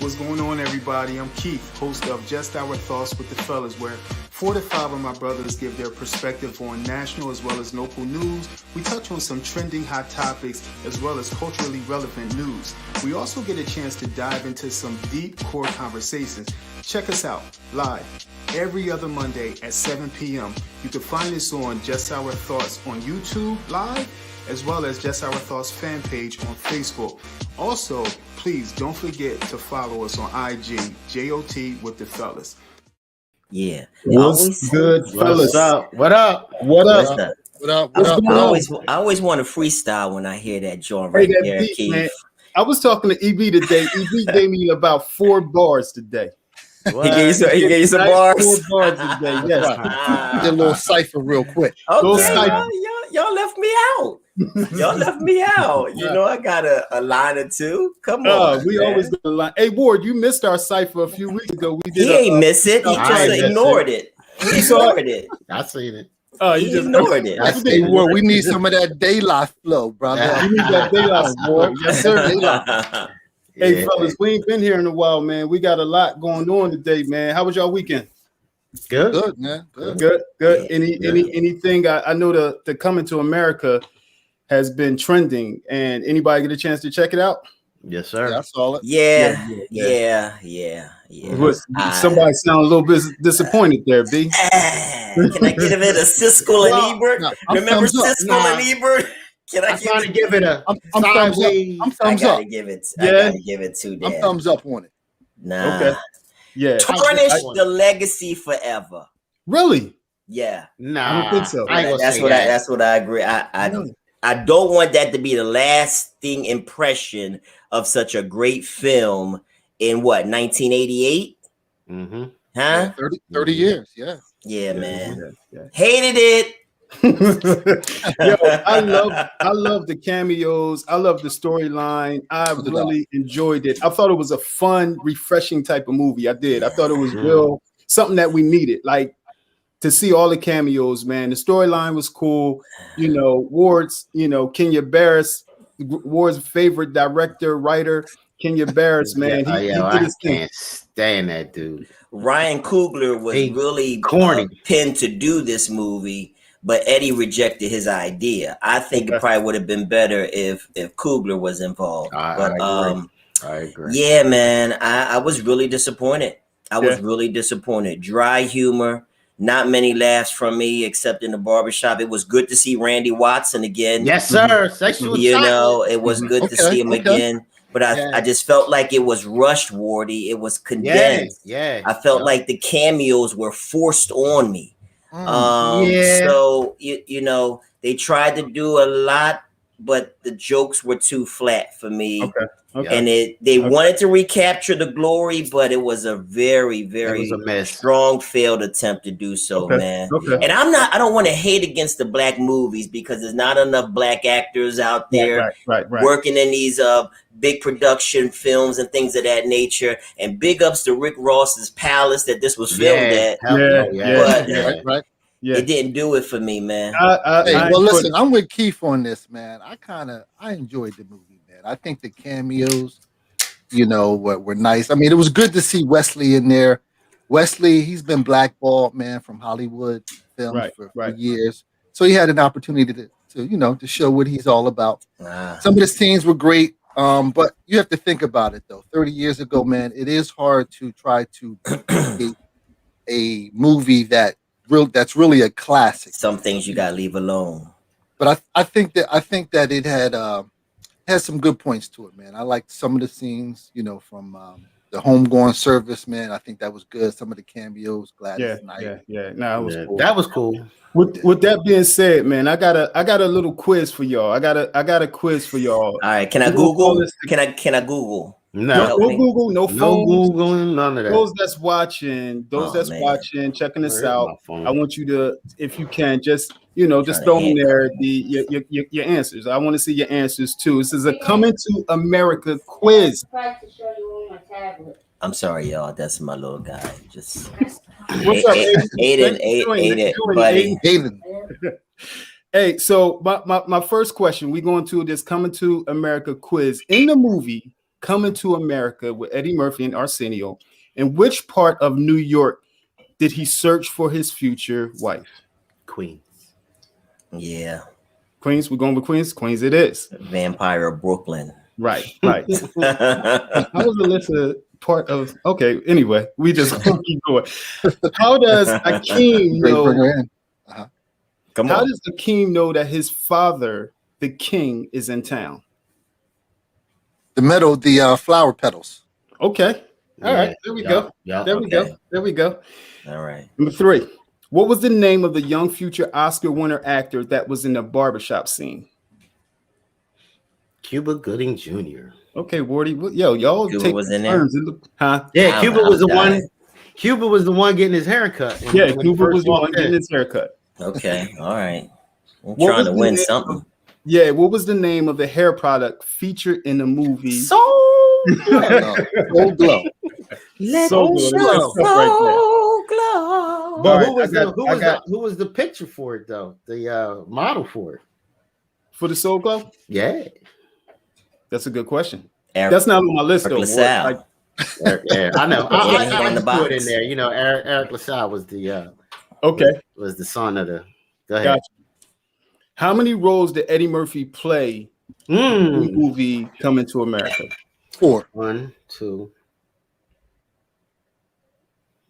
What's going on, everybody? I'm Keith, host of Just Our Thoughts with the Fellas, where 4 to 5 of my brothers give their perspective on national as well as local news. We touch on some trending hot topics as well as culturally relevant news. We also get a chance to dive into some deep core conversations. Check us out live every other Monday at 7 p.m. You can find us on Just Our Thoughts on YouTube live, as well as Just Our Thoughts fan page on Facebook. Also, please don't forget to follow us on IG, JOT with the Fellas. Yeah. What's good, fellas? What's up? What up? What up? What up? What up? I always want to freestyle when I hear that joint right there, beat, Keith. Man. I was talking to EB today. EB gave me about 4 bars today. He gave you some bars. 4 bars today. Yes. Did a little cipher real quick. Okay, y'all left me out. Y'all left me out. You know, I got a line or two. Come on. We always got a line. Hey, Ward, you missed our cipher a few weeks ago. We did. He ain't miss it. He just ignored it. He ignored it. I seen it. Oh, you just ignored it. Hey, Ward, we need some of that daylight flow, brother. We need that daylight, Ward. Yes, sir. Daylight. Hey, fellas, we ain't been here in a while, man. We got a lot going on today, man. How was y'all weekend? Good, man. Good. Yeah. Anything? I know the Coming to America has been trending, and anybody get a chance to check it out? Yes, sir. Yeah, I saw it. Yeah. Somebody sound a little bit disappointed there, B. Can I give it a Siskel and Ebert? No, Remember Siskel and Ebert? Can I give it a thumbs up? I'm thumbs up. I gotta give it 2 days. I'm thumbs up on it. Nah. Okay. Yeah. Tarnish the legacy forever. Really? Yeah. Nah. I don't think so. That's what I agree. I don't want that to be the lasting impression of such a great film in 1988? Mm-hmm. Huh? Yeah, 30 years, Yeah, man. Yeah. Hated it. Yo, I love the cameos. I love the storyline. I really enjoyed it. I thought it was a fun, refreshing type of movie. I did. I thought it was real something that we needed. Like to see all the cameos, man. The storyline was cool. You know, Ward's, Kenya Barris, Ward's favorite director, writer, Kenya Barris, man. He did his thing. Can't stand that dude. Ryan Coogler was really corny pinned to do this movie, but Eddie rejected his idea. I think it probably would have been better if Coogler was involved. I agree. Yeah, man. I was really disappointed. I was really disappointed. Dry humor. Not many laughs from me, except in the barbershop. It was good to see Randy Watson again. Yes, sir. Sexual it was good to see him again. But I just felt like it was rushed, Wardy. It was condensed. Yeah. I felt like the cameos were forced on me. So, they tried to do a lot, but the jokes were too flat for me. Okay. And they wanted to recapture the glory, but it was a very, very strong failed attempt to do so, man. And I don't want to hate against the black movies because there's not enough black actors out there working in these big production films and things of that nature. And big ups to Rick Ross's Palace that this was filmed at. But it didn't do it for me, man. Listen, I'm with Keith on this, man. I enjoyed the movie. I think the cameos, were nice. I mean, it was good to see Wesley in there. Wesley, he's been blackballed, man, from Hollywood films for years. So he had an opportunity to show what he's all about. Some of the scenes were great, but you have to think about it, though. 30 years ago, man, it is hard to try to create a movie that's really a classic. Some things you got to leave alone. But I think that it has some good points to it, man. I liked some of the scenes, from the homegoing service, man. I think that was good. Some of the cameos, Gladys Knight. No, it was cool. That was cool. With that being said, man, I got a little quiz for y'all. I got a quiz for y'all. All right, can I Google? Can I Google? No Google, no phone. No Google, none of that. Those that's watching, checking this out. I want you to, if you can, just throw in there your answers. I want to see your answers too. This is a Coming to America quiz. I'm sorry, y'all. That's my little guy. Just what's up, Aiden, buddy. Aiden. Hey, so my first question, we going to this Coming to America quiz. In the movie, Coming to America with Eddie Murphy and Arsenio. In which part of New York did he search for his future wife? Queens. Yeah. Queens, we're going with Queens. Queens it is. Vampire of Brooklyn. Right. How was Alyssa part of? Okay. Anyway, we just keep going. How does Akeem know? Come How on. does Akeem know that his father, the king, is in town? The flower petals. Okay. All right. There we go. Yeah. There we go. There we go. All right. Number 3. What was the name of the young future Oscar winner actor that was in the barbershop scene? Cuba Gooding Jr. Okay, Wardy. Yo, y'all Cuba take was in turns. Huh? Yeah, Cuba was the dying. one. Cuba was the one getting his haircut. Yeah, Cuba was the one getting his haircut. Okay. All right. I'm What trying was to the win name something. Yeah, what was the name of the hair product featured in the movie? So Gold Glow. So good. That's tough right glow. But All right, who was the picture for it though? The model for it? for the Soul Glow? Yeah. That's a good question. Eric, That's not on my list though. LaSalle. Yeah, I know. Yeah, I on the just put it in box. there. You know, Eric LaSalle was the Okay, was the son of the. Go ahead. gotcha. How many roles did Eddie Murphy play in the movie Coming to America? 4. 1, 2,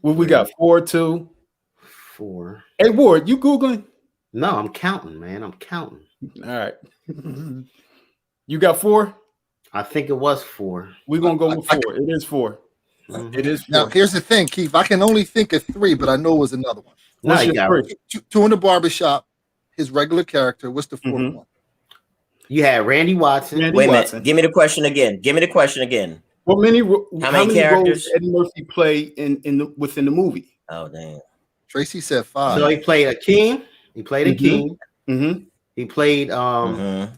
What we got? 4, 2. 4. Hey Ward, you Googling? No, I'm counting, man. I'm counting. All right. You got 4? I think it was 4. We're gonna go with 4. It is 4. Mhm. It is 4. Now, here's the thing, Keith. I can only think of 3, but I know it was another one. What's No, you your got first? 2 in the barbershop, his regular character. What's the 4th one? You had Randy Watson. Randy Wait a Watson. minute. Give me the question again. How many characters? roles did Eddie Murphy play within the movie? Oh, damn. Tracy said 5. So he played Akeem. He played Akeem. Mm-hmm. He played Mhm.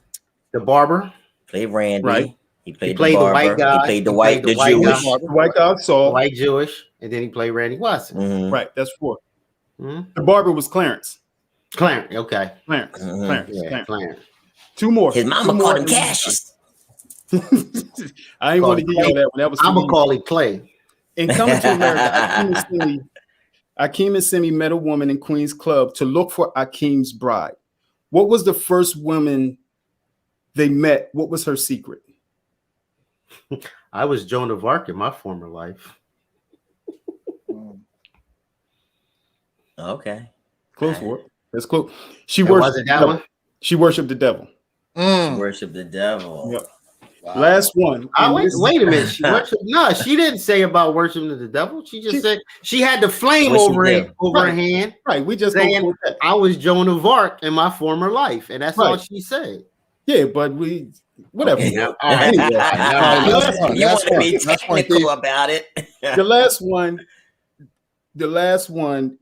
the barber. Played Randy. Right. He played, played the the barber. white guy. He played the He white, played the the white Jewish. guy. The white dog Saul. White Jewish, and then he played Randy Watson. Mhm. Right, that's 4. Mhm. The barber was Clarence. Clarence, okay. Clarence. Mhm. Clarence. Yeah, Clarence. Clarence. 2 more. His 2 mama more called him and we're Cassius. done. I ain't want to give you all that one. That was I'm too gonna call it Clay. easy. In Coming to America, Akeem and Simi met a woman in Queens Club to look for Akeem's bride. What was the first woman they met? What was her secret? I was Joan of Arc in my former life. Okay. Close for it. That's close. She And worshipped was it the that devil. one? She worshipped the devil. Worship the devil. Yep. Wow. Last one. And Wait, this- wait a minute. She worshiped. No, she didn't say about worshiping the devil. She just said she had the flame What she over did. it, over her Right. hand, Right. We just saying, go with that. I was Joan of Arc in my former life, and that's all Right. she said. Yeah, but we whatever. Okay. Now, all right. Anyway. That's fine. You That's want to be fine. That's fine, technical Keith. about it. The last one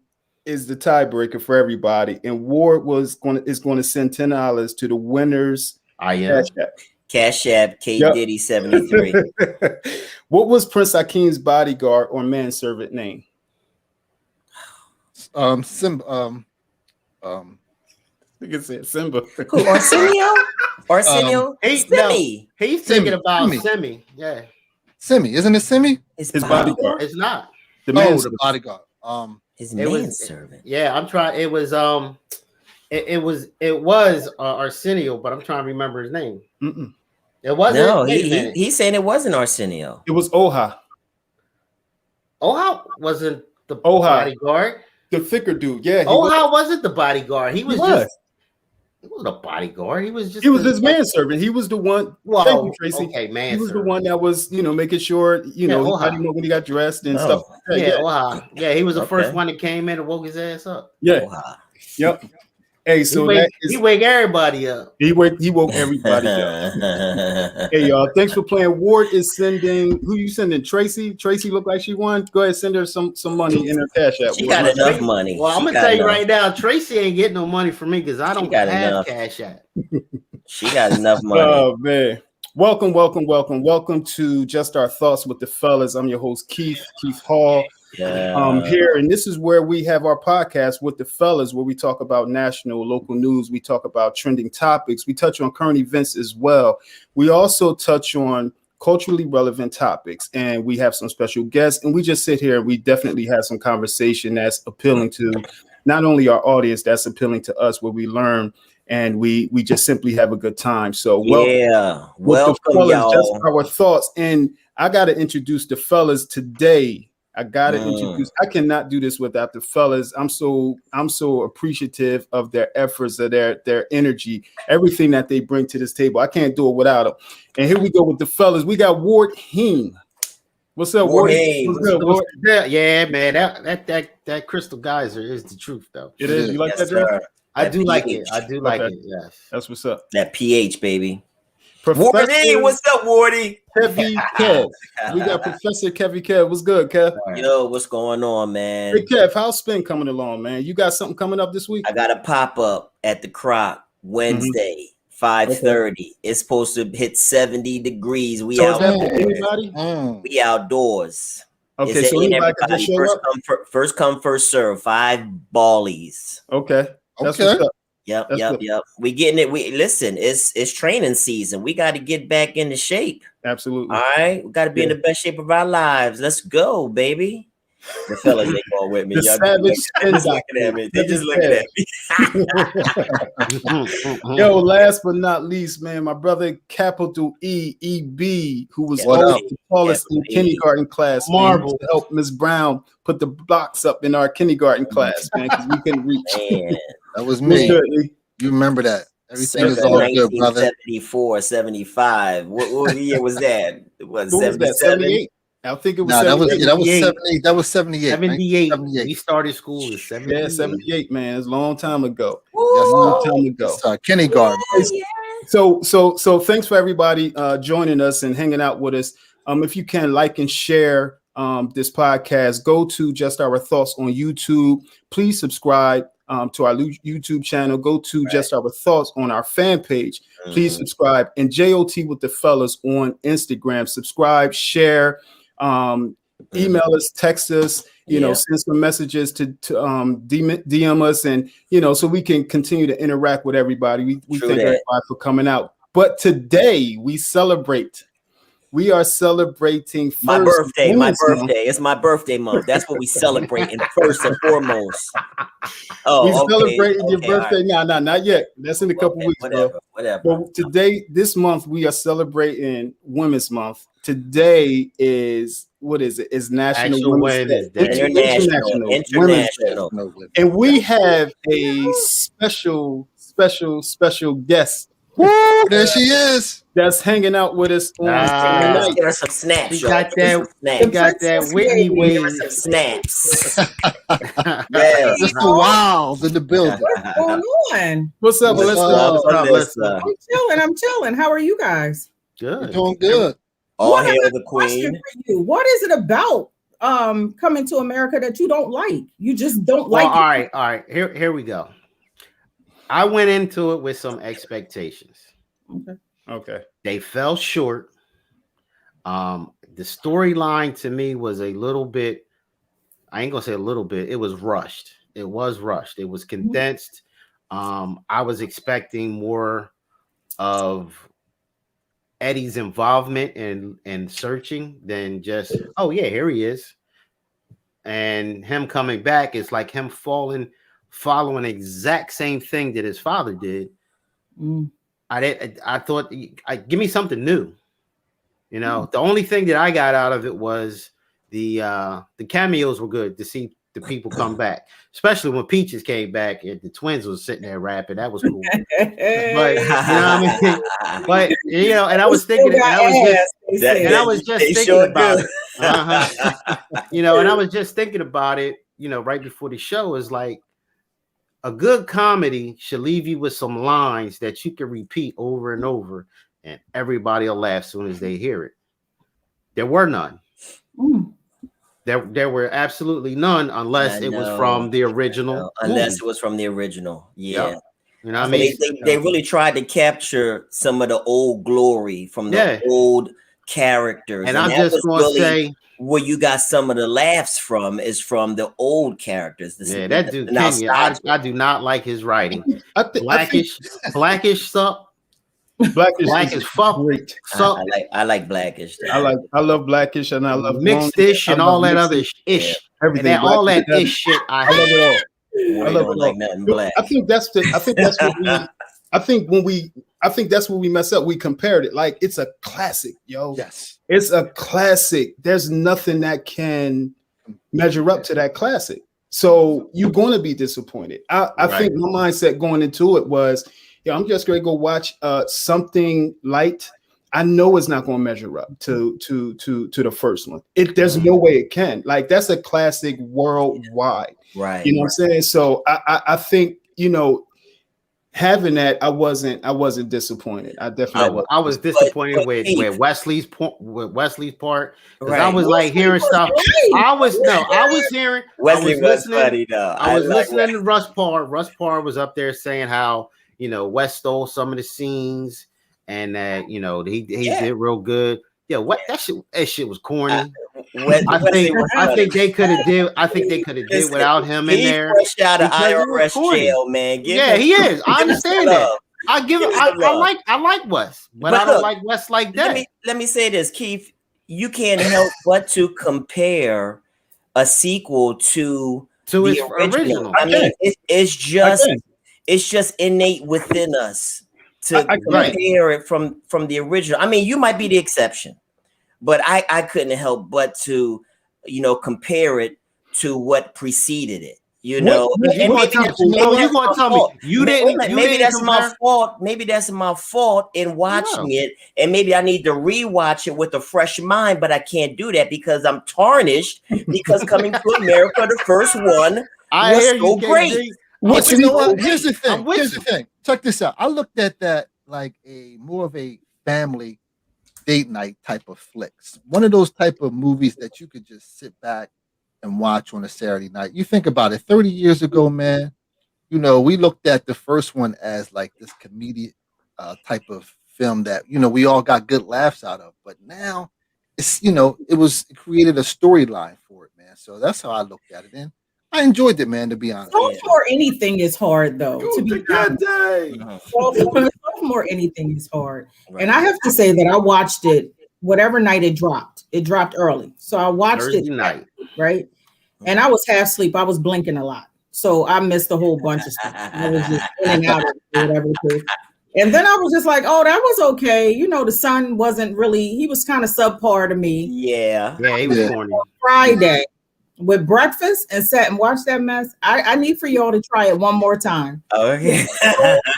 is the tiebreaker for everybody. And Ward is going to send $10 to the winners. I am. Cash App. Cash App, K Yep. Diddy 73. What was Prince Akeem's bodyguard or manservant name? Simba. You can say it, Simba. Who, Arsenio? Arsenio? Simi. He's thinking about Simi. Simi. Yeah, Simi, isn't it Simi? His His bodyguard. bodyguard. it's not. The Oh, manservant. the bodyguard. His It was- manservant. Yeah, I'm trying. It was it was Arsenio, but I'm trying to remember his name. Mm-mm. It wasn't. No, Wait a minute. he's saying it wasn't Arsenio. It was Oha, Oha wasn't the Oha. bodyguard. the thicker dude. Yeah, Oha wasn't the bodyguard. He was was. just. He wasn't a bodyguard. He was just. He was his manservant. He was the one. Well, Thank you, Tracy. okay, man. He was the one that was, making sure, Oha. how do you know when he got dressed and Oh. stuff. Like that. Yeah, Oha. Yeah, he was the first Okay. one that came in and woke his ass up. Yeah. Oha. Yep. Hey, so He wake everybody up. he woke everybody up. Hey, y'all, thanks for playing. Ward is sending. Who you sending? Tracy. Tracy looked like she won. Go ahead, send her some money in her cash app. She got enough money. Well, I'm She gonna got tell you enough. right now, Tracy ain't getting no money from me because I don't got have enough. Cash App. She got enough money. Oh man. Welcome to Just Our Thoughts with the Fellas. I'm your host, Keith Hall. Here, and this is where we have our podcast with the fellas, where we talk about national, local news. We talk about trending topics. We touch on current events as well. We also touch on culturally relevant topics, and we have some special guests, and we just sit here and we definitely have some conversation that's appealing to not only our audience, that's appealing to us, where we learn and we just simply have a good time. So welcome y'all. Just our thoughts, and I got to introduce the fellas today. I cannot do this without the fellas. I'm so appreciative of their efforts, of their energy, everything that they bring to this table. I can't do it without them. And here we go with the fellas. We got Ward Heem. What's up, Ward? What's good, Ward? Yeah, man. That crystal geyser is the truth, though. It is. You like that, Joe? I do like it. I do like it. Yes. That's what's up. That pH, baby. Wardy, what's up, Wardy? Kevy Kev. We got Professor Kevy Kev. What's good, Kev? Yo, what's going on, man? Hey, Kev, how's spin coming along, man? You got something coming up this week? I got a pop-up at the Croc Wednesday, 5:30. Okay. It's supposed to hit 70 degrees. We anybody? We outdoors. Okay, so anybody can just show up? First come, first serve. 5 ballies. Okay. That's what's up. Yep. We getting it. It's training season. We got to get back into shape. Absolutely. All right. We got to be in the best shape of our lives. Let's go, baby. The fellas ain't going with me. The savage looking at me. They just looking at me. Yo, last but not least, man, my brother Capital EB, who was always the tallest in kindergarten class. Marvel to help Miss Brown put the blocks up in our kindergarten class, man, because we couldn't reach. Man. That was me. You remember that. Everything is all good, brother. 74, 75. What year was that? It was 78. I think it was. That was 78. That was 78. 78. We started school in 78. Yeah, 78, man. It's a long time ago. Yes, long time ago. Kindergarten. So thanks for everybody joining us and hanging out with us. If you can like and share this podcast, go to Just Our Thoughts on YouTube. Please subscribe to our YouTube channel. Go to Just Our Thoughts on our fan page. Please subscribe. And JOT with the fellas on Instagram. Subscribe, share, email us, text us, send some messages to DM us, and so we can continue to interact with everybody. We thank everybody for coming out. But today we celebrate. We are celebrating my birthday. It's my birthday month. That's what we celebrate first and foremost. We celebrating your birthday. Right. No, not yet. That's in a couple weeks, whatever. But today, this month, we are celebrating Women's Month. Today is It's National Women's Day. International. And we have a special guest. Woo, there she is. That's hanging out with us on tonight. Give her some snaps. We got that Whitney wave. Some snaps. Yes. Mr. Wilds in the building. What's going on? What's up, Alyssa? I'm chilling. How are you guys? Good. We're doing good. All hail the queen. For you. What is it about coming to America that you don't like? You just don't like it? All right. Here we go. I went into it with some expectations. Okay. They fell short. The storyline to me was a little bit, I ain't gonna say a little bit, it was rushed. It was condensed. I was expecting more of Eddie's involvement in searching than just, oh yeah, here he is. And him coming back is like him following the exact same thing that his father did. I thought, give me something new. The only thing that I got out of it was the cameos were good to see the people come back, especially when Peaches came back and the twins was sitting there rapping. That was cool. But you know what I mean? But and I was thinking, and I was just thinking about it. And I was just thinking about it, right before the show, is like, a good comedy should leave you with some lines that you can repeat over and over, and everybody will laugh as soon as they hear it. There were none. There were absolutely none, unless it was from the original. Unless it was from the original. Yeah. You know what I mean? They really tried to capture some of the old glory from the old characters. And I'm just going to say, where you got some of the laughs from is from the old characters. That dude Kenya, I do not like his writing. Blackish stuff. Blackish Black is as fuck. great. So I like Blackish. I love Blackish, and I love mixed-ish and all that other ish. everything. And then all that Blackish, ish shit. I love it all. Boy, I love don't it like all. nothing black. I think that's what we. I think that's when we mess up. We compared it like it's a classic, yo. Yes, It's a classic. There's nothing that can measure up to that classic. So you're going to be disappointed. I think my mindset going into it was, I'm just going to go watch something light. I know it's not going to measure up to the first one. There's no way it can. Like, that's a classic worldwide. Right. You know what I'm saying? So I think, having that, I wasn't disappointed. I definitely I was disappointed with Wesley's part. Right. I was like hearing stuff. I was hearing Wesley was funny though. I was listening to Russ Parr. Russ Parr was up there saying how West stole some of the scenes and that he did real good. Yeah, what that shit was corny. I think they could have did without him in there. Fresh out of IRS jail, man. He is. I understand that. I like Wes, but I don't like Wes like that. Let me say this, Keith. You can't help but to compare a sequel to the original. I mean, it's just innate within us to compare it from the original. I mean, you might be the exception, but I couldn't help but to compare it to what preceded it. Maybe that's my fault. Maybe that's my fault in watching it, and maybe I need to rewatch it with a fresh mind. But I can't do that because I'm tarnished. Because Coming to America, the first one, was so great. Well, you know what? Here's the thing. Check this out. I looked at that like more of a family date night type of flicks. One of those type of movies that you could just sit back and watch on a Saturday night. You think about it, 30 years ago, man, we looked at the first one as like this comedic type of film that, we all got good laughs out of. But now it's, it created a storyline for it, man. So that's how I looked at it. And I enjoyed it, man, to be honest. Sophomore anything is hard, though. To be honest. Sophomore anything is hard. Right. And I have to say that I watched it whatever night it dropped. It dropped early. So I watched Thursday night. Right. And I was half asleep. I was blinking a lot. So I missed a whole bunch of stuff. I was just in and out of it, whatever it is. And then I was just like, oh, that was okay. The son wasn't really, he was kind of subpar to me. Yeah. Yeah, he was corny. Friday with breakfast and sat and watched that mess. I need for y'all to try it one more time. Okay.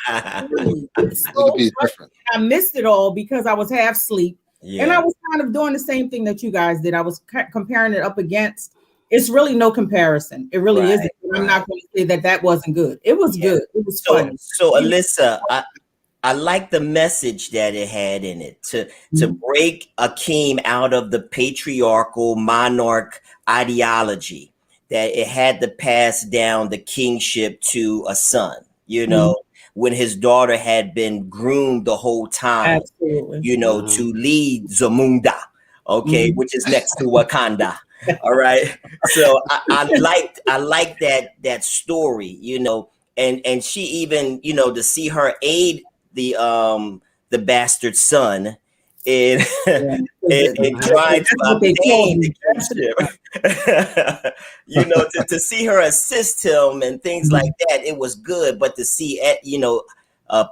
It'll be different. I missed it all because I was half asleep. Yeah. And I was kind of doing the same thing that you guys did. I was comparing it up against. It's really no comparison. It really isn't. I'm not going to say that wasn't good. It was good. It was funny. So Alyssa, I like the message that it had in it to break Akeem out of the patriarchal monarch ideology, that it had to pass down the kingship to a son, when his daughter had been groomed the whole time, to lead Zamunda, which is next to Wakanda. All right. So I like that story, and she even, to see her aid the bastard son in trying to obtain the kingship. to see her assist him and things like that, it was good. But to see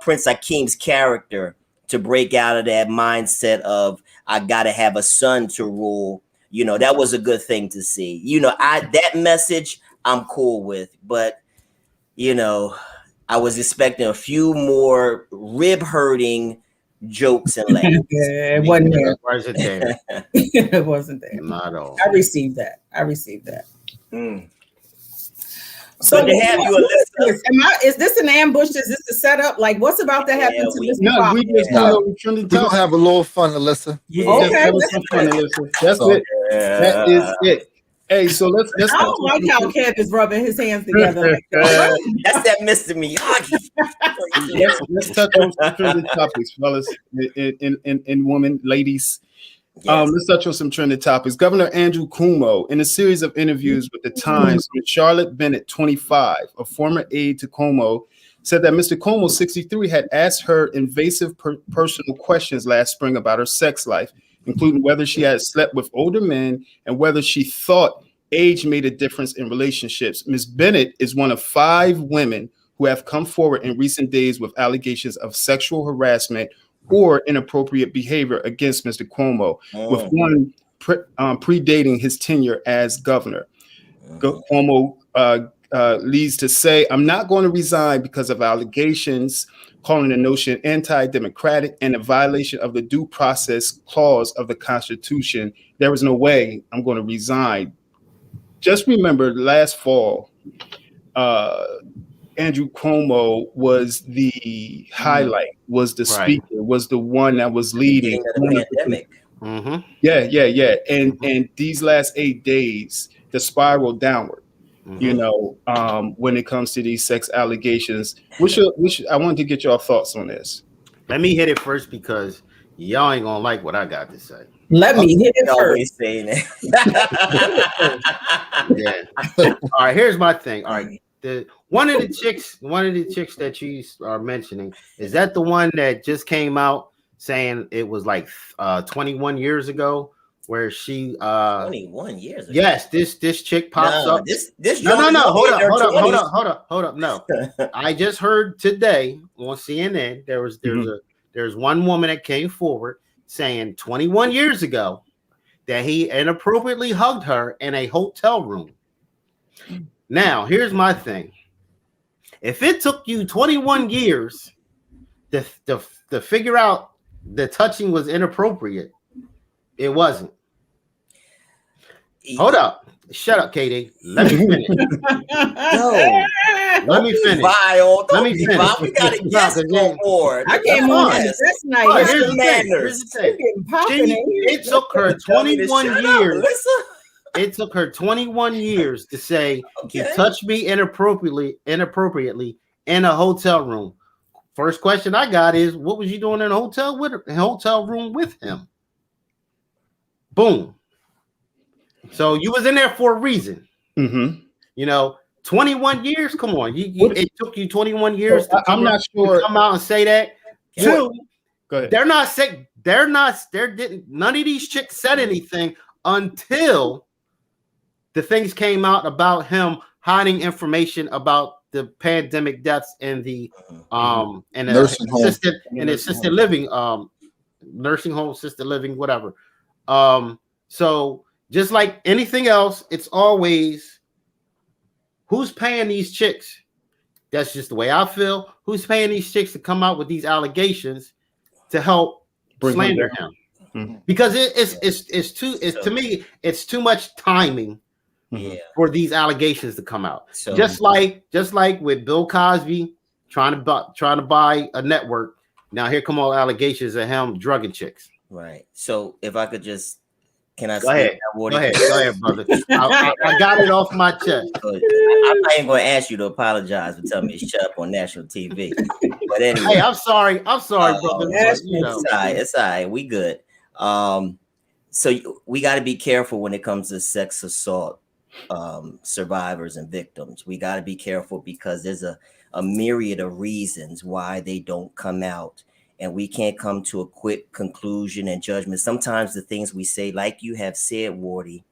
Prince Akeem's character to break out of that mindset of I gotta have a son to rule, that was a good thing to see. That message I'm cool with, but I was expecting a few more rib hurting jokes and laughs. It wasn't there. It wasn't there. Not at all. I received that. So to have you, Alyssa, is this an ambush? Is this a setup? Like, what's about to happen to this? No, we just we're gonna have a little fun, Alyssa. Okay, that's it. That is it. Hey, so let's. I don't like how Kev is rubbing his hands together. Like that. That's that Mr. Miyagi. let's touch on some trending topics, fellas, and women, ladies. Yes. Let's touch on some trending topics. Governor Andrew Cuomo, in a series of interviews with the Times, with Charlotte Bennett, 25, a former aide to Cuomo, said that Mr. Cuomo, 63, had asked her invasive personal questions last spring about her sex life, including whether she had slept with older men and whether she thought age made a difference in relationships. Ms. Bennett is one of 5 women who have come forward in recent days with allegations of sexual harassment or inappropriate behavior against Mr. Cuomo, with one predating his tenure as governor. Cuomo leads to say, "I'm not going to resign because of allegations, calling the notion anti-democratic and a violation of the due process clause of the Constitution. There is no way I'm going to resign." Just remember last fall, Andrew Cuomo was the highlight, was the speaker, was the one that was leading the pandemic. Yeah. And these last 8 days, the spiral downward. When it comes to these sex allegations, I wanted to get your thoughts on this. Let me hit it first because y'all ain't gonna like what I got to say. Let me hit it first. Yeah. All right. Here's my thing. All right. One of the chicks that you are mentioning, is that the one that just came out saying it was like 21 years ago? Where she 21 years ago. Yes, this chick pops up. No. Hold up. No. I just heard today on CNN there's one woman that came forward saying 21 years ago that he inappropriately hugged her in a hotel room. Now, here's my thing. If it took you 21 years to figure out the touching was inappropriate, it wasn't. Hold up. Shut up, Katie. Let me finish. Let me finish. Let me finish. We got a guest on board. I came on this night. Here's the thing. It took her 21 years. It took her 21 years to say he touched me inappropriately in a hotel room. First question I got is, what was you doing in a hotel room with him? Boom. So you was in there for a reason. 21 years. Come on, it took you 21 years. I'm not sure. Come out and say that. Two, go ahead. None of these chicks said anything until the things came out about him hiding information about the pandemic deaths and the and assisted living, nursing home, assisted living, whatever. So just like anything else, it's always who's paying these chicks. That's just the way I feel. Who's paying these chicks to come out with these allegations to help slander him? Because to me it's too much timing for these allegations to come out. So, just like with Bill Cosby trying to buy a network. Now here come all allegations of him drugging chicks. Right. So if I could just Go ahead, brother. I got it off my chest. I'm not even going to ask you to apologize for telling me to shut up on national TV. But anyway, hey, I'm sorry, brother. It's all right. We good. So we got to be careful when it comes to sex assault survivors and victims. We got to be careful because there's a myriad of reasons why they don't come out. And we can't come to a quick conclusion and judgment. Sometimes the things we say, like you have said, Wardy,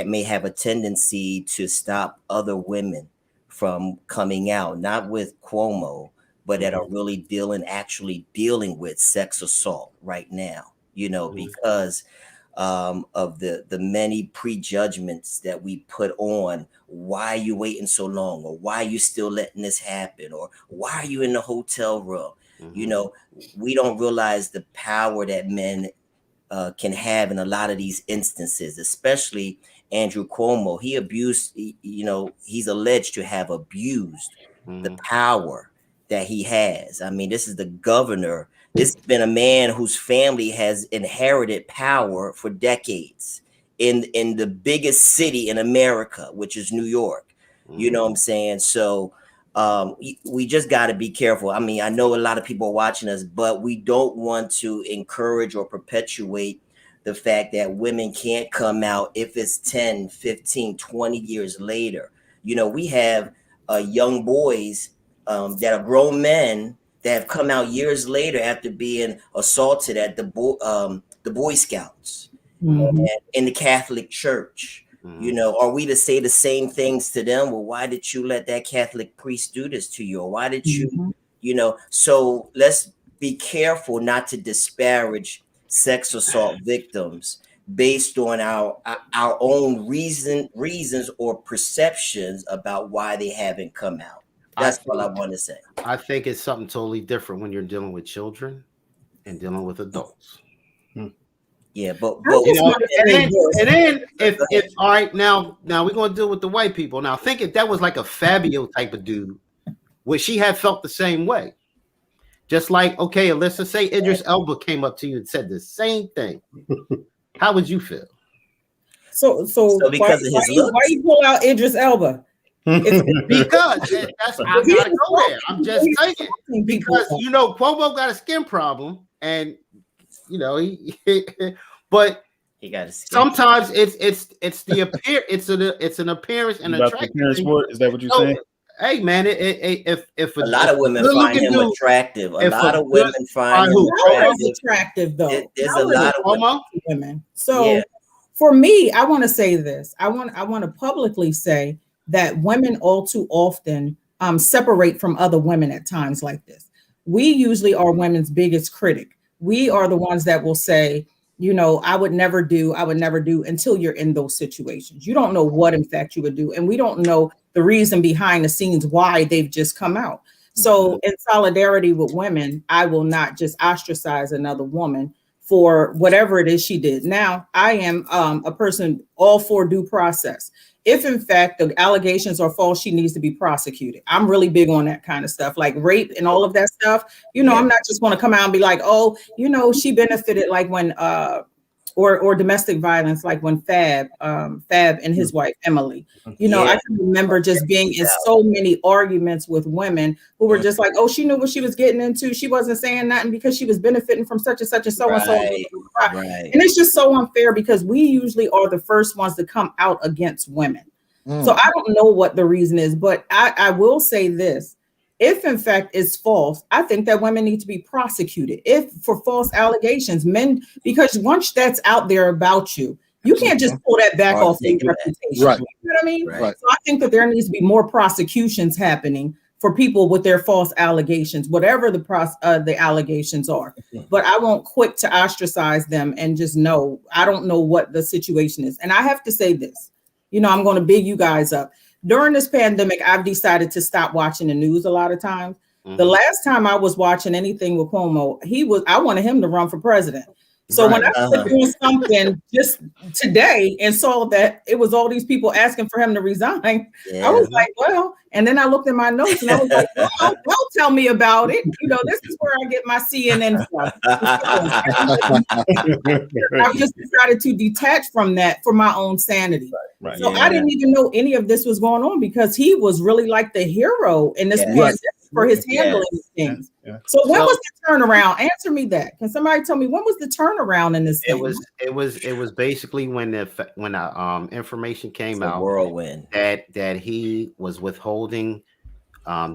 may have a tendency to stop other women from coming out, not with Cuomo, but that are really actually dealing with sex assault right now, because of the many prejudgments that we put on. Why are you waiting so long? Or why are you still letting this happen? Or why are you in the hotel room? We don't realize the power that men can have in a lot of these instances, especially Andrew Cuomo. He abused, he's alleged to have abused the power that he has. I mean, this is the governor. This has been a man whose family has inherited power for decades in the biggest city in America, which is New York. You know what I'm saying? So we just got to be careful. I mean, I know a lot of people are watching us, but we don't want to encourage or perpetuate the fact that women can't come out if it's 10, 15, 20 years later. We have young boys that are grown men that have come out years later after being assaulted at the Boy Scouts and in the Catholic Church. You know, are we to say the same things to them? Well, why did you let that Catholic priest do this to you? Or why did you, you know? So let's be careful not to disparage sex assault victims based on our own reasons or perceptions about why they haven't come out. That's all I want to say. I think it's something totally different when you're dealing with children and dealing with adults. Yeah, but you know, and then if all right, now we're gonna deal with the white people. Now think if that was like a Fabio type of dude, would she have felt the same way? Just like, okay, Alyssa, say Idris Elba came up to you and said the same thing. How would you feel? So because of his looks, why you pull out Idris Elba? Because that's I gotta go there. I'm just saying because you know Cuomo got a skin problem, and you know but he got a skin sometimes it's the appear it's an appearance and attractive. Is that what you're saying? Hey man, if a lot of women find him attractive, a lot of women find him attractive though. There's a lot of women. So for me, I want to say this. I want to publicly say that women all too often separate from other women at times like this. We usually are women's biggest critic. We are the ones that will say, you know, I would never do until you're in those situations. You don't know what in fact you would do. And we don't know the reason behind the scenes why they've just come out. So in solidarity with women, I will not just ostracize another woman for whatever it is she did. Now, I am a person all for due process. If in fact the allegations are false, she needs to be prosecuted. I'm really big on that kind of stuff, like rape and all of that stuff. You know, I'm not just going to come out and be like, oh, you know, she benefited, like when or domestic violence, like when Fab and his wife Emily. You know, I can remember just being in so many arguments with women who were just like, oh, she knew what she was getting into. She wasn't saying nothing because she was benefiting from such and such and so and so. And it's just so unfair because we usually are the first ones to come out against women. So I don't know what the reason is, but I will say this. If in fact it's false, I think that women need to be prosecuted if for false allegations, men, because once that's out there about you, you can't just pull that back off your reputation. Right. You know what I mean? Right. So I think that there needs to be more prosecutions happening for people with their false allegations, whatever the allegations are. But I won't quit to ostracize them and just know, I don't know what the situation is. And I have to say this, you know, I'm going to big you guys up. During this pandemic, I've decided to stop watching the news a lot of times. The last time I was watching anything with Cuomo, I wanted him to run for president. So when I was doing something just today and saw that it was all these people asking for him to resign, I was like, well, and then I looked at my notes and I was like, well, tell me about it. You know, this is where I get my CNN from. I've just decided to detach from that for my own sanity. So I didn't even know any of this was going on because he was really like the hero in this pandemic for his handling of things. So when was the turnaround? Answer me that. Can somebody tell me when was the turnaround in this thing? It was basically when the information came out whirlwind that he was withholding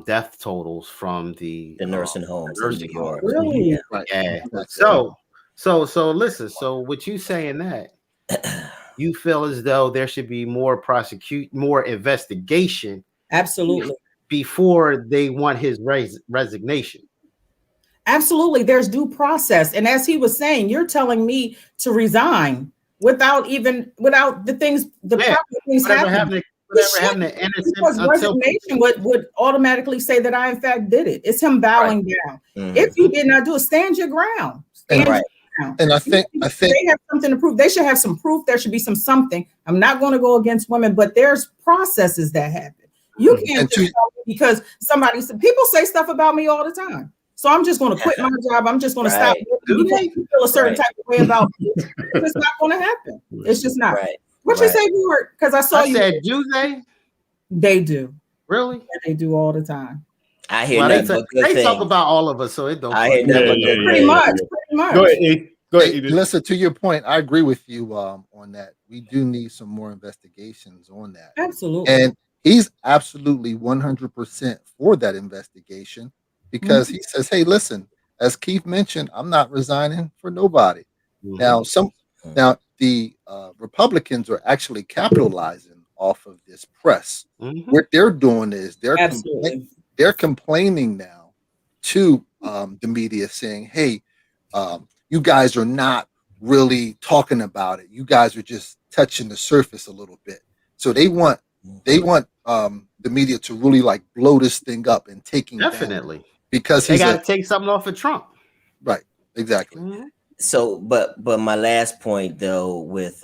death totals from the nursing homes in New York. Really? Yeah. So listen, so with you saying that, you feel as though there should be more investigation. Absolutely. Before they want his resignation. Absolutely. There's due process. And as he was saying, you're telling me to resign without the things, proper things happening. Because resignation would automatically say that I in fact did it. It's him bowing down. If you did not do it, stand your ground. And I think they have something to prove. They should have some proof. There should be something. I'm not going to go against women, but there's processes that happen. You can't just tell me because people say stuff about me all the time. So I'm just going to quit my job. I'm just going to stop because you feel a certain type of way about me. It's not going to happen. It's just not. What you say, Ward? Because I said, do they? They do. Really? Yeah, they do all the time. I hear they talk about all of us, so it don't. Pretty much. Go ahead. Listen, to your point, I agree with you on that. We do need some more investigations on that. Absolutely. he's absolutely 100% for that investigation because he says, hey, listen, as Keith mentioned, I'm not resigning for nobody. Now, the Republicans are actually capitalizing off of this press. What they're doing is they're complaining now to the media, saying, "Hey, you guys are not really talking about it. You guys are just touching the surface a little bit." So they want the media to really like blow this thing up and take him down because they got to take something off of Trump. Right. Exactly. So, but my last point though, with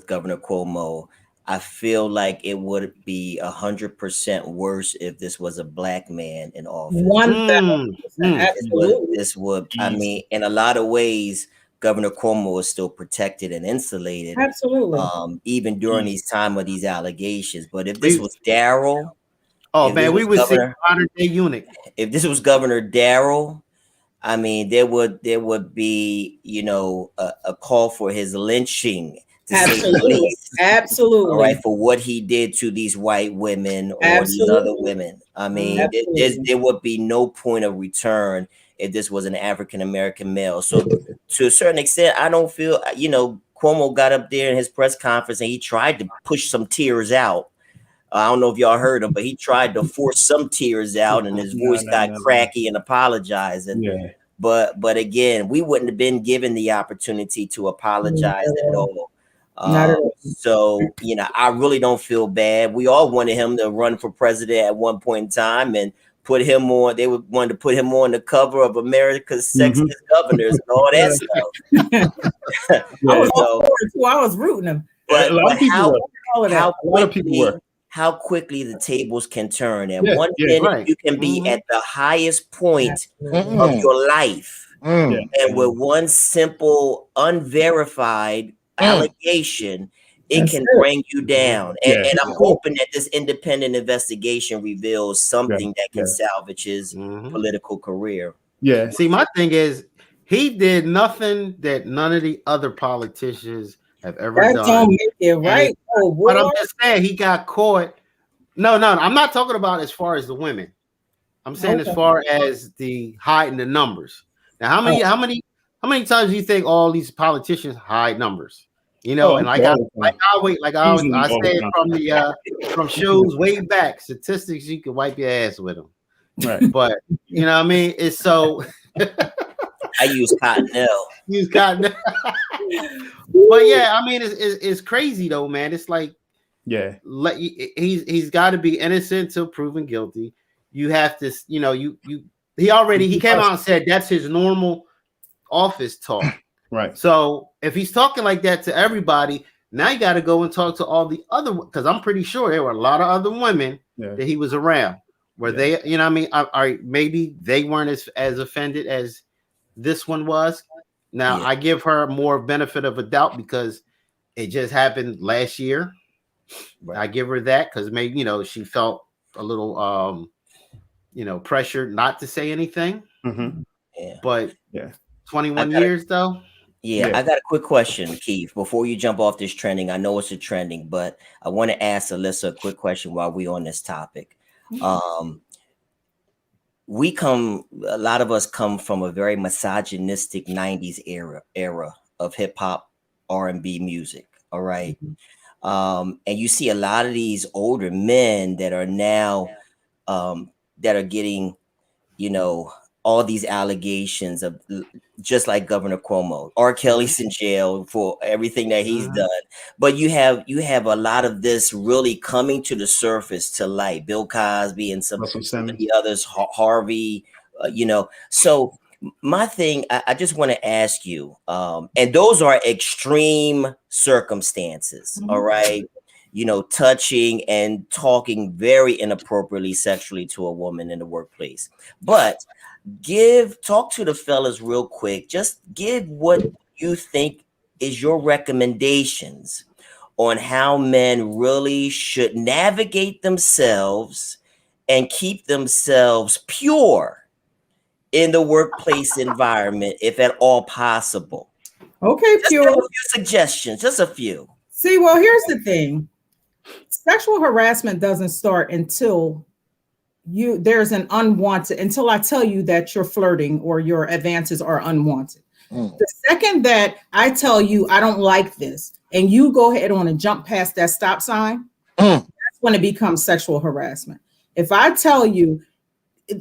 Governor Cuomo, I feel like it would be 100% worse if this was a black man in office. 1,000%, absolutely. This would, I mean, in a lot of ways, Governor Cuomo is still protected and insulated. Absolutely. Even during these time of these allegations. But if this was Darryl, we would see modern day eunuch. If this was Governor Darryl, I mean, there would be, you know, a call for his lynching. Absolutely. Absolutely. All right, for what he did to these white women or these other women. I mean, there would be no point of return if this was an African American male. So to a certain extent, I don't feel, you know, Cuomo got up there in his press conference and he tried to push some tears out. I don't know if y'all heard him, but he tried to force some tears out and his voice got cracky and apologizing. Yeah. But again, we wouldn't have been given the opportunity to apologize at all. So, you know, I really don't feel bad. We all wanted him to run for president at one point in time and put him on. They wanted to put him on the cover of America's Sexiest Governors and all that stuff. I was rooting him. But how quickly the tables can turn. And one minute you can be at the highest point of your life. And with one simple, unverified allegation, it can bring you down. And I'm hoping that this independent investigation reveals something that can salvage his political career. Yeah. See, my thing is, he did nothing that none of the other politicians have ever done. Don't make it right. But I'm just saying, he got caught. No, I'm not talking about as far as the women. I'm saying as far as the hiding the numbers. Now, how many times do you think all these politicians hide numbers? You know, and I said from shows way back, statistics, you can wipe your ass with them. Right. But you know what I mean? It's so I use Cottonelle. But yeah, I mean, it's crazy though, man. It's like, he's got to be innocent till proven guilty. You have to, you know, he came out and said that's his normal office talk. Right. So if he's talking like that to everybody, now you got to go and talk to all the other, because I'm pretty sure there were a lot of other women that he was around where they, you know what I mean? Maybe they weren't as offended as this one was. Now I give her more benefit of a doubt because it just happened last year. Right. I give her that because maybe, you know, she felt a little, you know, pressured not to say anything. But 21 years though. I got a quick question, Keith, before you jump off this trending. I know it's a trending, but I want to ask Alyssa a quick question while we're on this topic. A lot of us come from a very misogynistic 90s era of hip hop, R&B music. All right. And you see a lot of these older men that are now, that are getting, you know, all these allegations of just like Governor Cuomo. R. Kelly's in jail for everything that he's done. But you have a lot of this really coming to the surface to light. Bill Cosby and some of the others, Harvey, you know. So my thing, I just want to ask you, and those are extreme circumstances, all right? You know, touching and talking very inappropriately sexually to a woman in the workplace. But talk to the fellas real quick. Just give what you think is your recommendations on how men really should navigate themselves and keep themselves pure in the workplace environment, if at all possible. Okay, just pure. give a few suggestions, just a few. See, well, here's the thing. Sexual harassment doesn't start until there's an unwanted, until I tell you that you're flirting or your advances are unwanted. The second that I tell you I don't like this and you go ahead on and jump past that stop sign, that's when it becomes sexual harassment. If I tell you,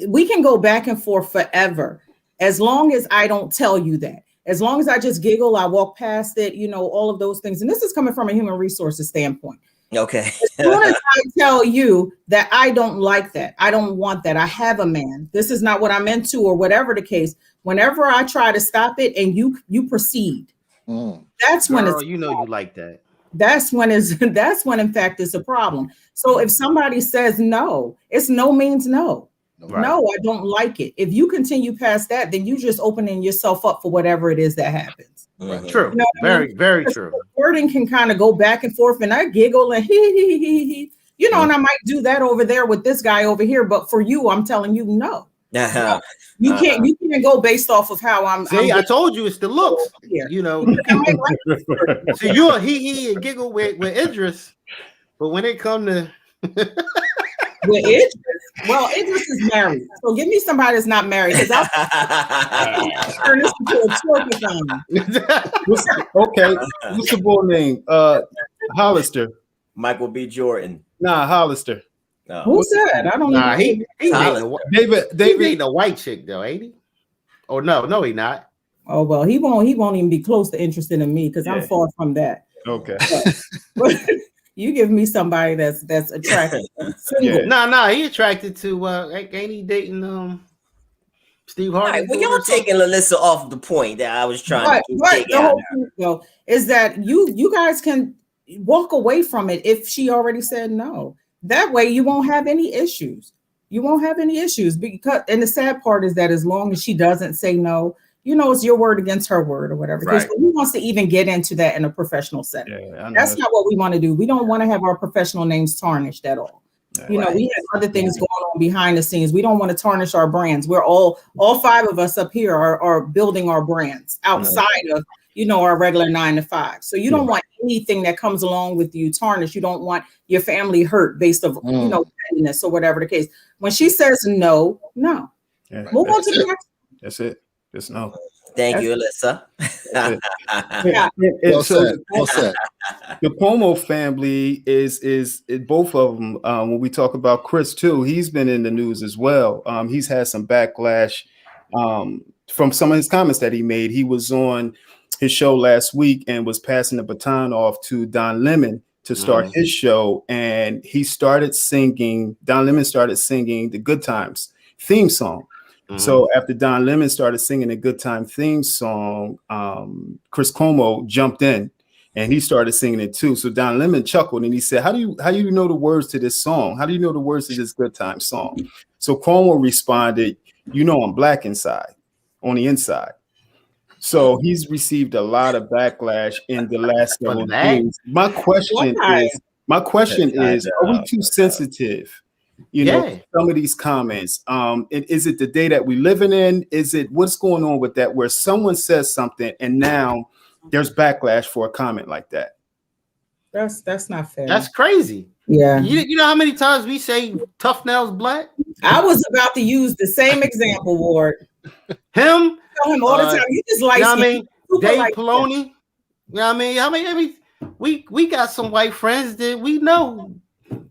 we can go back and forth forever as long as I don't tell you that. As long as I just giggle, I walk past it, all of those things. And this is coming from a human resources standpoint. Okay. As soon as I tell you that I don't like that, I don't want that, I have a man, this is not what I'm into, or whatever the case, whenever I try to stop it and you proceed, that's when it's, you like that. That's when in fact it's a problem. So if somebody says no, it's no means no. Right. No, I don't like it. If you continue past that, then you just opening yourself up for whatever it is that happens. Right. True. Very, very true. Wording can kind of go back and forth, and I giggle and he, and I might do that over there with this guy over here. But for you, I'm telling you, no. No. You can't go based off of how I'm. See, I told you it's the looks. Here. See, you a he and giggle with Idris, but when it come to with Idris, Idris is married, so give me somebody that's not married, because I'll turn this into a twerk. Okay, what's the boy name? Hollister. Michael B. Jordan. Nah, Hollister. No. Who's that? I don't know. He David ain't a white chick though, ain't he? Oh no, he not. Oh well, he won't even be close to interested in me, because I'm far from that. Okay. But you give me somebody that's attractive. No, he attracted to ain't he dating Steve Harvey? Right, well, y'all taking Alyssa off the point that I was trying to take the whole thing, though, is that you guys can walk away from it if she already said no. That way you won't have any issues. Because, and the sad part is that as long as she doesn't say no, it's your word against her word or whatever. Right. But who wants to even get into that in a professional setting? That's not what we want to do. We don't want to have our professional names tarnished at all. We have other things going on behind the scenes. We don't want to tarnish our brands. We're all five of us up here are building our brands outside of our regular 9 to 5. So you don't want anything that comes along with you tarnished. You don't want your family hurt based of pettiness or whatever the case. When she says no. Move on to the next. That's it. Just no. Thank you, Alyssa. Well said. The Cuomo family is both of them. When we talk about Chris too, he's been in the news as well. He's had some backlash from some of his comments that he made. He was on his show last week and was passing the baton off to Don Lemon to start his show, and Don Lemon started singing the Good Times theme song. So after Don Lemon started singing the Good Time theme song, Chris Cuomo jumped in and he started singing it too. So Don Lemon chuckled and he said, how do you know the words to this song? How do you know the words to this Good Time song? So Cuomo responded, I'm black inside, on the inside. So he's received a lot of backlash in the last several days. My question is, are we too sensitive? Some of these comments. Is it the day that we're living in? Is it what's going on with that, where someone says something and now there's backlash for a comment like that? That's not fair. That's crazy. Yeah. You know how many times we say tough nails black? I was about to use the same example, Ward. Him? Tell him all the time. You just like Dave Filoni. We got some white friends that we know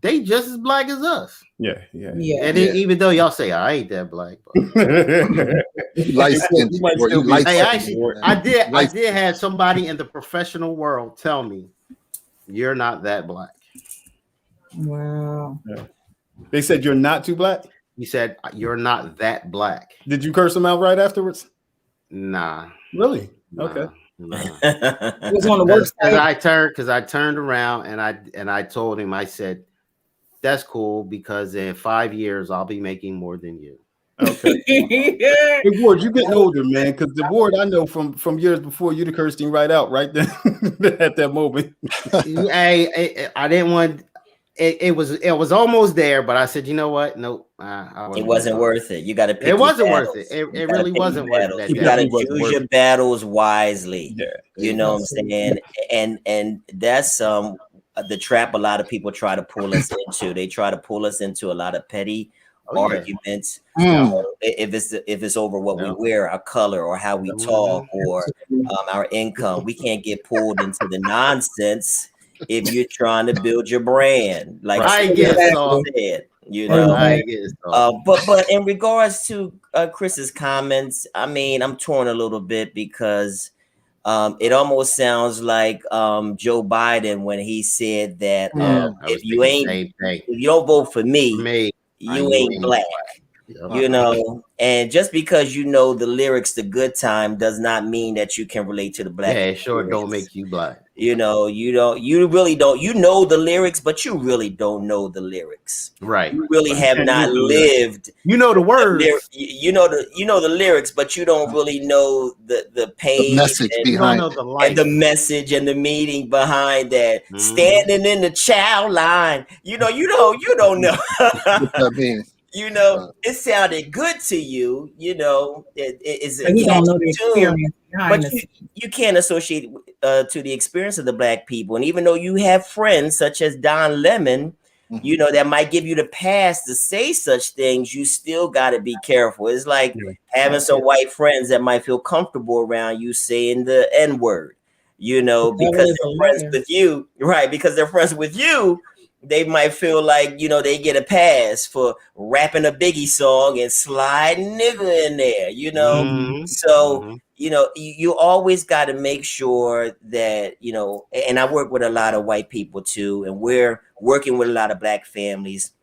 they just as black as us. Yeah. And even though y'all say I ain't that black, I did have somebody in the professional world tell me you're not that black. Wow. Yeah. They said you're not too black. He said you're not that black. Did you curse him out right afterwards? Nah. Really? Nah. Okay. It was on the worst because I turned around and I told him, I said, that's cool because in 5 years I'll be making more than you. Okay. Hey, Ward, you're getting older, man. Because the Ward I know from years before, you'd have cursed him right out right then at that moment. I didn't want. It was almost there, but I said, you know what? Nope. It wasn't worth it. You got to pick. It wasn't worth it. It really wasn't worth it. You got to choose your battles wisely. Yeah. You know what I'm saying? And that's the trap a lot of people try to pull us into. They try to pull us into a lot of petty arguments. If it's over what we wear, our color, or how we talk, or our income, we can't get pulled into the nonsense if you're trying to build your brand. Like I said, you know. But in regards to Chris's comments, I mean, I'm torn a little bit because it almost sounds like Joe Biden when he said that if you don't vote for me, you ain't black. You know, and just because you know the lyrics to Good Time does not mean that you can relate to the black. Yeah, it sure don't make you black. You know, you really don't. You know the lyrics, but you really don't know the lyrics. Right. You really have not lived. You know the words. You know the lyrics, but you don't really know the pain, the message behind it, and the message and the meaning behind that. Standing in the child line. You don't know. What that means. You know, it sounded good to you. You know, it's a you don't know the experience but you can't associate to the experience of the black people. And even though you have friends such as Don Lemon, you know, that might give you the pass to say such things, you still got to be careful. It's like having some white friends that might feel comfortable around you saying the N-word, you know, because they're friends with you, right? Because they're friends with you. They might feel like, you know, they get a pass for rapping a Biggie song and sliding nigga in there, you know? So, you know, you always got to make sure that, you know, and I work with a lot of white people too, and we're working with a lot of black families.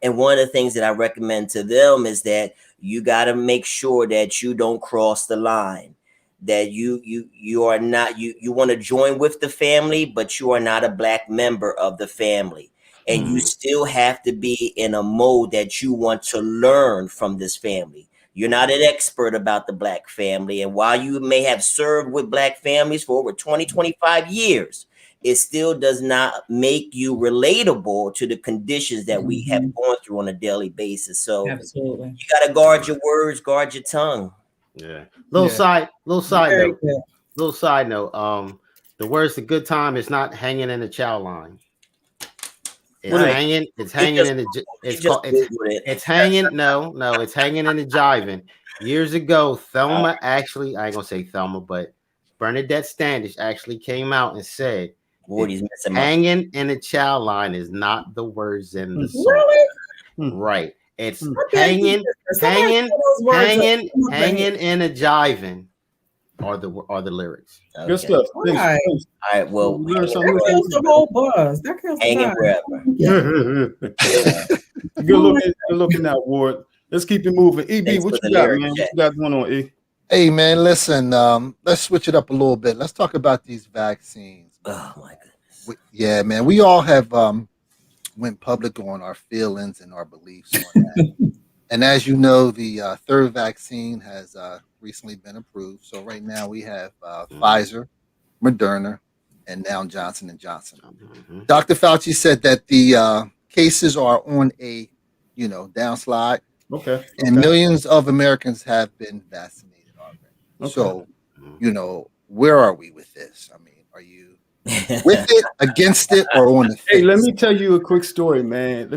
And one of the things that I recommend to them is that you got to make sure that you don't cross the line. That you are not, you want to join with the family, but you are not a black member of the family. And you still have to be in a mode that you want to learn from this family. You're not an expert about the black family. And while you may have served with black families for over 20, 25 years, it still does not make you relatable to the conditions that we have gone through on a daily basis. So absolutely, you got to guard your words, guard your tongue. Yeah. Little side note. The words to Good Time is not hanging in the chow line. It's hanging in the jiving. Years ago, Thelma actually, I ain't gonna say Thelma, but Bernadette Standish actually came out and said, hanging in the chow line is not the words in the song. Really? Right. It's hanging in a jiving are the lyrics. Okay. Good stuff. All right. Well, that kills the whole buzz. That kills hanging wherever. Good looking out, Ward. Let's keep it moving. EB, what you got, man? What you got going on, E? Hey, man, listen. Let's switch it up a little bit. Let's talk about these vaccines. Oh my goodness. Yeah, man. We all have went public on our feelings and our beliefs on that. And as you know, the third vaccine has recently been approved. So right now we have Pfizer, Moderna, and now Johnson & Johnson. Dr. Fauci said that the cases are on a, downslide. Okay. And millions of Americans have been vaccinated already. So, where are we with this? I mean, are you with it, against it, or on the fence? Hey, let me tell you a quick story, man.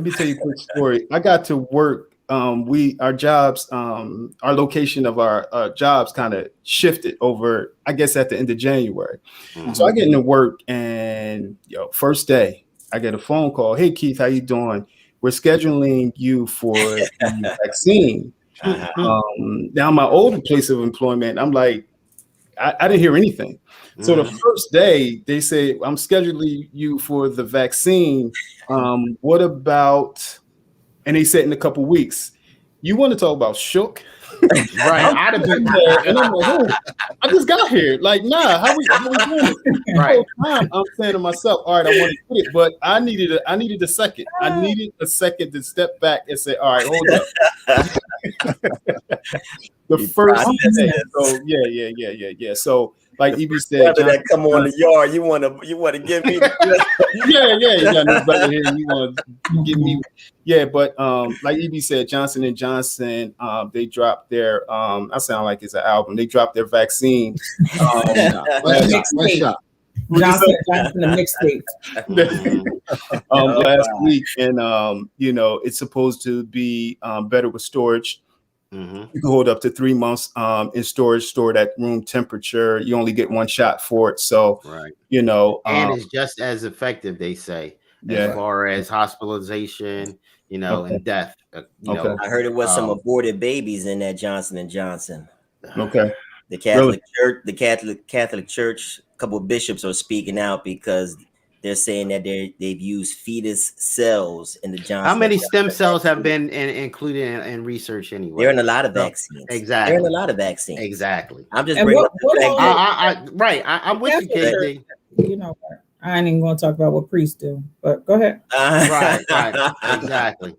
I got to work. Our jobs, our location of our jobs kind of shifted over, I guess, at the end of January. So I get into work, and first day, I get a phone call. Hey, Keith, how you doing? We're scheduling you for the vaccine. Now, my older place of employment, I'm like, I didn't hear anything. So the first day they say, I'm scheduling you for the vaccine. What about, and they said in a couple weeks, you want to talk about shook? Right. I'd have been there. And I'm like, oh, I just got here. Like, nah, how we doing it? Right. I'm saying to myself, all right, I want to get it, but I needed a second. I needed a second to step back and say, all right, hold up. The first day. So yeah. So like EB said, that come on the yard, you want to give me you got no brother here, you want to give me but like EB said, Johnson & Johnson, they dropped their I sound like it's an album, they dropped their vaccine. One shot. Johnson & Johnson, the mixtape. Last week, and you know, it's supposed to be better with storage. You can hold up to 3 months in storage, stored at room temperature. You only get one shot for it, so you know, and it's just as effective, they say, as far as hospitalization, you know, and death. You know, I heard it was some aborted babies in that Johnson & Johnson. Okay. The Catholic Church, Catholic Church, a couple of bishops are speaking out because they're saying that they've used fetus cells in the Johnson. How many stem cells have been included in research anyway? They're in a lot of vaccines. Exactly. They're in a lot of vaccines. Exactly. I'm just bringing up the fact. I'm with you, KD. You know what? I ain't even going to talk about what priests do, but go ahead. Right. Exactly.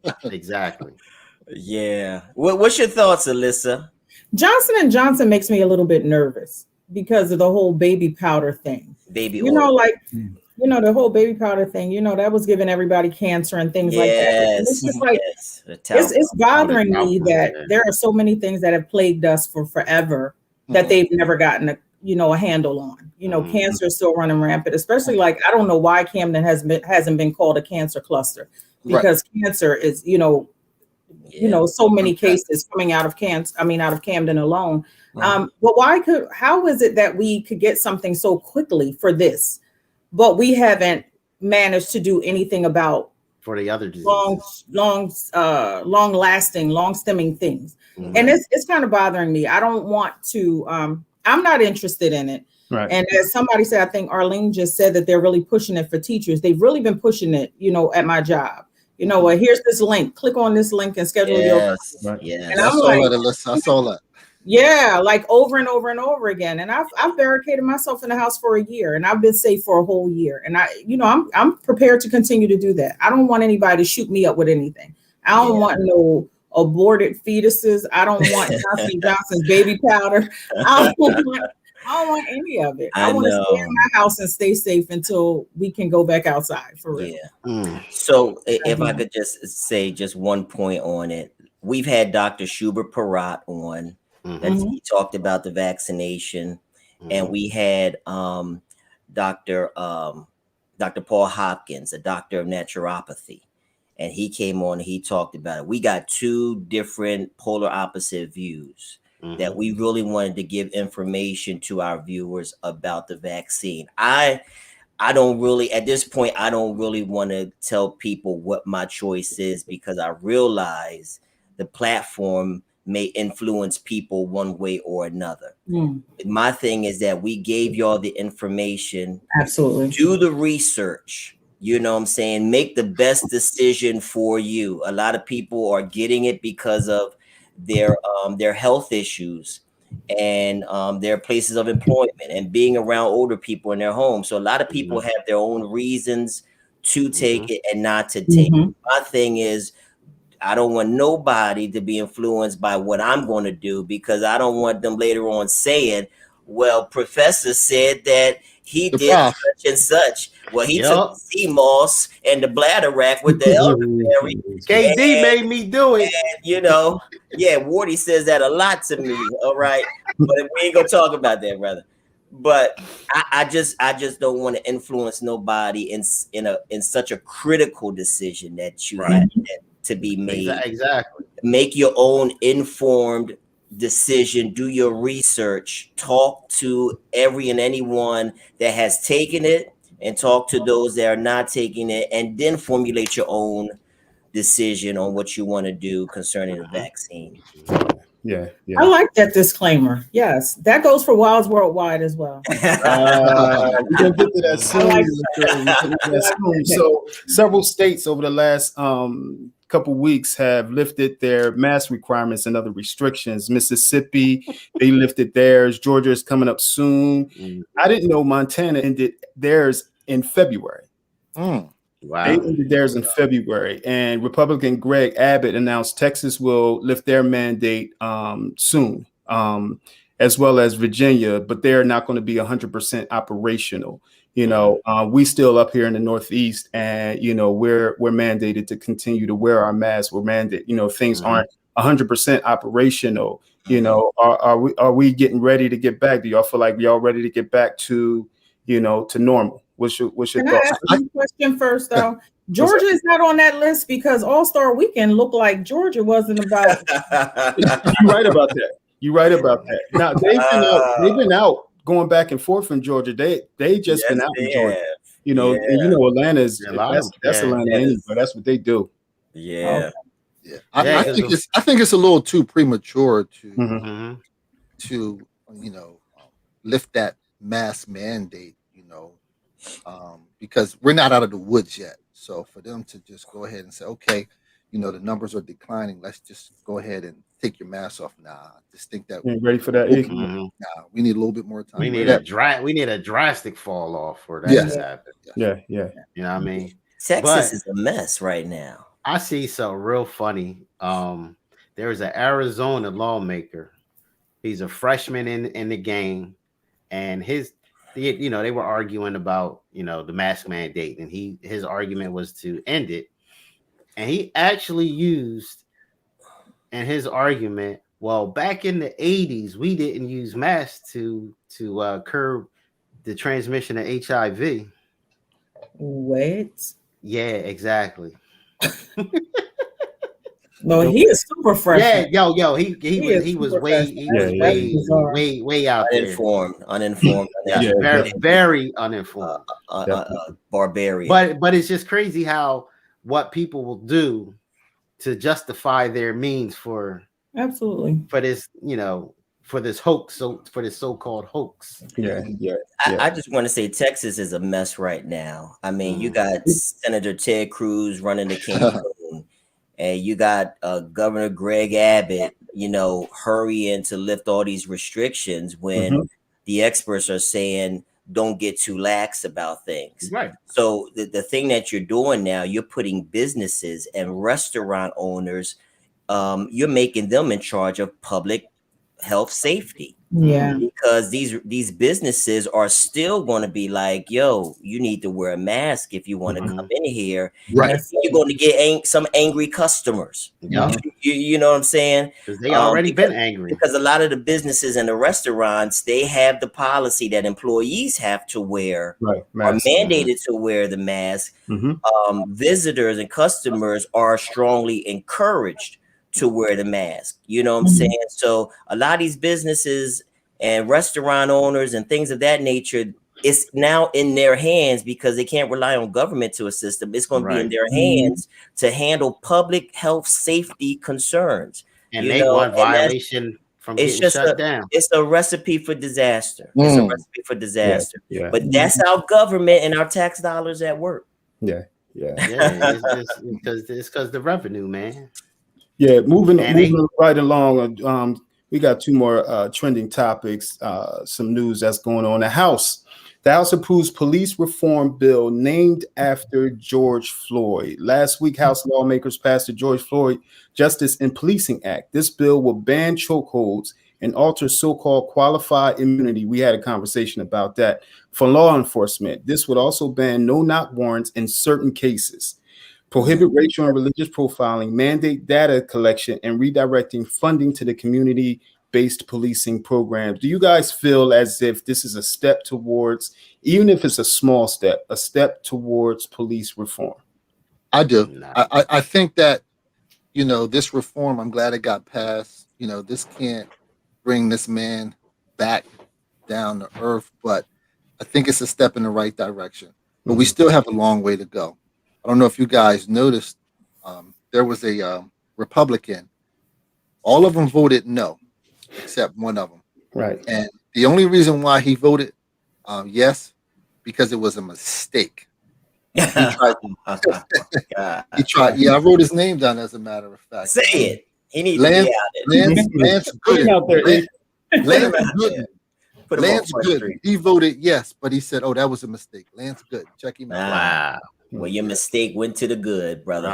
Yeah. What's your thoughts, Alyssa? Johnson & Johnson makes me a little bit nervous because of the whole baby powder thing. Baby oil. Know, like, you know, the whole baby powder thing, you know, that was giving everybody cancer and things like that. And it's just like, it's bothering me that there are so many things that have plagued us for forever that they've never gotten a handle on. You know, cancer is still running rampant, especially like, I don't know why Camden hasn't been called a cancer cluster, because cancer is, you know, so many cases coming out of Camden alone. But how is it that we could get something so quickly for this, but we haven't managed to do anything about for the other diseases. long lasting, long stemming things? And it's kind of bothering me. I don't want to, I'm not interested in it. Right. And as somebody said, I think Arlene just said that they're really pushing it for teachers. They've really been pushing it, you know, at my job. You know, here's this link. Click on this link and schedule your. Yeah, and I'm like, I saw that. Yeah, like over and over and over again. And I've barricaded myself in the house for a year, and I've been safe for a whole year. And I'm prepared to continue to do that. I don't want anybody to shoot me up with anything. I don't want no aborted fetuses. I don't want Johnson & Johnson's baby powder. I don't want any of it. I want to stay in my house and stay safe until we can go back outside for real. So if I could just say just one point on it, we've had Dr. Schubert Parat on. He talked about the vaccination, and we had Dr. Paul Hopkins, a doctor of naturopathy, and he came on and he talked about it. We got two different polar opposite views that we really wanted to give information to our viewers about the vaccine. I don't really, at this point, I don't really want to tell people what my choice is, because I realize the platform may influence people one way or another. My thing is that we gave y'all the information. Absolutely. Do the research. You know what I'm saying? Make the best decision for you. A lot of people are getting it because of their health issues and their places of employment and being around older people in their home. So a lot of people have their own reasons to take it and not to take it. My thing is, I don't want nobody to be influenced by what I'm going to do, because I don't want them later on saying, well, Professor said that he did such and such. Well, he took the sea moss and the bladder rack with the elderberry. KD made me do it. And, you know, Wardy says that a lot to me. All right. But we ain't going to talk about that, brother. But I just don't want to influence nobody in such a critical decision that you have to be made. Exactly. Make your own informed decision. Do your research. Talk to every and anyone that has taken it, and talk to those that are not taking it, and then formulate your own decision on what you want to do concerning the vaccine. Yeah. I like that disclaimer. Yes, that goes for Wilds Worldwide as well. We're gonna get to that soon. So several states over the last couple weeks have lifted their mask requirements and other restrictions. Mississippi, they lifted theirs. Georgia is coming up soon. I didn't know Montana ended theirs in February. Wow. They ended theirs in February, and Republican Greg Abbott announced Texas will lift their mandate soon, as well as Virginia, but they're not going to be 100% operational. You know, we still up here in the Northeast, and you know, we're mandated to continue to wear our masks. We're mandated. You know, things aren't 100% operational. You know, are we getting ready to get back? Do y'all feel like y'all ready to get back to, to normal. What's your Can thoughts? I ask you a question first, though? Georgia is not on that list because All-Star Weekend looked like Georgia wasn't about. You're right about that. You're right about that. Now they've been out going back and forth in Georgia. They just been out in Georgia. And Atlanta is that's Atlanta anyway. That's what they do. Yeah. I think it's a little too premature to lift that mask mandate, because we're not out of the woods yet. So for them to just go ahead and say, okay, the numbers are declining, let's just go ahead and take your mask off. Nah, I just think that ready for that. Nah, we need a little bit more time. We need a drastic fall off for that to happen. Yeah. You know what I mean? Texas is a mess right now. I see something real funny. There's an Arizona lawmaker. He's a freshman in the game, and they were arguing about the mask mandate, and his argument was to end it, and he actually used in his argument, well, back in the 80s, we didn't use masks to curb the transmission of HIV. What? Yeah, exactly. No, he is super fresh. Yeah, he was way out there. Uninformed. Very uninformed. Barbarian. But it's just crazy how what people will do to justify their means for this, for this hoax, for this so-called hoax. I just want to say Texas is a mess right now. I mean, you got Senator Ted Cruz running the campaign, and you got Governor Greg Abbott, hurrying to lift all these restrictions when the experts are saying don't get too lax about things. Right. So the thing that you're doing now, you're putting businesses and restaurant owners, you're making them in charge of public health safety. Yeah. Because these businesses are still going to be like, yo, you need to wear a mask if you want to come in here. Right. And you're going to get some angry customers. Yeah. You know what I'm saying? Because they already been angry. Because a lot of the businesses and the restaurants, they have the policy that employees have to wear, are mandated to wear the mask. Visitors and customers are strongly encouraged to wear the mask. You know what I'm saying? So a lot of these businesses and restaurant owners and things of that nature, it's now in their hands because they can't rely on government to assist them. It's going to be in their hands to handle public health safety concerns. And they want violation from getting shut down. It's a recipe for disaster. It's a recipe for disaster. Yeah. But that's our government and our tax dollars at work. It's because the revenue, man. Yeah, moving right along. We got two more trending topics. Some news that's going on. The House approves police reform bill named after George Floyd. Last week, House lawmakers passed the George Floyd Justice and Policing Act. This bill will ban chokeholds and alter so-called qualified immunity. We had a conversation about that for law enforcement. This would also ban no-knock warrants in certain cases, prohibit racial and religious profiling, mandate data collection, and redirecting funding to the community-based policing programs. Do you guys feel as if this is a step towards, even if it's a small step, a step towards police reform? I do. I think that, this reform, I'm glad it got passed. This can't bring this man back down to earth, but I think it's a step in the right direction. But we still have a long way to go. I don't know if you guys noticed, there was a Republican. All of them voted no, except one of them. Right. And the only reason why he voted yes, because it was a mistake. He tried. Yeah, I wrote his name down, as a matter of fact. Say it. He needs to be out Lance Gooden. Lance Gooden. Lance Gooden. He voted yes, but he said, "Oh, that was a mistake." Lance Gooden. Check him out. Wow. Well, your mistake went to the good, brother.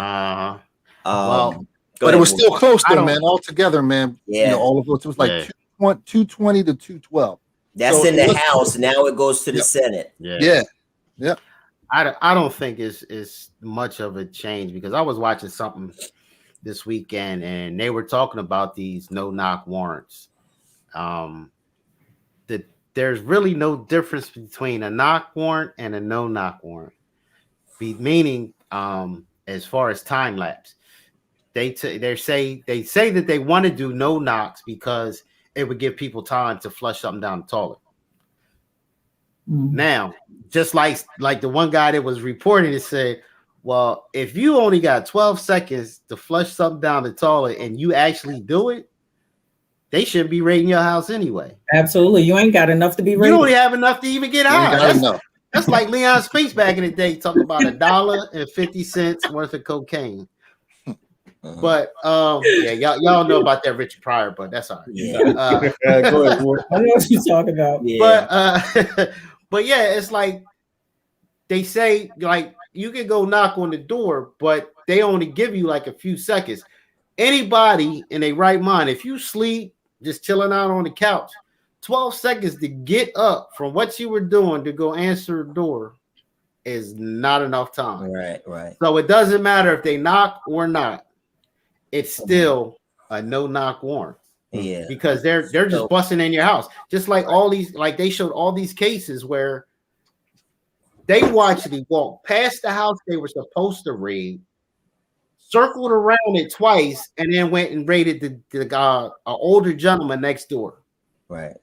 But it was still close, though, man. All together, man. Yeah. All of us. It was like 220 to 212. That's in the House. Now it goes to the Senate. Yeah. I don't think it's much of a change, because I was watching something this weekend and they were talking about these no-knock warrants. there's really no difference between a knock warrant and a no knock warrant. Meaning, as far as time lapse, they say that they want to do no knocks because it would give people time to flush something down the toilet. Now, just like the one guy that was reporting it said, well, if you only got 12 seconds to flush something down the toilet and you actually do it, they shouldn't be raiding your house anyway. Absolutely. You ain't got enough to be raided. You don't have enough to even get high. That's like Leon's speech back in the day, talking about $1.50 worth of cocaine. But yeah, y'all know about that Richard Pryor, but that's all right. Yeah. Go ahead. I know what you're talking about. Yeah. But yeah, it's like they say, like, you can go knock on the door, but they only give you like a few seconds. Anybody in a right mind, if you sleep, just chilling out on the couch, 12 seconds to get up from what you were doing to go answer the door is not enough time. Right. So it doesn't matter if they knock or not. It's still a no knock warrant. Yeah. Because they're just busting in your house. Just like all these, like they showed all these cases where they watched me walk past the house they were supposed to raid, circled around it twice, and then went and raided the older gentleman next door. Right.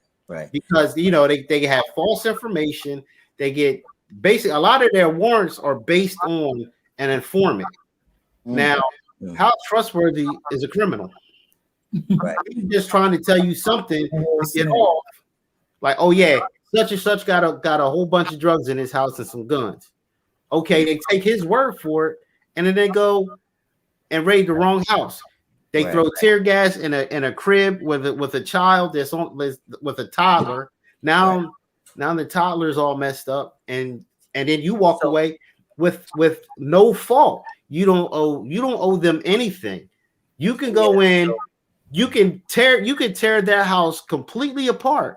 Because they have false information. They get basically a lot of their warrants are based on an informant. Now, how trustworthy is a criminal? Right. He's just trying to tell you something to get off. Like, oh yeah, such and such got a whole bunch of drugs in his house and some guns. Okay, they take his word for it, and then they go and raid the wrong house. They throw tear gas in a crib with a child that's with a toddler. Now the toddler's all messed up, and then you walk away with no fault. You don't owe them anything. You can go in, you can tear their house completely apart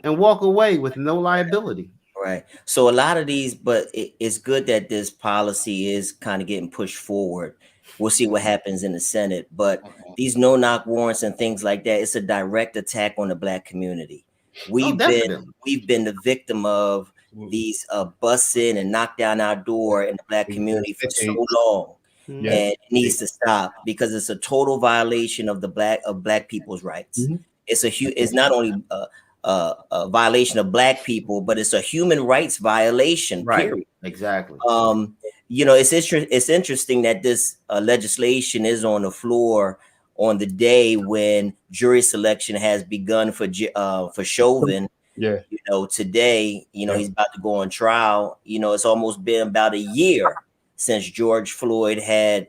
and walk away with no liability. Right. So a lot of these, but it's good that this policy is kind of getting pushed forward. We'll see what happens in the Senate, but these no knock warrants and things like that, it's a direct attack on the Black community. We've been the victim of these bust in and knock down our door in the Black community for so long. And it needs to stop because it's a total violation of Black people's rights. It's not only a violation of Black people, but it's a human rights violation. Right. Period. Exactly. It's interesting that this legislation is on the floor on the day when jury selection has begun for Chauvin. Yeah. Today, he's about to go on trial. It's almost been about a year since George Floyd had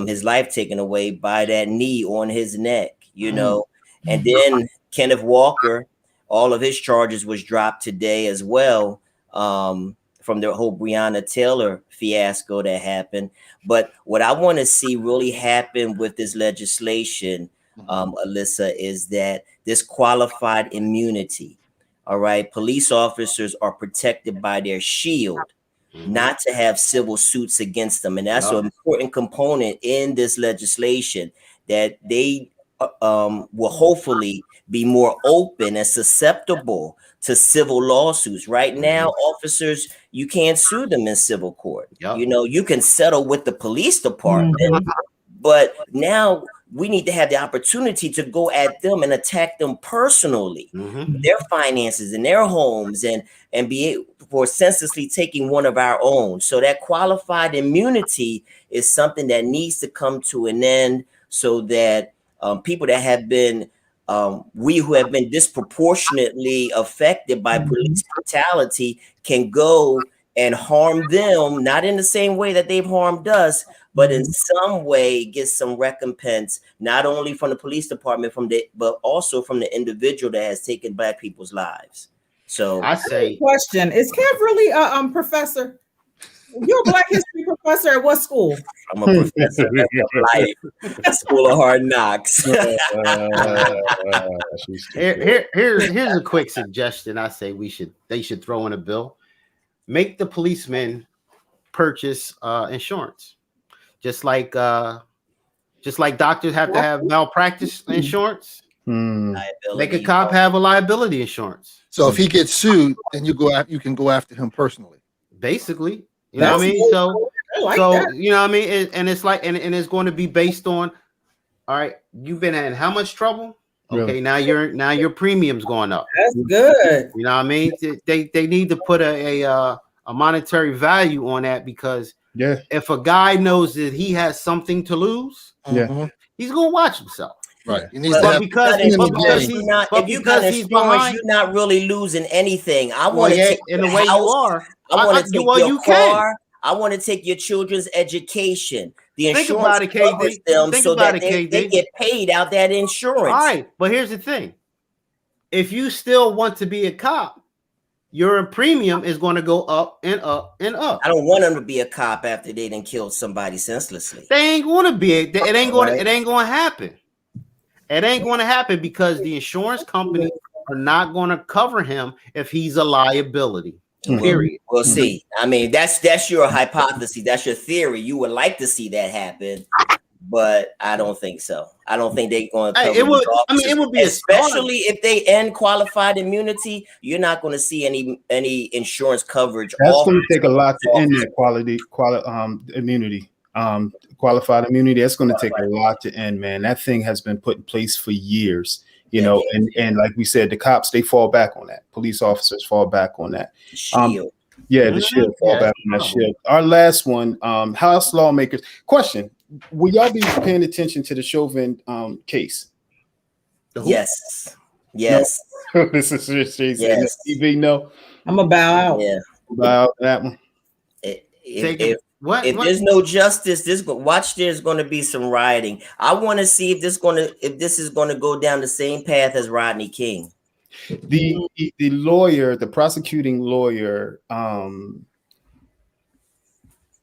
his life taken away by that knee on his neck, and then Kenneth Walker, all of his charges was dropped today as well, from the whole Breonna Taylor fiasco that happened. But what I want to see really happen with this legislation, Alyssa, is that this qualified immunity. All right. Police officers are protected by their shield, not to have civil suits against them. And that's an important component in this legislation, that they will hopefully be more open and susceptible to civil lawsuits. Right now, officers, you can't sue them in civil court. You can settle with the police department, but now we need to have the opportunity to go at them and attack them personally, their finances and their homes, and be for senselessly taking one of our own. So that qualified immunity is something that needs to come to an end, so that people that have been we who have been disproportionately affected by police brutality can go and harm them, not in the same way that they've harmed us, but in some way get some recompense, not only from the police department, but also from the individual that has taken Black people's lives. So I say, question: is Kev really a professor? You're a Black history professor at what school? I'm a professor at Life School of Hard Knocks. Here's a quick suggestion. I say they should throw in a bill. Make the policemen purchase insurance, just like doctors have to have malpractice insurance. Make a cop have a liability insurance. So if he gets sued, then you can go after him personally. Basically, you know what I mean? So you know what I mean? And it's like, and it's going to be based on, all right, you've been in how much trouble? Okay, really? now your premium's going up. That's good. You know what I mean? They need to put a monetary value on that, because if a guy knows that he has something to lose, he's gonna watch himself. Right. Because he's behind, you're not really losing anything. I want to take in the way you are. I want to take your car. I want to take your children's education. The insurance covers them so that they get paid out that insurance. All right, but here's the thing: if you still want to be a cop, your premium is going to go up and up and up. I don't want them to be a cop after they done killed somebody senselessly. They ain't going to be. It ain't going. It ain't going to happen. It ain't going to happen because the insurance company are not going to cover him if he's a liability. Period. We'll see. I mean, that's your hypothesis. That's your theory. You would like to see that happen, but I don't think so. I don't think they're going to cover it would be especially if they end qualified immunity. You're not going to see any insurance coverage. That's going to take a lot to end that immunity. Qualified immunity, that's going to take a lot to end, man. That thing has been put in place for years, you know, and like we said, the cops, they fall back on that. Police officers fall back on that. The shield. The shield fall back on that shield. Our last one, House lawmakers. Question: will y'all be paying attention to the Chauvin case? Yes. No? This is yes. TV. No, I'm gonna bow out. Yeah, bow out that one. If there's no justice, there's going to be some rioting. I want to see if this is going to go down the same path as Rodney King. The lawyer, the prosecuting lawyer,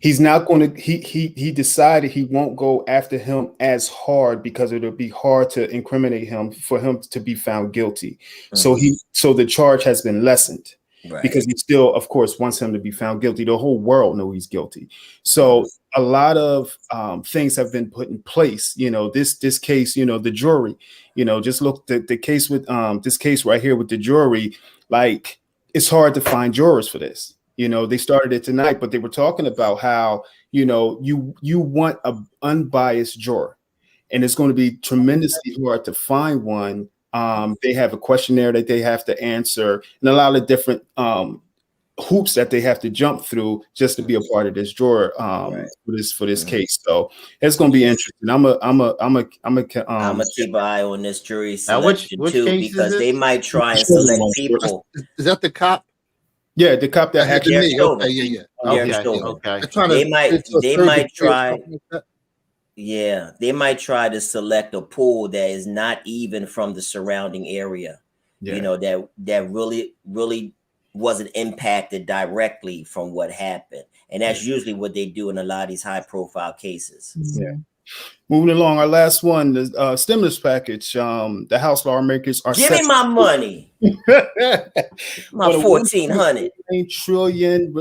he's not going to. He decided he won't go after him as hard because it'll be hard to incriminate him for him to be found guilty. Mm-hmm. So the charge has been lessened. Right. Because he still, of course, wants him to be found guilty. The whole world knows he's guilty. So a lot of things have been put in place. You know, this case, you know, the jury, you know, just look at the case with this case right here with the jury. Like, it's hard to find jurors for this. You know, they started it tonight, but they were talking about how, you know, you want an unbiased juror, and it's going to be tremendously hard to find one. They have a questionnaire that they have to answer, and a lot of different hoops that they have to jump through just to be a part of this juror for this case. So it's going to be interesting. I'm a keep an eye on this jury selection too, because they might try and select people. Is that the cop? Yeah, the cop that had me. They might try. Yeah, they might try to select a pool that is not even from the surrounding area, you know, that really wasn't impacted directly from what happened. And that's usually what they do in a lot of these high profile cases. Yeah. Moving along, our last one, the stimulus package. The House lawmakers are give me my money. My $1,400 $1 trillion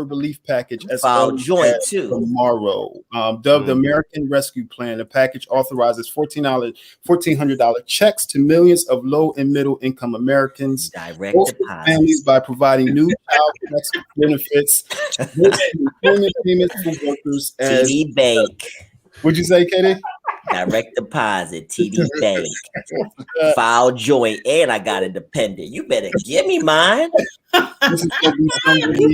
relief package as filed joint too tomorrow. Dubbed the American Rescue Plan, the package authorizes $1,400 checks to millions of low and middle income Americans, direct deposits, families by providing new child tax benefits, employment payments for workers as TD Bank. What'd you say, Katie? Direct deposit, TD Bank, file joint, and I got a dependent. You better give me mine. You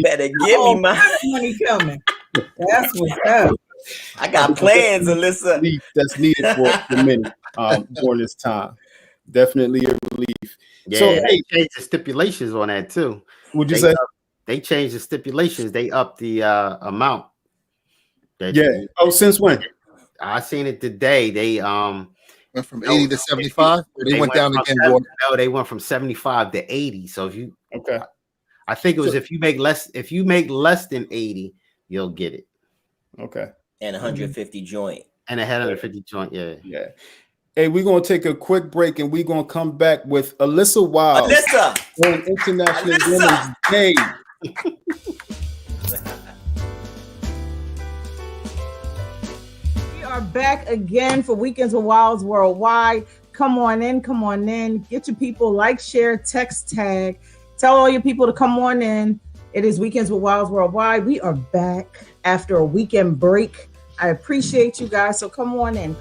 better give me mine. Money coming. That's what's up. I got plans, Alyssa. That's needed for many during this time. Definitely a relief. Yeah, so they changed the stipulations on that too. Would you say they changed the stipulations? They upped the amount. Since when? I seen it today. They went from 80 to 75. They went down again. No, they went from 75 to 80. So if you I think it was if you make less than 80, you'll get it. Okay. And 150 joint. And 150 joint, yeah. Hey, we're gonna take a quick break and we're gonna come back with Alyssa Wilds on International Women's Day. We are back again for Weekends with Wilds Worldwide. come on in. Get your people, like, share, text, tag. Tell all your people to come on in. It is Weekends with Wilds Worldwide. We are back after a weekend break. I appreciate you guys, so come on in.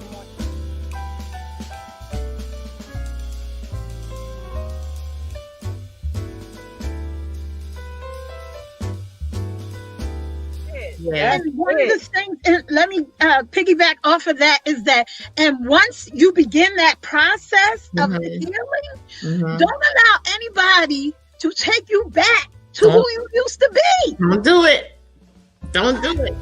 Yeah. And one of the things, and let me piggyback off of that, is that, and once you begin that process of the healing, don't allow anybody to take you back to who you used to be. Don't do it. Don't do it.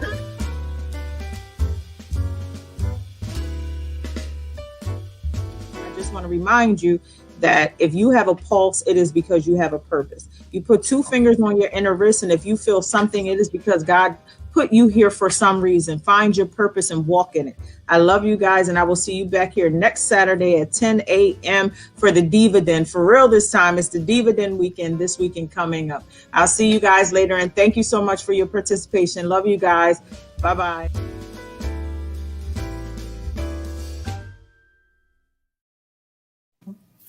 I just want to remind you that if you have a pulse, it is because you have a purpose. You put 2 fingers on your inner wrist, and if you feel something, it is because God put you here for some reason. Find your purpose and walk in it. I love you guys, and I will see you back here next Saturday at 10 a.m. for the Diva Den. For real this time, it's the Diva Den weekend, this weekend coming up. I'll see you guys later, and thank you so much for your participation. Love you guys. Bye-bye.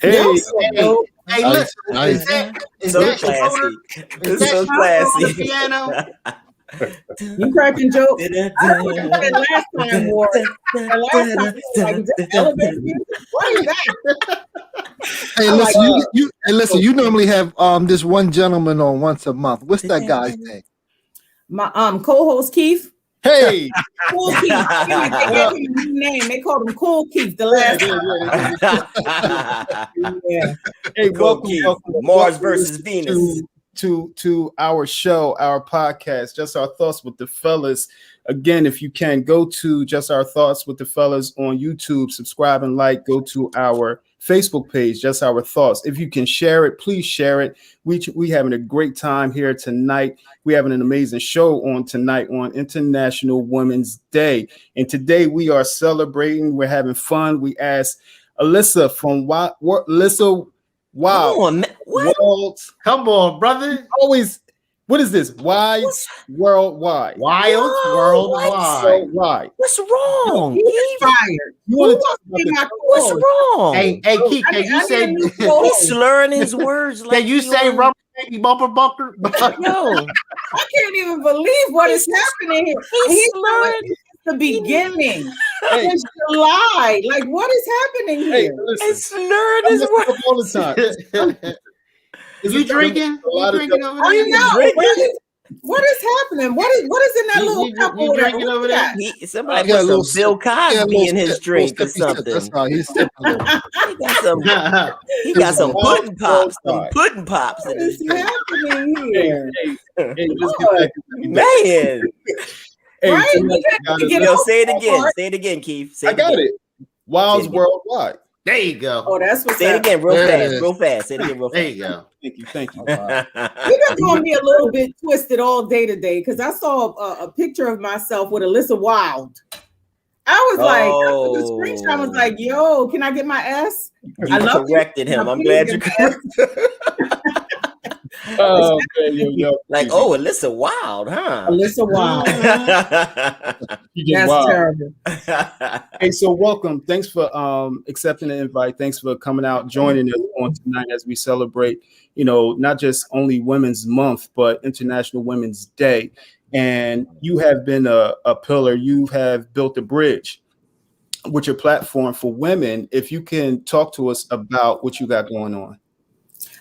Hey, Look, Nice. is So that classy. Is It's so that on the classy. piano? You cracking jokes? I wish that last time wore it. The last time you were like, is this elevator music? What is that? Hey, listen, you normally have this one gentleman on once a month. What's that guy's name? My co-host Keith. Hey, Cool Keith. They gave him a new name. They called him Cool Keith the last time. Yeah. hey, Cool welcome, Keith. welcome, Mars welcome versus Venus. to our show, our podcast, Just Our Thoughts with the Fellas. Again, if you can, go to Just Our Thoughts with the Fellas on YouTube, subscribe and like. Go to our Facebook page, Just Our Thoughts. If you can share it, please share it. We having a great time here tonight. We having an amazing show on tonight on International Women's Day. And today we are celebrating. We're having fun. We asked Alyssa from Alyssa Wilds. Come on, man. What? Wilds. Come on, brother. Always. What is this? Wilds Worldwide. Wild Worldwide. What's wrong? He's fired. You want to talk about this? What's wrong? Hey, Keith, can you say? He's slurring his words. Like Can you say rubber baby bumper bunker? No, I can't even believe what is happening here. He's slurring the beginning. It's July. Like, what is happening Hey, here? listen. he's slurring his I'm words. up all the time. You drinking? You drinking over I there? know. What is happening? What is in that little cup You over drinking over there? Somebody got a put little some Bill Cosby in his drink or something. That's all. He's sipping a little. He got some pudding pops. Some Worldwide. pudding pops in What his is drink. happening here? Hey, let's get back to the Man. Hey, Right? tonight, Yo, say it again. Say it again, Keith. Say I got again. it. Wilds Say it. Worldwide. There you go. Oh, that's what's Say it happening. again real There it fast. is. Real fast. Say it again real There fast. you go. Thank you. We're just gonna be a little bit twisted all day today because I saw a picture of myself with Alyssa Wild. I was like, the screenshot was like, "Yo, can I get my S?" You corrected him. I'm glad you corrected. Oh, okay, yo. Like, oh, Alyssa Wild, huh? Alyssa Wild. You get That's wild. terrible. Hey, so welcome. Thanks for accepting the invite. Thanks for coming out, joining us on tonight as we celebrate, not just only Women's Month, but International Women's Day. And you have been a pillar. You have built a bridge with your platform for women. If you can talk to us about what you got going on.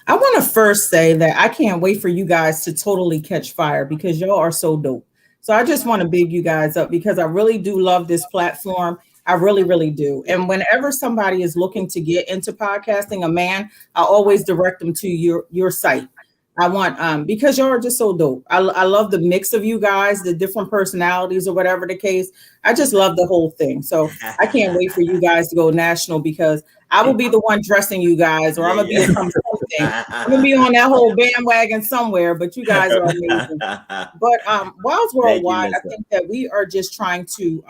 I want to first say that I can't wait for you guys to totally catch fire because y'all are so dope. So I just want to big you guys up because I really do love this platform. I really, really do. And whenever somebody is looking to get into podcasting, a man, I always direct them to your site. I want, because y'all are just so dope. I love the mix of you guys, the different personalities or whatever the case. I just love the whole thing. So I can't wait for you guys to go national because I will be the one dressing you guys, or I'm going to be something. I'm going to be on that whole bandwagon somewhere, but you guys are amazing. But Wilds Worldwide, I think that we are just trying to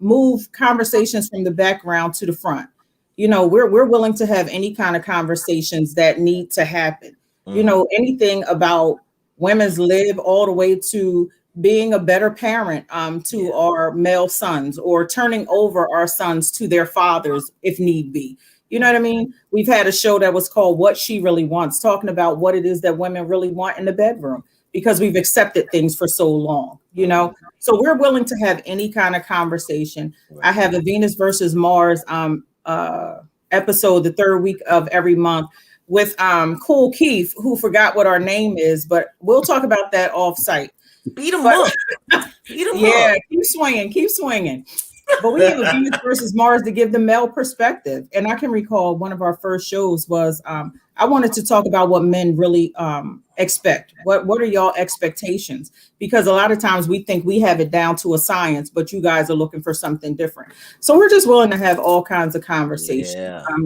move conversations from the background to the front. We're willing to have any kind of conversations that need to happen. Anything about women's lib all the way to being a better parent to our male sons or turning over our sons to their fathers if need be. You know what I mean? We've had a show that was called What She Really Wants, talking about what it is that women really want in the bedroom, because we've accepted things for so long, you know? So we're willing to have any kind of conversation. I have a Venus versus Mars episode the third week of every month with Cool Keith, who forgot what our name is, but we'll talk about that off site. Beat him up. Beat him Yeah, up. keep swinging. But we have a Venus versus Mars to give the male perspective. And I can recall one of our first shows was I wanted to talk about what men really expect. What are y'all expectations? Because a lot of times we think we have it down to a science, but you guys are looking for something different. So we're just willing to have all kinds of conversations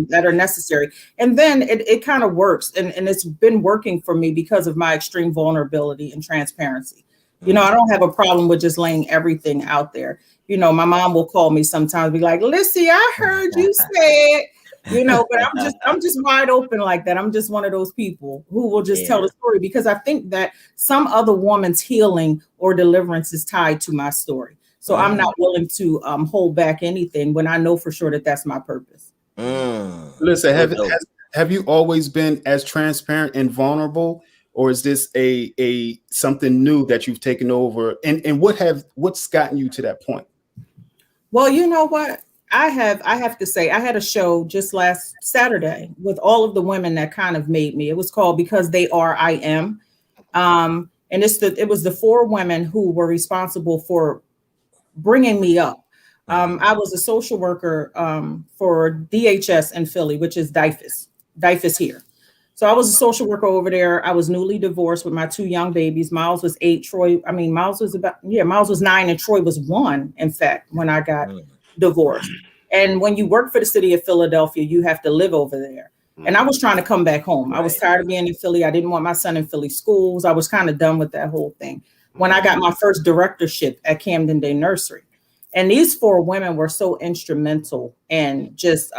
that are necessary. And then it kind of works. And it's been working for me because of my extreme vulnerability and transparency. You know, I don't have a problem with just laying everything out there. You know, my mom will call me sometimes, be like, Lissy, I heard you said, you know, but I'm just wide open like that. I'm just one of those people who will just tell the story, because I think that some other woman's healing or deliverance is tied to my story. So I'm not willing to hold back anything when I know for sure that that's my purpose. Listen, have you always been as transparent and vulnerable? Or is this a something new that you've taken over? And what's gotten you to that point? Well, you know what? I have to say, I had a show just last Saturday with all of the women that kind of made me. It was called Because They Are, I Am. And it was the 4 women who were responsible for bringing me up. I was a social worker for DHS in Philly, which is DIFUS here. So I was a social worker over there. I was newly divorced with my 2 young babies. Miles was 8. Miles was 9 and Troy was 1, in fact, when I got divorced. And when you work for the city of Philadelphia, you have to live over there. And I was trying to come back home. I was tired of being in Philly. I didn't want my son in Philly schools. I was kind of done with that whole thing. When I got my first directorship at Camden Day Nursery. And these 4 women were so instrumental in just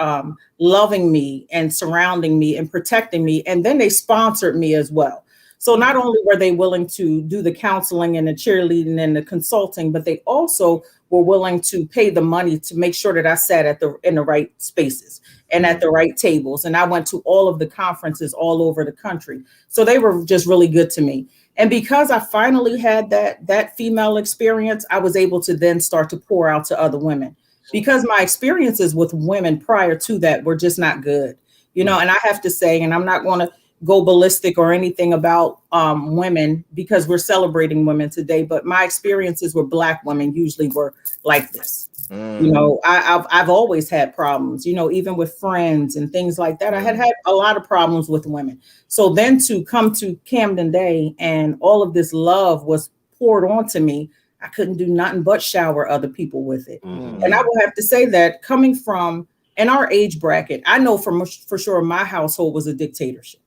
loving me and surrounding me and protecting me. And then they sponsored me as well. So not only were they willing to do the counseling and the cheerleading and the consulting, but they also were willing to pay the money to make sure that I sat in the right spaces and at the right tables. And I went to all of the conferences all over the country. So they were just really good to me. And because I finally had that female experience, I was able to then start to pour out to other women, because my experiences with women prior to that were just not good, you know. And I have to say, and I'm not going to go ballistic or anything about women, because we're celebrating women today, but my experiences with Black women usually were like this. You know, I've always had problems, you know, even with friends and things like that. I had a lot of problems with women. So then to come to Camden Day and all of this love was poured onto me, I couldn't do nothing but shower other people with it. And I will have to say that coming from in our age bracket, I know for sure my household was a dictatorship.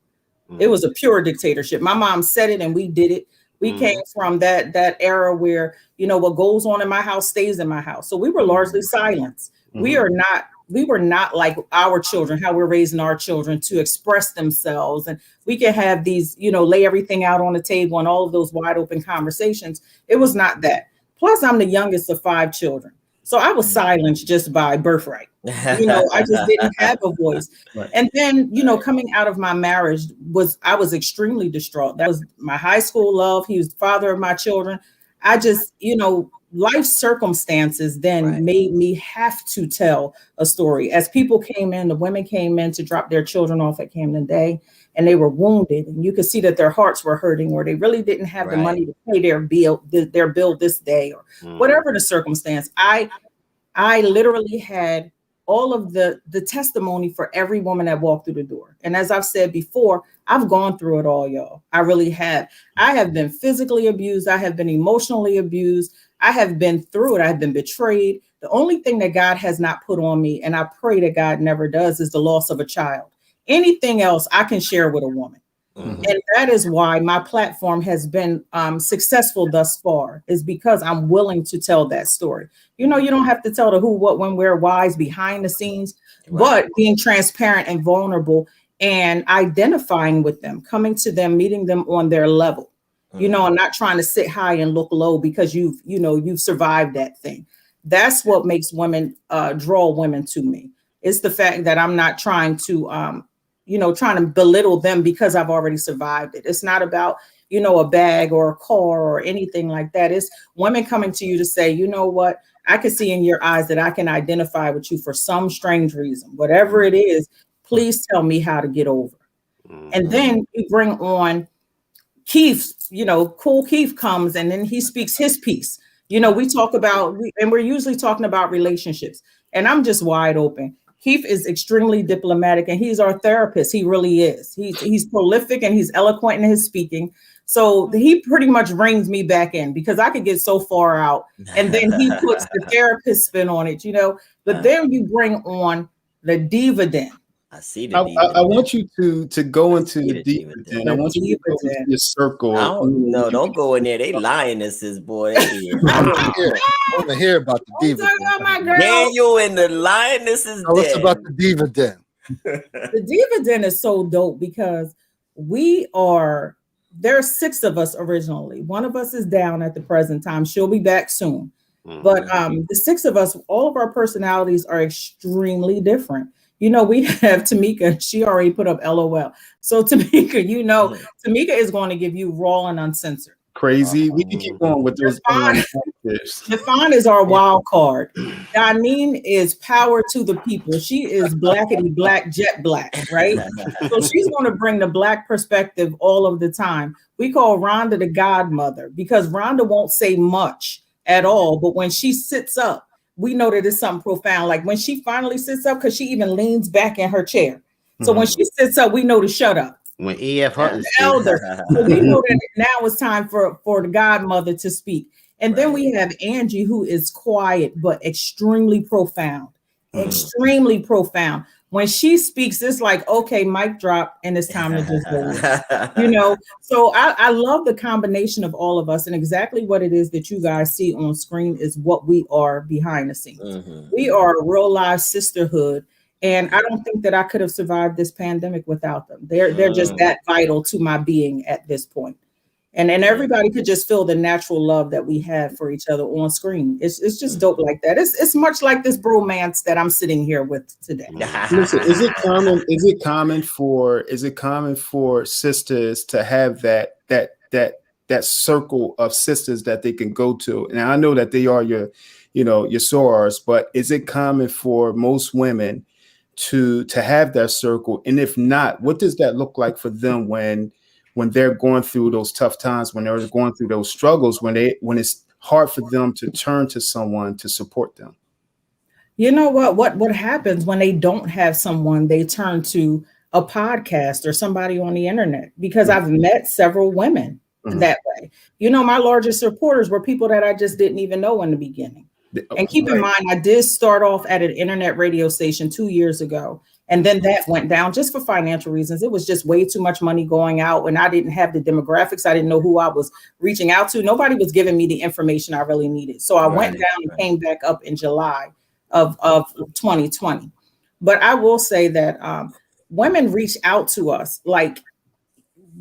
It was a pure dictatorship. My mom said it and we did it. We came from that era where, you know, what goes on in my house stays in my house. So we were largely silenced. We were not like our children, how we're raising our children to express themselves. And we can have these, you know, lay everything out on the table and all of those wide open conversations. It was not that. Plus, I'm the youngest of 5 children. So I was silenced just by birthright. You know, I just didn't have a voice. And then, you know, coming out of my marriage I was extremely distraught. That was my high school love. He was the father of my children. I just, you know, life circumstances then made me have to tell a story. As people came in, the women came in to drop their children off at Camden Day, and they were wounded. And you could see that their hearts were hurting, or they really didn't have the money to pay their bill this day, or whatever the circumstance. I literally had all of the testimony for every woman that walked through the door. And as I've said before, I've gone through it all, y'all. I really have. I have been physically abused. I have been emotionally abused. I have been through it. I have been betrayed. The only thing that God has not put on me, and I pray that God never does, is the loss of a child. Anything else I can share with a woman. And that is why my platform has been successful thus far, is because I'm willing to tell that story. You know, you don't have to tell the who, what, when, where, whys behind the scenes, but being transparent and vulnerable and identifying with them, coming to them, meeting them on their level, you know, and not trying to sit high and look low because you've survived that thing. That's what makes women draw women to me. It's the fact that I'm not trying to, trying to belittle them because I've already survived it. It's not about, a bag or a car or anything like that. It's women coming to you to say, you know what, I can see in your eyes that I can identify with you for some strange reason. Whatever it is, please tell me how to get over. And then you bring on Keith, Cool Keith comes and then he speaks his piece. We talk about, and we're usually talking about relationships, and I'm just wide open. Keith is extremely diplomatic and he's our therapist. He really is. He's prolific and he's eloquent in his speaking. So he pretty much brings me back in because I could get so far out, and then he puts the therapist spin on it, but then you bring on the diva den. I see the I want you to go into the diva den. I want you to go into your circle. No, don't go in there. They lionesses, boy. I want to hear about the diva den. Daniel and the lionesses. What's about the diva den? The diva den is so dope because there's 6 of us originally. One of us is down at the present time. She'll be back soon. But the 6 of us, all of our personalities are extremely different. We have Tamika. She already put up LOL. So Tamika, Tamika is going to give you raw and uncensored. Crazy. We can keep going with those. Stefan is our wild card. Janine is power to the people. She is blackety black, jet black, right? So she's going to bring the black perspective all of the time. We call Rhonda the godmother because Rhonda won't say much at all, but when she sits up, we know that it's something profound. Like when she finally sits up, because she even leans back in her chair. So when she sits up, we know to shut up. When E.F. Hutton elder, so we know that now it's time for the godmother to speak. And then we have Angie, who is quiet but extremely profound. Extremely profound. When she speaks, it's like, okay, mic drop, and it's time to just go. So I love the combination of all of us, and exactly what it is that you guys see on screen is what we are behind the scenes. We are a real live sisterhood. And I don't think that I could have survived this pandemic without them. They're just that vital to my being at this point. And everybody could just feel the natural love that we have for each other on screen. It's just dope like that. It's much like this bromance that I'm sitting here with today. Listen, is it common for sisters to have that circle of sisters that they can go to? And I know that they are your sorors, but is it common for most women to have that circle? And if not, what does that look like for them when they're going through those tough times, when they're going through those struggles, when it's hard for them to turn to someone to support them? You know what happens when they don't have someone? They turn to a podcast or somebody on the internet, because I've met several women that way. My largest supporters were people that I just didn't even know in the beginning. And keep in mind, I did start off at an internet radio station 2 years ago. And then that went down just for financial reasons. It was just way too much money going out, and I didn't have the demographics. I didn't know who I was reaching out to. Nobody was giving me the information I really needed. So I went down and came back up in July of 2020. But I will say that women reach out to us. Like,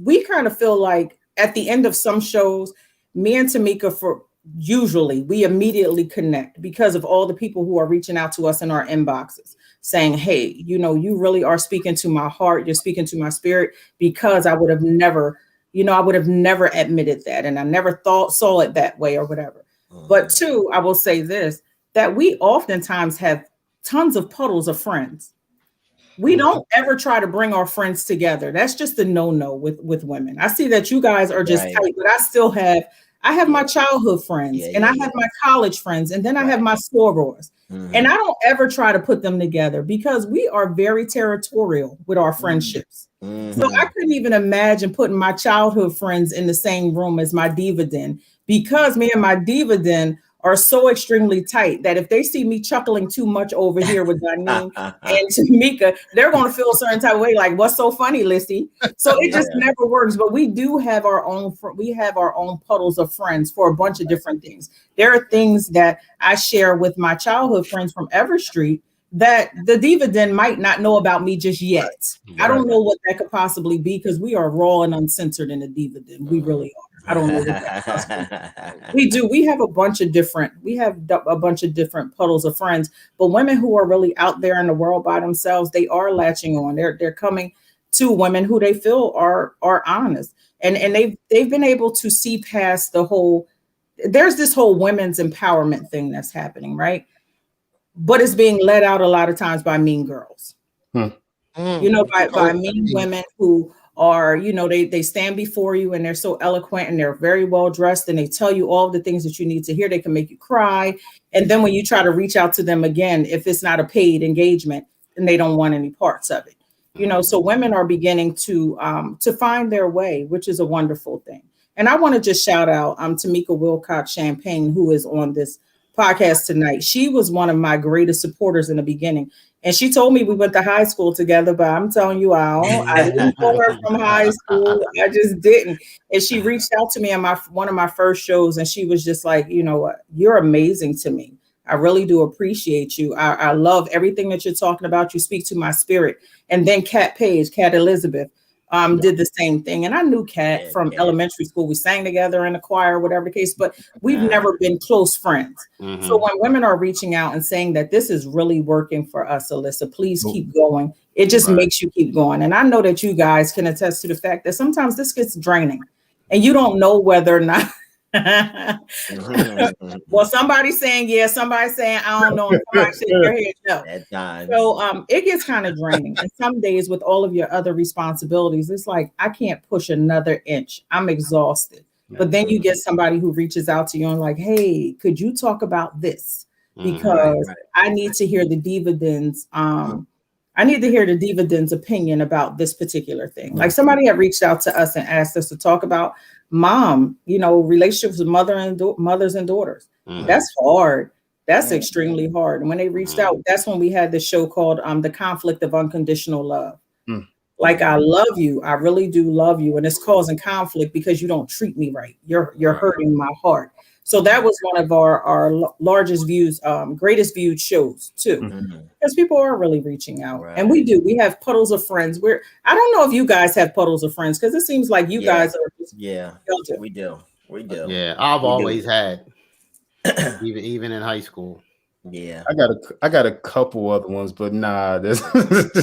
we kind of feel like at the end of some shows, me and Tamika, usually we immediately connect because of all the people who are reaching out to us in our inboxes saying, hey, you really are speaking to my heart. You're speaking to my spirit, because I would have never admitted that. And I never saw it that way or whatever. But 2, I will say this, that we oftentimes have tons of puddles of friends. We don't ever try to bring our friends together. That's just a no-no with women. I see that you guys are just tight, but I have my childhood friends, and I have my college friends, and then I have my sorors. And I don't ever try to put them together because we are very territorial with our friendships. So I couldn't even imagine putting my childhood friends in the same room as my diva den, because me and my diva den are so extremely tight that if they see me chuckling too much over here with Janine and Tamika, they're going to feel a certain type of way, like, what's so funny, Lissy? So it just never works. But we do have our own puddles of friends for a bunch of different things. There are things that I share with my childhood friends from Ever Street that the diva den might not know about me just yet. Right. I don't know what that could possibly be because we are raw and uncensored in the diva den. We really are. I don't know what that we do. We have a bunch of different puddles of friends, but women who are really out there in the world by themselves, they are latching on. They're coming to women who they feel are honest. And they've been able to see past the whole, there's this whole women's empowerment thing that's happening, right? But it's being led out a lot of times by mean girls. By mean women who are, they stand before you and they're so eloquent and they're very well dressed and they tell you all the things that you need to hear. They can make you cry. And then when you try to reach out to them again, if it's not a paid engagement, then they don't want any parts of it. So women are beginning to find their way, which is a wonderful thing. And I want to just shout out Tamika Wilcox-Champagne, who is on this podcast tonight. She was one of my greatest supporters in the beginning. And she told me we went to high school together, but I'm telling you, I didn't know her from high school. I just didn't. And she reached out to me on one of my first shows, and she was just like, you know what, you're amazing to me. I really do appreciate you. I love everything that you're talking about. You speak to my spirit. And then Kat Elizabeth did the same thing. And I knew Kat from elementary school. We sang together in the choir, whatever the case, but we've never been close friends. Mm-hmm. So when women are reaching out and saying that this is really working for us, Alyssa, please keep going. It just makes you keep going. And I know that you guys can attest to the fact that sometimes this gets draining and you don't know whether or not. Well, somebody's saying yes, somebody's saying I don't know, and somebody shaking their head no. So it gets kind of draining. And some days with all of your other responsibilities, it's like I can't push another inch. I'm exhausted. But then you get somebody who reaches out to you and like, hey, could you talk about this? Because I need to hear the diva den's I need to hear the diva den's opinion about this particular thing. Like somebody had reached out to us and asked us to talk about relationships with mothers and daughters. That's hard. That's extremely hard. And when they reached out, that's when we had this show called The Conflict of Unconditional Love. Like, I love you. I really do love you. And it's causing conflict because you don't treat me right. You're hurting my heart. So that was one of our largest views, greatest viewed shows too, because people are really reaching out. And we have puddles of friends. I don't know if you guys have puddles of friends because it seems like you guys are. We do. Yeah, I've always had, even in high school. Yeah, I got a couple other ones, but nah, there's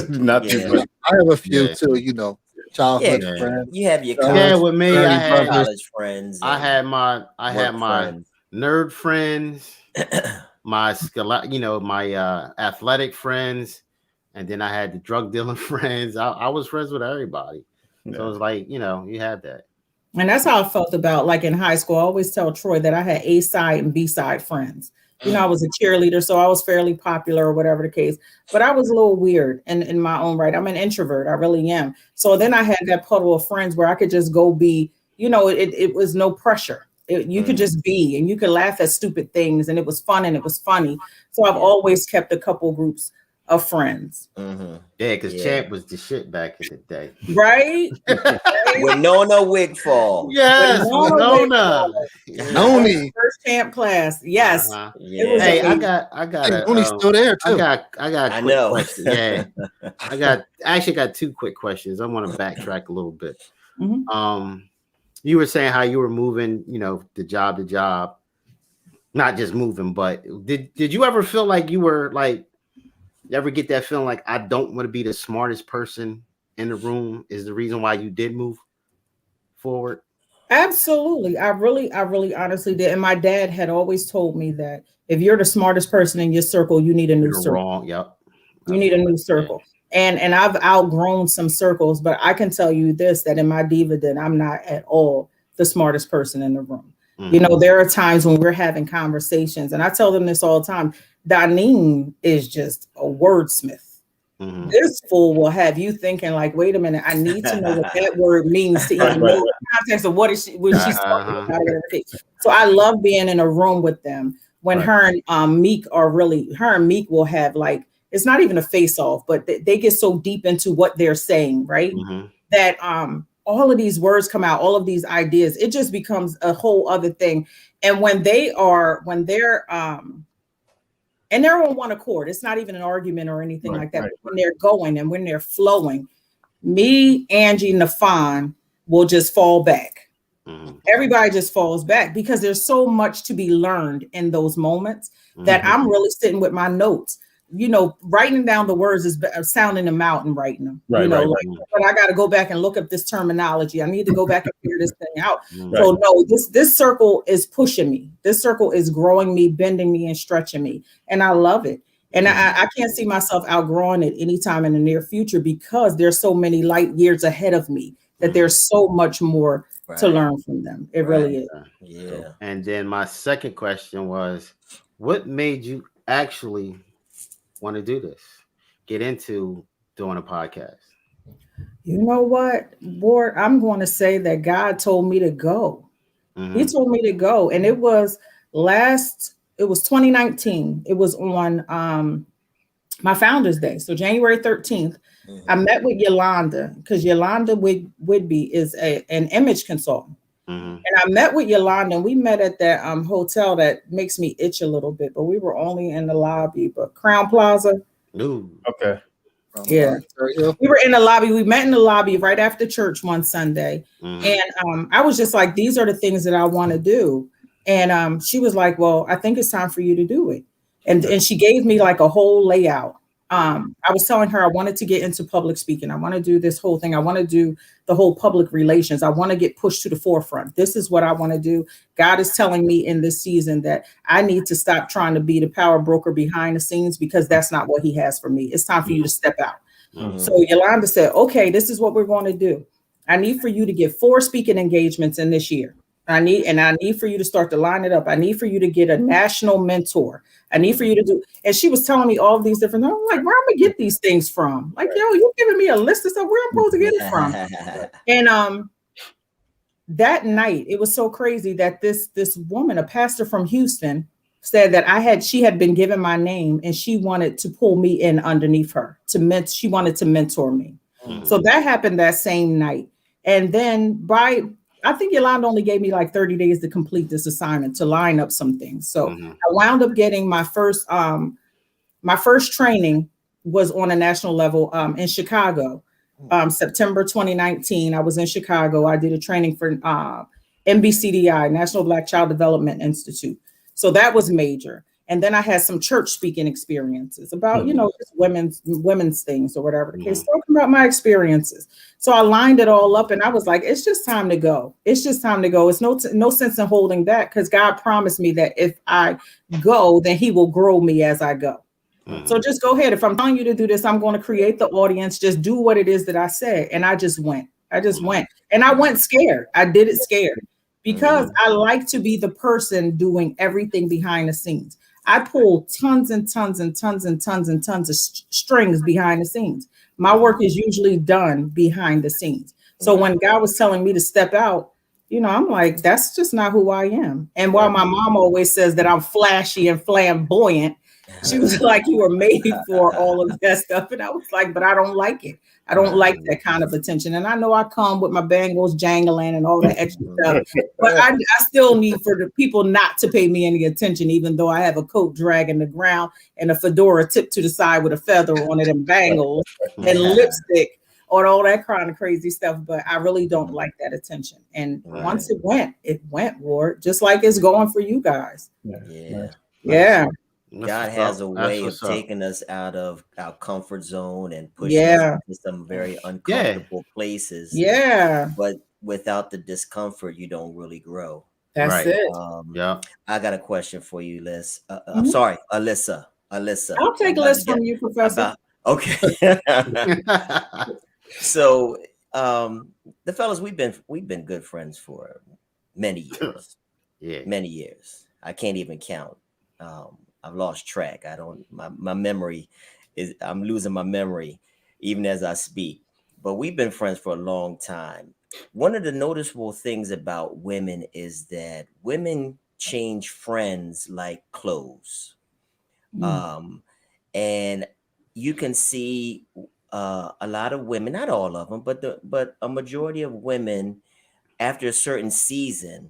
not too much. I have a few too, childhood friends. You have your college, with me. I had college friends. I had my nerd friends, my athletic friends, and then I had the drug dealing friends. I was friends with everybody. So it was like, you had that. And that's how I felt about like in high school. I always tell Troy that I had A side and B side friends. I was a cheerleader, so I was fairly popular or whatever the case, but I was a little weird in my own right. I'm an introvert. I really am. So then I had that puddle of friends where I could just go be, it was no pressure. You could just be, and you could laugh at stupid things, and it was fun and it was funny. So I've always kept a couple groups of friends. Yeah, because Champ was the shit back in the day. Right? With Nona Wigfall. Yes, Nona. Noni. First Champ class. Yes. Hey, I got Noni's still there too. I got a quick question. Yeah. I actually got two quick questions. I want to backtrack a little bit. You were saying how you were moving, the job to job. Not just moving, but did you ever feel like you were like, you ever get that feeling like I don't want to be the smartest person in the room is the reason why you did move forward? Absolutely. I really honestly did. And my dad had always told me that if you're the smartest person in your circle, you need a new circle. Wrong. Yep. You need a new circle. And I've outgrown some circles, but I can tell you this, that in my diva den, I'm not at all the smartest person in the room. There are times when we're having conversations, and I tell them this all the time. Danine is just a wordsmith. This fool will have you thinking like, wait a minute, I need to know what that word means to even know the context of what she's talking about. So I love being in a room with them when her and Meek will have like, it's not even a face off, but they get so deep into what they're saying, right? That all of these words come out, all of these ideas, it just becomes a whole other thing. And when they're and they're on one accord. It's not even an argument or anything like that. When they're going and when they're flowing, me, Angie, Nafan will just fall back. Everybody just falls back because there's so much to be learned in those moments that I'm really sitting with my notes. You know, writing down the words is sounding them out and writing them. But I got to go back and look up this terminology. I need to go back and figure this thing out. So no, this circle is pushing me. This circle is growing me, bending me, and stretching me, and I love it. And I can't see myself outgrowing it anytime in the near future because there's so many light years ahead of me that there's so much more to learn from them. It really is. Yeah. And then my second question was, what made you actually want to do this, get into doing a podcast? You know what, Ward? I'm going to say that God told me to go. He told me to go, and it was 2019. It was on my Founders Day, so January 13th. I met with Yolanda because Yolanda Whitby is an image consultant. And I met with Yolanda, and we met at that hotel that makes me itch a little bit, but we were only in the lobby. But Crown Plaza. Ooh. Okay. Yeah. We were in the lobby. We met in the lobby right after church one Sunday. And I was just like, these are the things that I want to do. And she was like, well, I think it's time for you to do it. And she gave me like a whole layout. I was telling her I wanted to get into public speaking. I want to do this whole thing. I want to do the whole public relations. I want to get pushed to the forefront. This is what I want to do. God is telling me in this season that I need to stop trying to be the power broker behind the scenes because that's not what he has for me. It's time for you to step out. So Yolanda said, okay, this is what we're going to do. I need for you to get 4 speaking engagements in this year. I need for you to start to line it up. I need for you to get a national mentor. I need for you to do. And she was telling me all these different. I'm like, where am I get these things from? Like, yo, you giving me a list of stuff. Where I'm supposed to get it from? And that night, it was so crazy that this woman, a pastor from Houston, said that she had been given my name and she wanted to pull me in underneath her she wanted to mentor me. So that happened that same night. And then I think Yolanda only gave me like 30 days to complete this assignment, to line up some things. So I wound up getting my first training was on a national level in Chicago. September 2019, I was in Chicago. I did a training for NBCDI, National Black Child Development Institute. So that was major. And then I had some church speaking experiences about, just women's things or whatever the case, talking about my experiences. So I lined it all up and I was like, it's just time to go. It's just time to go. It's no sense in holding back because God promised me that if I go, then he will grow me as I go. So just go ahead. If I'm telling you to do this, I'm going to create the audience. Just do what it is that I said. And I just went. And I went scared. I did it scared because I like to be the person doing everything behind the scenes. I pull tons and tons and tons and tons and tons of strings behind the scenes. My work is usually done behind the scenes. So when God was telling me to step out, I'm like, that's just not who I am. And while my mom always says that I'm flashy and flamboyant, she was like, you were made for all of that stuff. And I was like, but I don't like it. I don't like that kind of attention. And I know I come with my bangles jangling and all that extra stuff, but I still need for the people not to pay me any attention, even though I have a coat dragging the ground and a fedora tipped to the side with a feather on it and bangles and lipstick or all that kind of crazy stuff. But I really don't like that attention. And once it went, Ward, just like it's going for you guys. Yeah. God has a way of taking us out of our comfort zone and pushing us into some very uncomfortable places. Yeah. But without the discomfort, you don't really grow. That's it. I got a question for you, Liz. I'm sorry, Alyssa. I'll take Liz from you, Professor. Okay. So the fellas, we've been good friends for many years. Many years. I can't even count. I've lost track. My memory I'm losing my memory even as I speak. But we've been friends for a long time. One of the noticeable things about women is that women change friends like clothes. And you can see a lot of women, not all of them, but a majority of women after a certain season,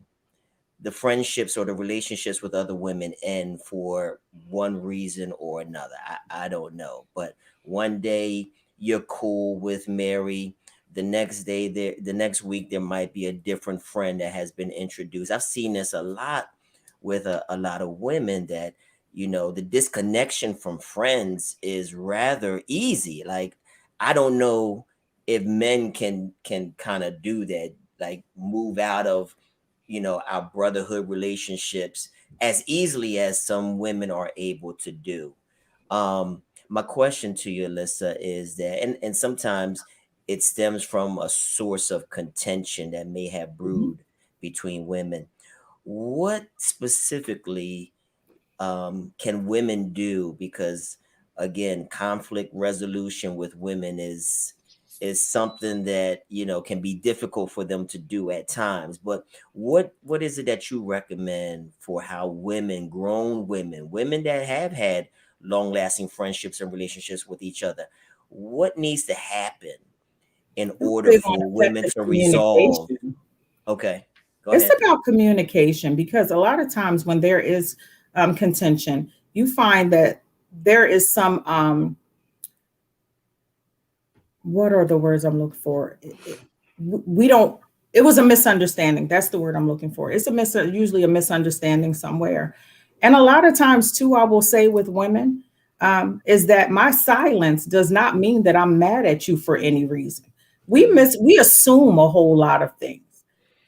the friendships or the relationships with other women end for one reason or another. I don't know. But one day you're cool with Mary. The next day, the next week, there might be a different friend that has been introduced. I've seen this a lot with a lot of women that, you know, the disconnection from friends is rather easy. Like, I don't know if men can kind of do that, like move out of, you know, our brotherhood relationships as easily as some women are able to do. My question to you, Alyssa, is that, and sometimes it stems from a source of contention that may have brewed between women. What specifically can women do? Because again, conflict resolution with women is something that, you know, can be difficult for them to do at times. But what is it that you recommend for how women, grown women that have had long-lasting friendships and relationships with each other, what needs to happen in order for women to resolve? Okay, go ahead. It's about communication, because a lot of times when there is contention, you find that there is some what are the words I'm looking for? It was a misunderstanding. That's the word I'm looking for. It's usually a misunderstanding somewhere. And a lot of times too, I will say with women, is that my silence does not mean that I'm mad at you for any reason. We assume a whole lot of things.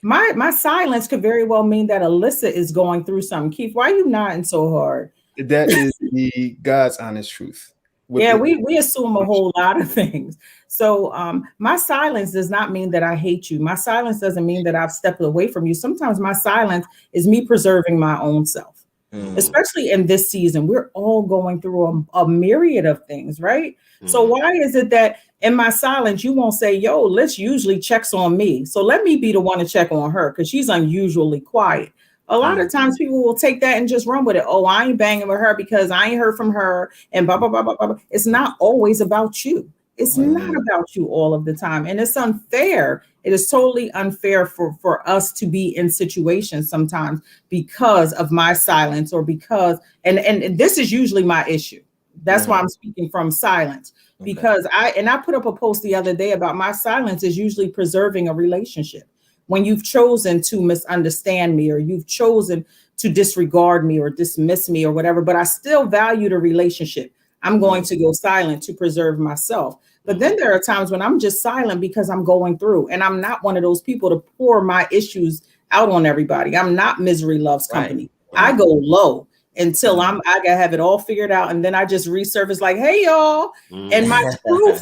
My silence could very well mean that Alyssa is going through something. Keith, why are you nodding so hard? That is the God's honest truth. Yeah, we assume a whole lot of things. So my silence does not mean that I hate you. My silence doesn't mean that I've stepped away from you. Sometimes my silence is me preserving my own self. Especially in this season, we're all going through a myriad of things, right? So why is it that in my silence, you won't say, yo, Liz usually checks on me, so let me be the one to check on her because she's unusually quiet. A lot of times people will take that and just run with it. Oh, I ain't banging with her because I ain't heard from her and blah, blah, blah, blah, blah. It's not always about you. It's not about you all of the time. And it's unfair. It is totally unfair for us to be in situations sometimes because of my silence or because, and this is usually my issue. That's why I'm speaking from silence, because I put up a post the other day about my silence is usually preserving a relationship. When you've chosen to misunderstand me or you've chosen to disregard me or dismiss me or whatever, but I still value the relationship, I'm going to go silent to preserve myself. But then there are times when I'm just silent because I'm going through, and I'm not one of those people to pour my issues out on everybody. I'm not misery loves company. I go low until I gotta have it all figured out. And then I just resurface like, hey, y'all. And my true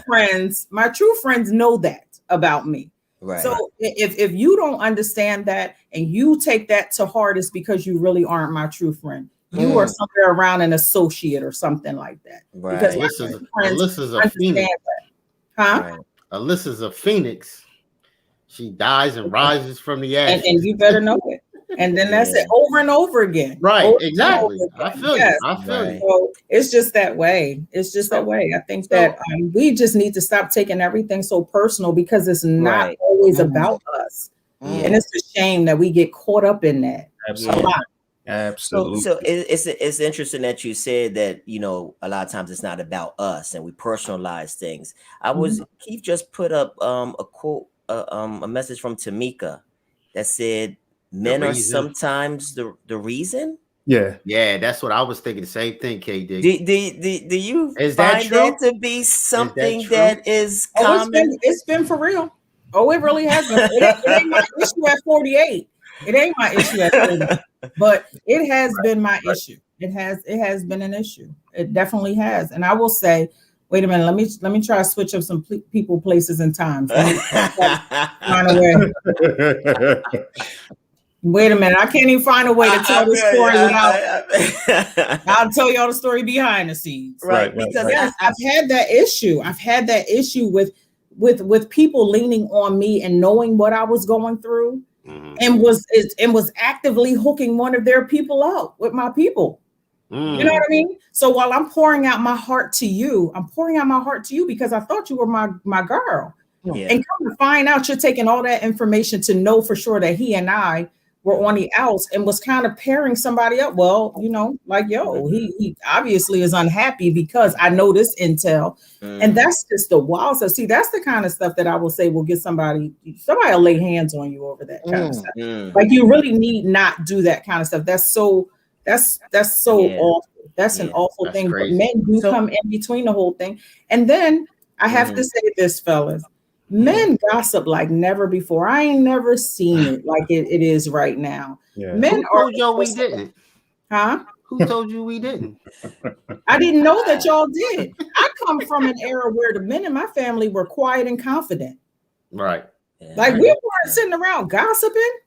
friends know that about me. Right. So if you don't understand that and you take that to heart, it's because you really aren't my true friend. You are somewhere around an associate or something like that. Right. Because Alyssa's a phoenix. Huh? Right. Alyssa's a phoenix. She dies and rises from the ashes. And you better know it. And then that's it over and over again. Right, exactly. I feel you. I feel you. So it's just that way. It's just that way. I think that we just need to stop taking everything so personal because it's not always about us. And it's a shame that we get caught up in that. Absolutely. Absolutely. So it's interesting that you said that, you know, a lot of times it's not about us and we personalize things. Keith just put up a quote, a message from Tamika that said, men are sometimes the reason. Yeah, that's what I was thinking. The same thing, KD. Do you find that to be something that is common? It's been for real. Oh, it really has been. It ain't my issue at 48. It ain't my issue at 48, but it has been my issue. It has been an issue. It definitely has. And I will say, wait a minute. Let me try to switch up some people, places, and times. Wait a minute. I can't even find a way to tell this story without. I'll tell y'all the story behind the scenes. Right. Because I've had that issue. I've had that issue with people leaning on me and knowing what I was going through and was actively hooking one of their people out with my people. You know what I mean? So while I'm pouring out my heart to you, because I thought you were my girl. Yeah. And come to find out you're taking all that information to know for sure that he and I were on the outs and was kind of pairing somebody up. Well, you know, like, yo, he obviously is unhappy because I know this intel. And that's just the wild stuff. See, that's the kind of stuff that I will say will get somebody will lay hands on you over that kind of stuff. Like, you really need not do that kind of stuff. That's so awful. That's an awful thing. Crazy. But men do come in between the whole thing. And then I have to say this, fellas. Men gossip like never before. I ain't never seen it like it is right now. Yeah. Men Who told y'all we didn't? Huh? Who told you we didn't? I didn't know that y'all did. I come from an era where the men in my family were quiet and confident. Right. Like, we weren't sitting around gossiping.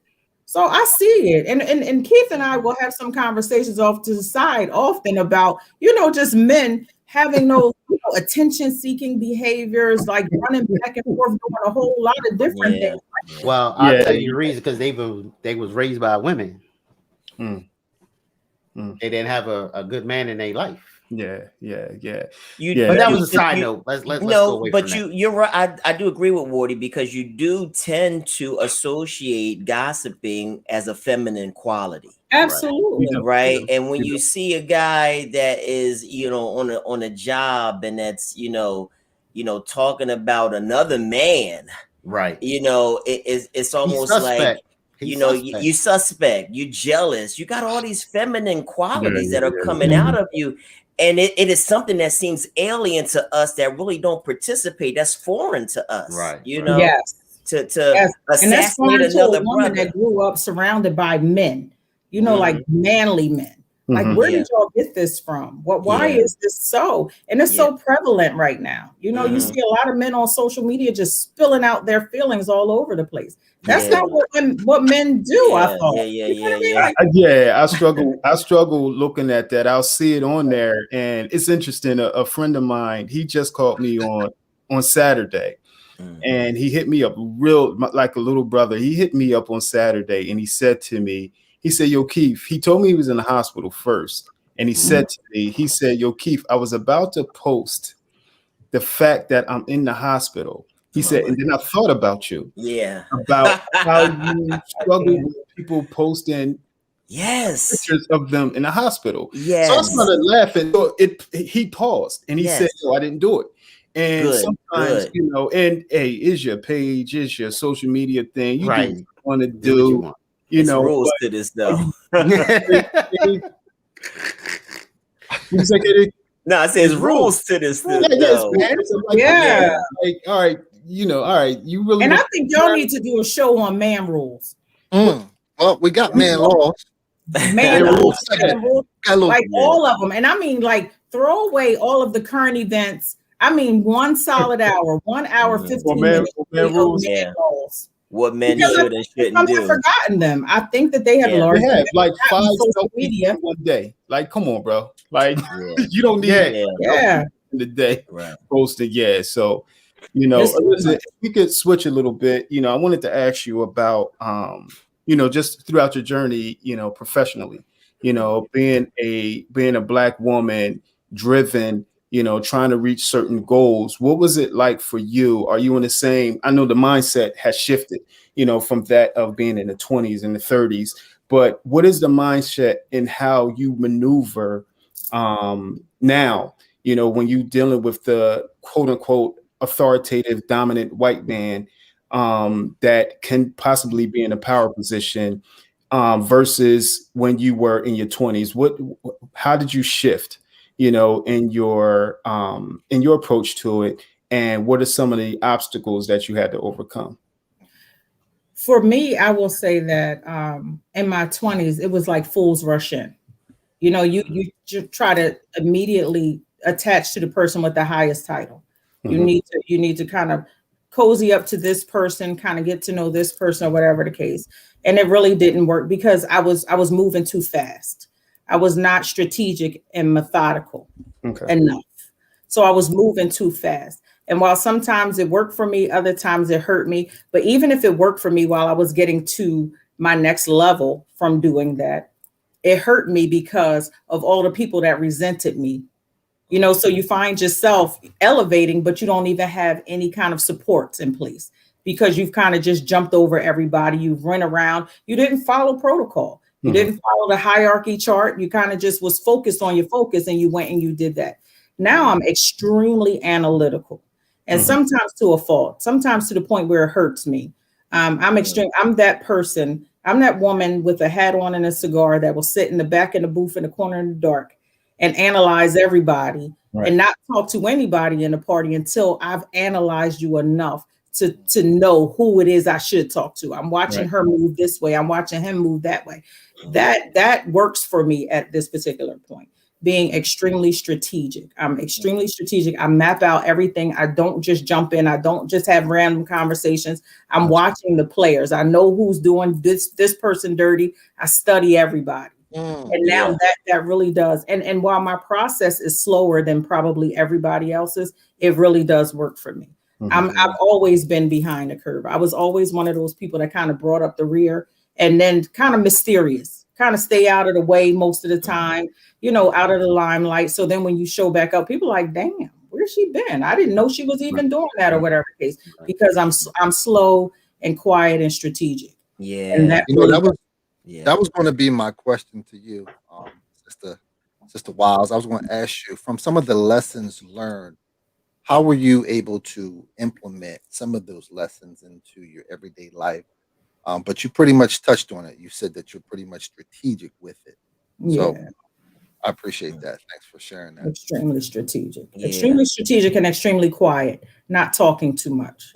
So I see it. And Keith and I will have some conversations off to the side often about, you know, just men having those attention-seeking behaviors, like running back and forth, doing a whole lot of different things. Well, I'll tell you the reason, because they was raised by women. They didn't have a good man in their life. But that was a side note. Let's go away from that. You're right. I do agree with Wardy, because you do tend to associate gossiping as a feminine quality. Absolutely. Right. And when you see a guy that is, you know, on a job and that's, you know, talking about another man, right? You know, it's almost like, you know, you suspect, you jealous, you got all these feminine qualities that are coming out of you. And it is something that seems alien to us, that really don't participate. That's foreign to us, right? You know, to and that's foreign to a woman brother that grew up surrounded by men, you know, like manly men. Like, where did y'all get this from? Why is this so? And it's so prevalent right now. You know, you see a lot of men on social media just spilling out their feelings all over the place. That's not what men do. I thought. I struggle looking at that. I'll see it on there, and it's interesting. A friend of mine, he just called me on Saturday, and he hit me up like a little brother. He hit me up on Saturday, and he said to me, he said, "Yo, Keith," he told me he was in the hospital first. And he said to me, he said, "Yo, Keith, I was about to post the fact that I'm in the hospital." He said, and then I thought about you. Yeah. About how you struggle with people posting pictures of them in the hospital. Yes. So I started laughing. So he paused and he said, "No, I didn't do it." And sometimes, you know, and hey, is your page, is your social media thing. You do what you want to do. You know, rules to this though. No, I say it's rules to this though. Like, all right, you know, all right, you really. And I think y'all need to do a show on man rules. Well, we got man laws. Man rules. Like all of them. And I mean, like, throw away all of the current events. I mean, 1 solid hour, 1 hour, 15 minutes. Rules. What men should and shouldn't do. I've forgotten them. I think that they have largely like 5 social media one day. Like, come on, bro. Like, you don't need in the day posted. So, you know, listen, if we could switch a little bit. You know, I wanted to ask you about, you know, just throughout your journey, you know, professionally, you know, being a Black woman, driven, you know, trying to reach certain goals. What was it like for you? Are you in the same? I know the mindset has shifted, you know, from that of being in the 20s and the 30s, but what is the mindset in how you maneuver now, you know, when you're dealing with the quote unquote authoritative, dominant white man that can possibly be in a power position versus when you were in your 20s? How did you shift? You know, in your approach to it, and what are some of the obstacles that you had to overcome? For me, I will say that in my 20s, it was like fools rush in. You know, you try to immediately attach to the person with the highest title. You need to kind of cozy up to this person, kind of get to know this person, or whatever the case. And it really didn't work because I was moving too fast. I was not strategic and methodical enough. So I was moving too fast. And while sometimes it worked for me, other times it hurt me. But even if it worked for me while I was getting to my next level from doing that, it hurt me because of all the people that resented me. You know, so you find yourself elevating, but you don't even have any kind of supports in place. because you've kind of just jumped over everybody. You've run around. You didn't follow protocol. You didn't follow the hierarchy chart. You kind of just was focused on your focus, and you went and you did that. Now I'm extremely analytical, and sometimes to a fault, sometimes to the point where it hurts me. I'm that person. I'm that woman with a hat on and a cigar that will sit in the back of the booth in the corner in the dark and analyze everybody and not talk to anybody in the party until I've analyzed you enough to know who it is I should talk to. I'm watching her move this way. I'm watching him move that way. That works for me at this particular point. Being extremely strategic. I'm extremely strategic. I map out everything. I don't just jump in. I don't just have random conversations. I'm watching the players. I know who's doing this person dirty. I study everybody. And now that really does. And while my process is slower than probably everybody else's, it really does work for me. I've always been behind the curve. I was always one of those people that kind of brought up the rear and then kind of mysterious, kind of stay out of the way most of the time, out of the limelight. So then when you show back up, people are like, damn, where's she been? I didn't know she was even doing that or whatever the case, because I'm slow and quiet and strategic. Yeah. And that was going to be my question to you, Sister Wilds. I was going to ask you, from some of the lessons learned, how were you able to implement some of those lessons into your everyday life? But you pretty much touched on it. You said that you're pretty much strategic with it. So I appreciate that. Thanks for sharing that. Extremely strategic. Extremely strategic and extremely quiet, not talking too much.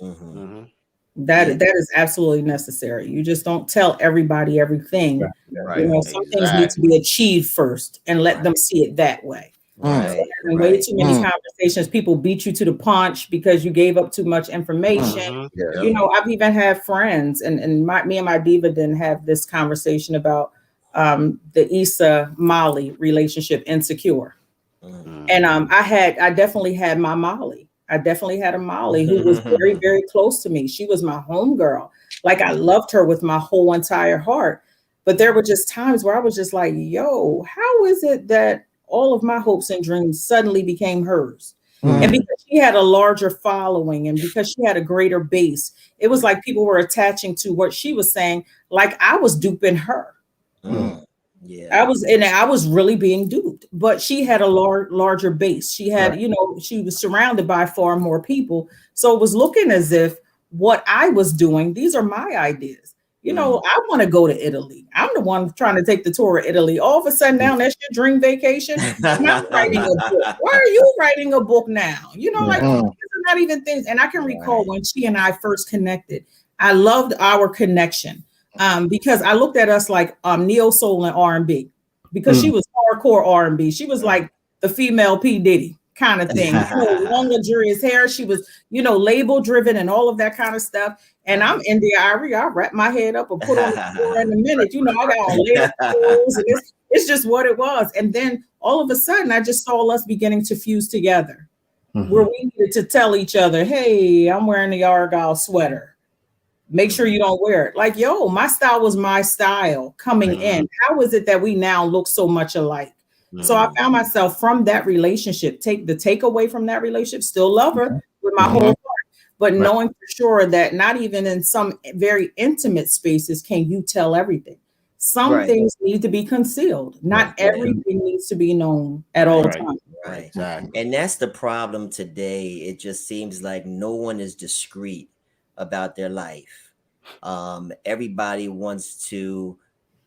That is absolutely necessary. You just don't tell everybody everything. Some things need to be achieved first and let them see it that way. Way too many conversations, people beat you to the punch because you gave up too much information. I've even had friends, and me and my diva didn't have this conversation about the Issa Molly relationship, Insecure. And I definitely had my Molly. I definitely had a Molly who was very, very close to me. She was my homegirl. Like, I loved her with my whole entire heart. But there were just times where I was just like, yo, how is it that all of my hopes and dreams suddenly became hers? And because she had a larger following and because she had a greater base, it was like people were attaching to what she was saying, like I was duping her. I was really being duped, but she had a larger base. She had, she was surrounded by far more people. So it was looking as if what I was doing, these are my ideas. I want to go to Italy. I'm the one trying to take the tour of Italy. All of a sudden now that's your dream vacation. I'm writing a book. Why are you writing a book now? These are not even things. And I can recall when she and I first connected, I loved our connection. Because I looked at us like neo soul and R&B, because she was hardcore R&B. She was like the female P. Diddy kind of thing. Long luxurious hair. She was, label driven and all of that kind of stuff. And I'm India Ivory. I wrap my head up and put on the floor in a minute. I got on layer clothes, and it's just what it was. And then all of a sudden, I just saw us beginning to fuse together, where we needed to tell each other, "Hey, I'm wearing the Argyle sweater. Make sure you don't wear it." Like, yo, my style was my style coming in. How is it that we now look so much alike? So I found myself from that relationship, take the takeaway from that relationship, still love her with my whole heart, but knowing for sure that not even in some very intimate spaces can you tell everything. Some things need to be concealed. Not everything needs to be known at all times. Exactly. And that's the problem today. It just seems like no one is discreet about their life. Everybody wants to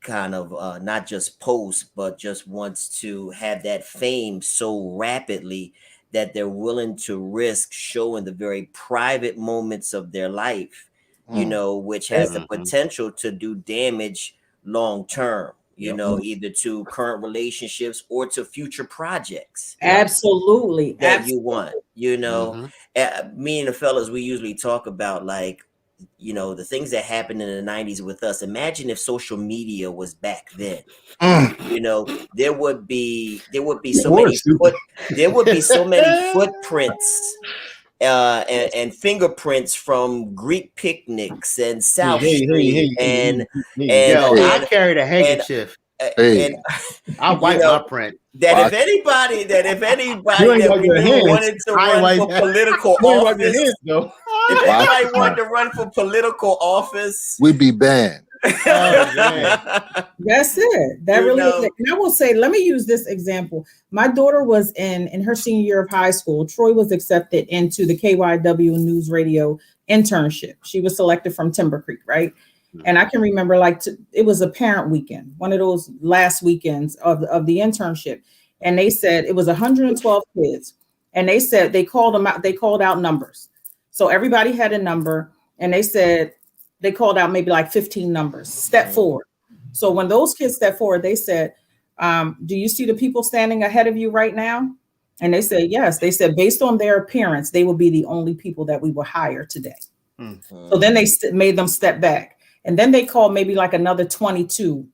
kind of not just post, but just wants to have that fame so rapidly that they're willing to risk showing the very private moments of their life, which has the potential to do damage long term, either to current relationships or to future projects. Absolutely. That you want, me and the fellas, we usually talk about the things that happened in the 90s with us. Imagine if social media was back then. There would be so many footprints and fingerprints from Greek picnics and South Street and I carried a handkerchief. And I wipe my print. If anybody that we wanted to run for political office, If anybody wanted to run for political office, we'd be banned. That's it. That really is it. And I will say, let me use this example. My daughter was in her senior year of high school. Troy was accepted into the KYW News Radio internship. She was selected from Timber Creek, right? And I can remember it was a parent weekend, one of those last weekends of the internship. And they said it was 112 kids. And they said they called them out. They called out numbers. So everybody had a number, and they said they called out maybe like 15 numbers. Step forward. So when those kids stepped forward, they said, do you see the people standing ahead of you right now? And they said, yes. They said, based on their appearance, they will be the only people that we will hire today. So then they made them step back. And then they called maybe like another 22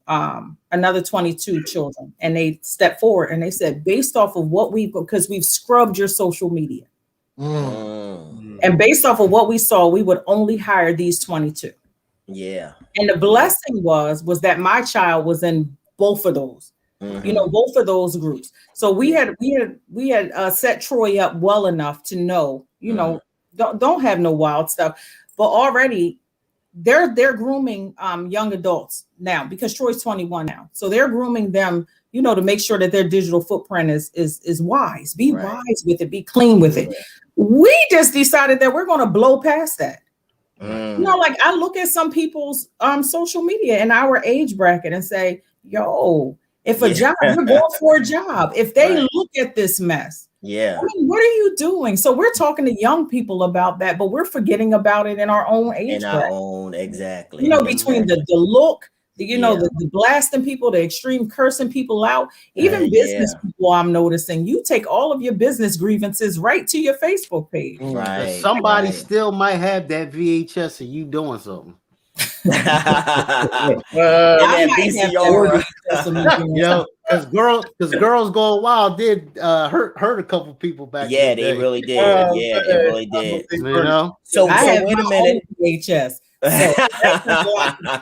children. And they stepped forward and they said, based off of because we've scrubbed your social media. And based off of what we saw, we would only hire these 22. Yeah. And the blessing was that my child was in both of those, both of those groups. So we had set Troy up well enough to know, don't have no wild stuff, but already they're grooming young adults now because Troy's 21 now. So they're grooming them, to make sure that their digital footprint is wise. Be wise with it, be clean with it. We just decided that we're going to blow past that. I look at some people's social media in our age bracket and say, yo, if a job, you're going for a job. If they look at this mess, what are you doing? So we're talking to young people about that, but we're forgetting about it in our own age bracket. Exactly. Between the look, the blasting people, the extreme cursing people out, even business people, I'm noticing you take all of your business grievances right to your Facebook page. Right. Somebody still might have that VHS of you doing something. Because girls going wild did hurt a couple people back. Yeah, they really did. They really did. So I wait a minute. VHS. So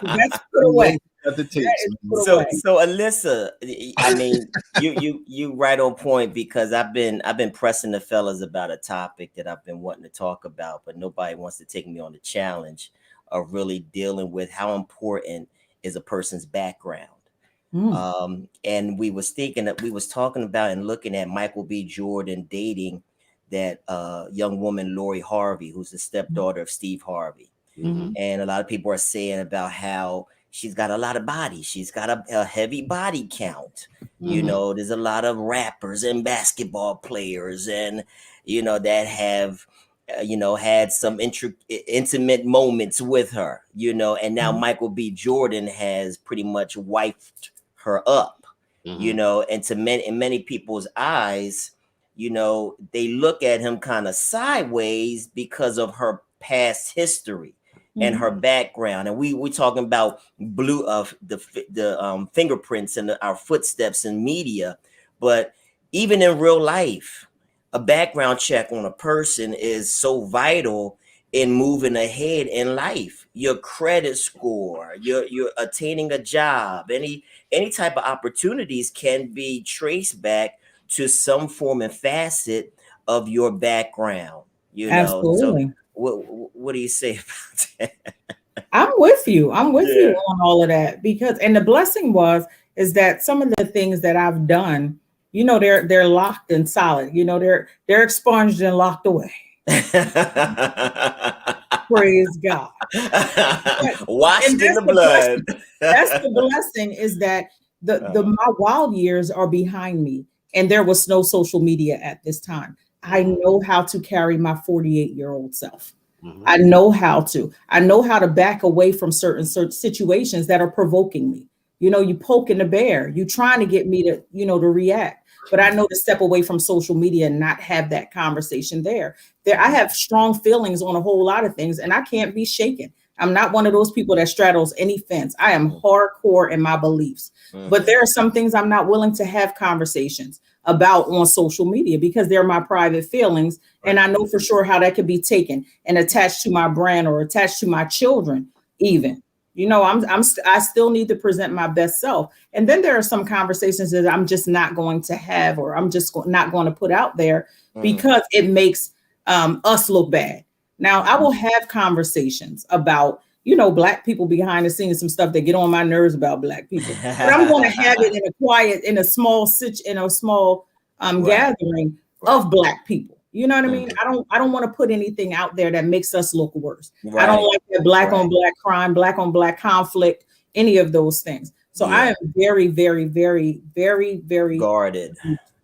that's put away. So Alyssa, I mean, you right on point because I've been pressing the fellas about a topic that I've been wanting to talk about, but nobody wants to take me on the challenge of really dealing with how important is a person's background. And we was talking about and looking at Michael B. Jordan dating that young woman, Lori Harvey, who's the stepdaughter of Steve Harvey. And a lot of people are saying about how she's got a lot of body. She's got a heavy body count. There's a lot of rappers and basketball players and, that have, had some intimate moments with her, and now Michael B. Jordan has pretty much wiped her up, and in many people's eyes, they look at him kind of sideways because of her past history and her background. And we're talking about the fingerprints and our footsteps in media, but even in real life, a background check on a person is so vital in moving ahead in life. Your credit score, you're attaining a job, any type of opportunities can be traced back to some form and facet of your background. Absolutely. So what do you say about that? I'm with you on all of that and the blessing is that some of the things that I've done, they're locked and solid. They're expunged and locked away. Praise God. Washed in the blood. That's the blessing is that my wild years are behind me and there was no social media at this time. I know how to carry my 48-year-old self. I know how to back away from certain situations that are provoking me. You poking the bear, you trying to get me to, to react. But I know to step away from social media and not have that conversation there. I have strong feelings on a whole lot of things and I can't be shaken. I'm not one of those people that straddles any fence. I am hardcore in my beliefs. But there are some things I'm not willing to have conversations about on social media because they're my private feelings. And I know for sure how that could be taken and attached to my brand or attached to my children even. I still need to present my best self. And then there are some conversations that I'm just not going to have, or I'm just not going to put out there because it makes us look bad. Now, I will have conversations about, you know, Black people behind the scenes, some stuff that get on my nerves about Black people. But I'm going to have it in a quiet, in a small gathering of Black people. You know what I mean? I don't want to put anything out there that makes us look worse. I don't like that Black on Black crime, Black on Black conflict, any of those things. So I am very, very, very, very, very guarded.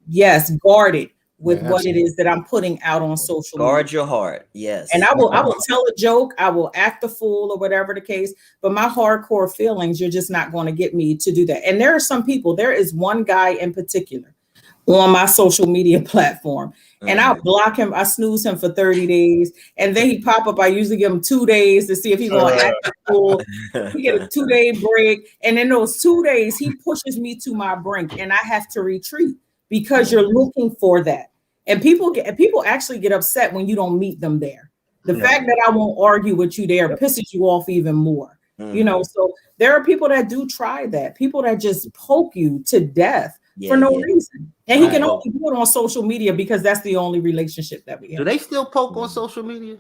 Yes, guarded with what it is that I'm putting out on social media. Guard your heart. Yes. And I will tell a joke, I will act a fool or whatever the case, but my hardcore feelings, you're just not going to get me to do that. And there are some people, there is one guy in particular on my social media platform, and I block him, I snooze him for 30 days, and then he pop up. I usually give him 2 days to see if he's going to act cool. We get a 2-day break, and in those 2 days, he pushes me to my brink, and I have to retreat because you're looking for that. And people actually get upset when you don't meet them there. The fact that I won't argue with you there pisses you off even more. You know, so there are people that do try that, people that just poke you to death for no reason. And he can only do it on social media because that's the only relationship that we have. Do they still poke on social media?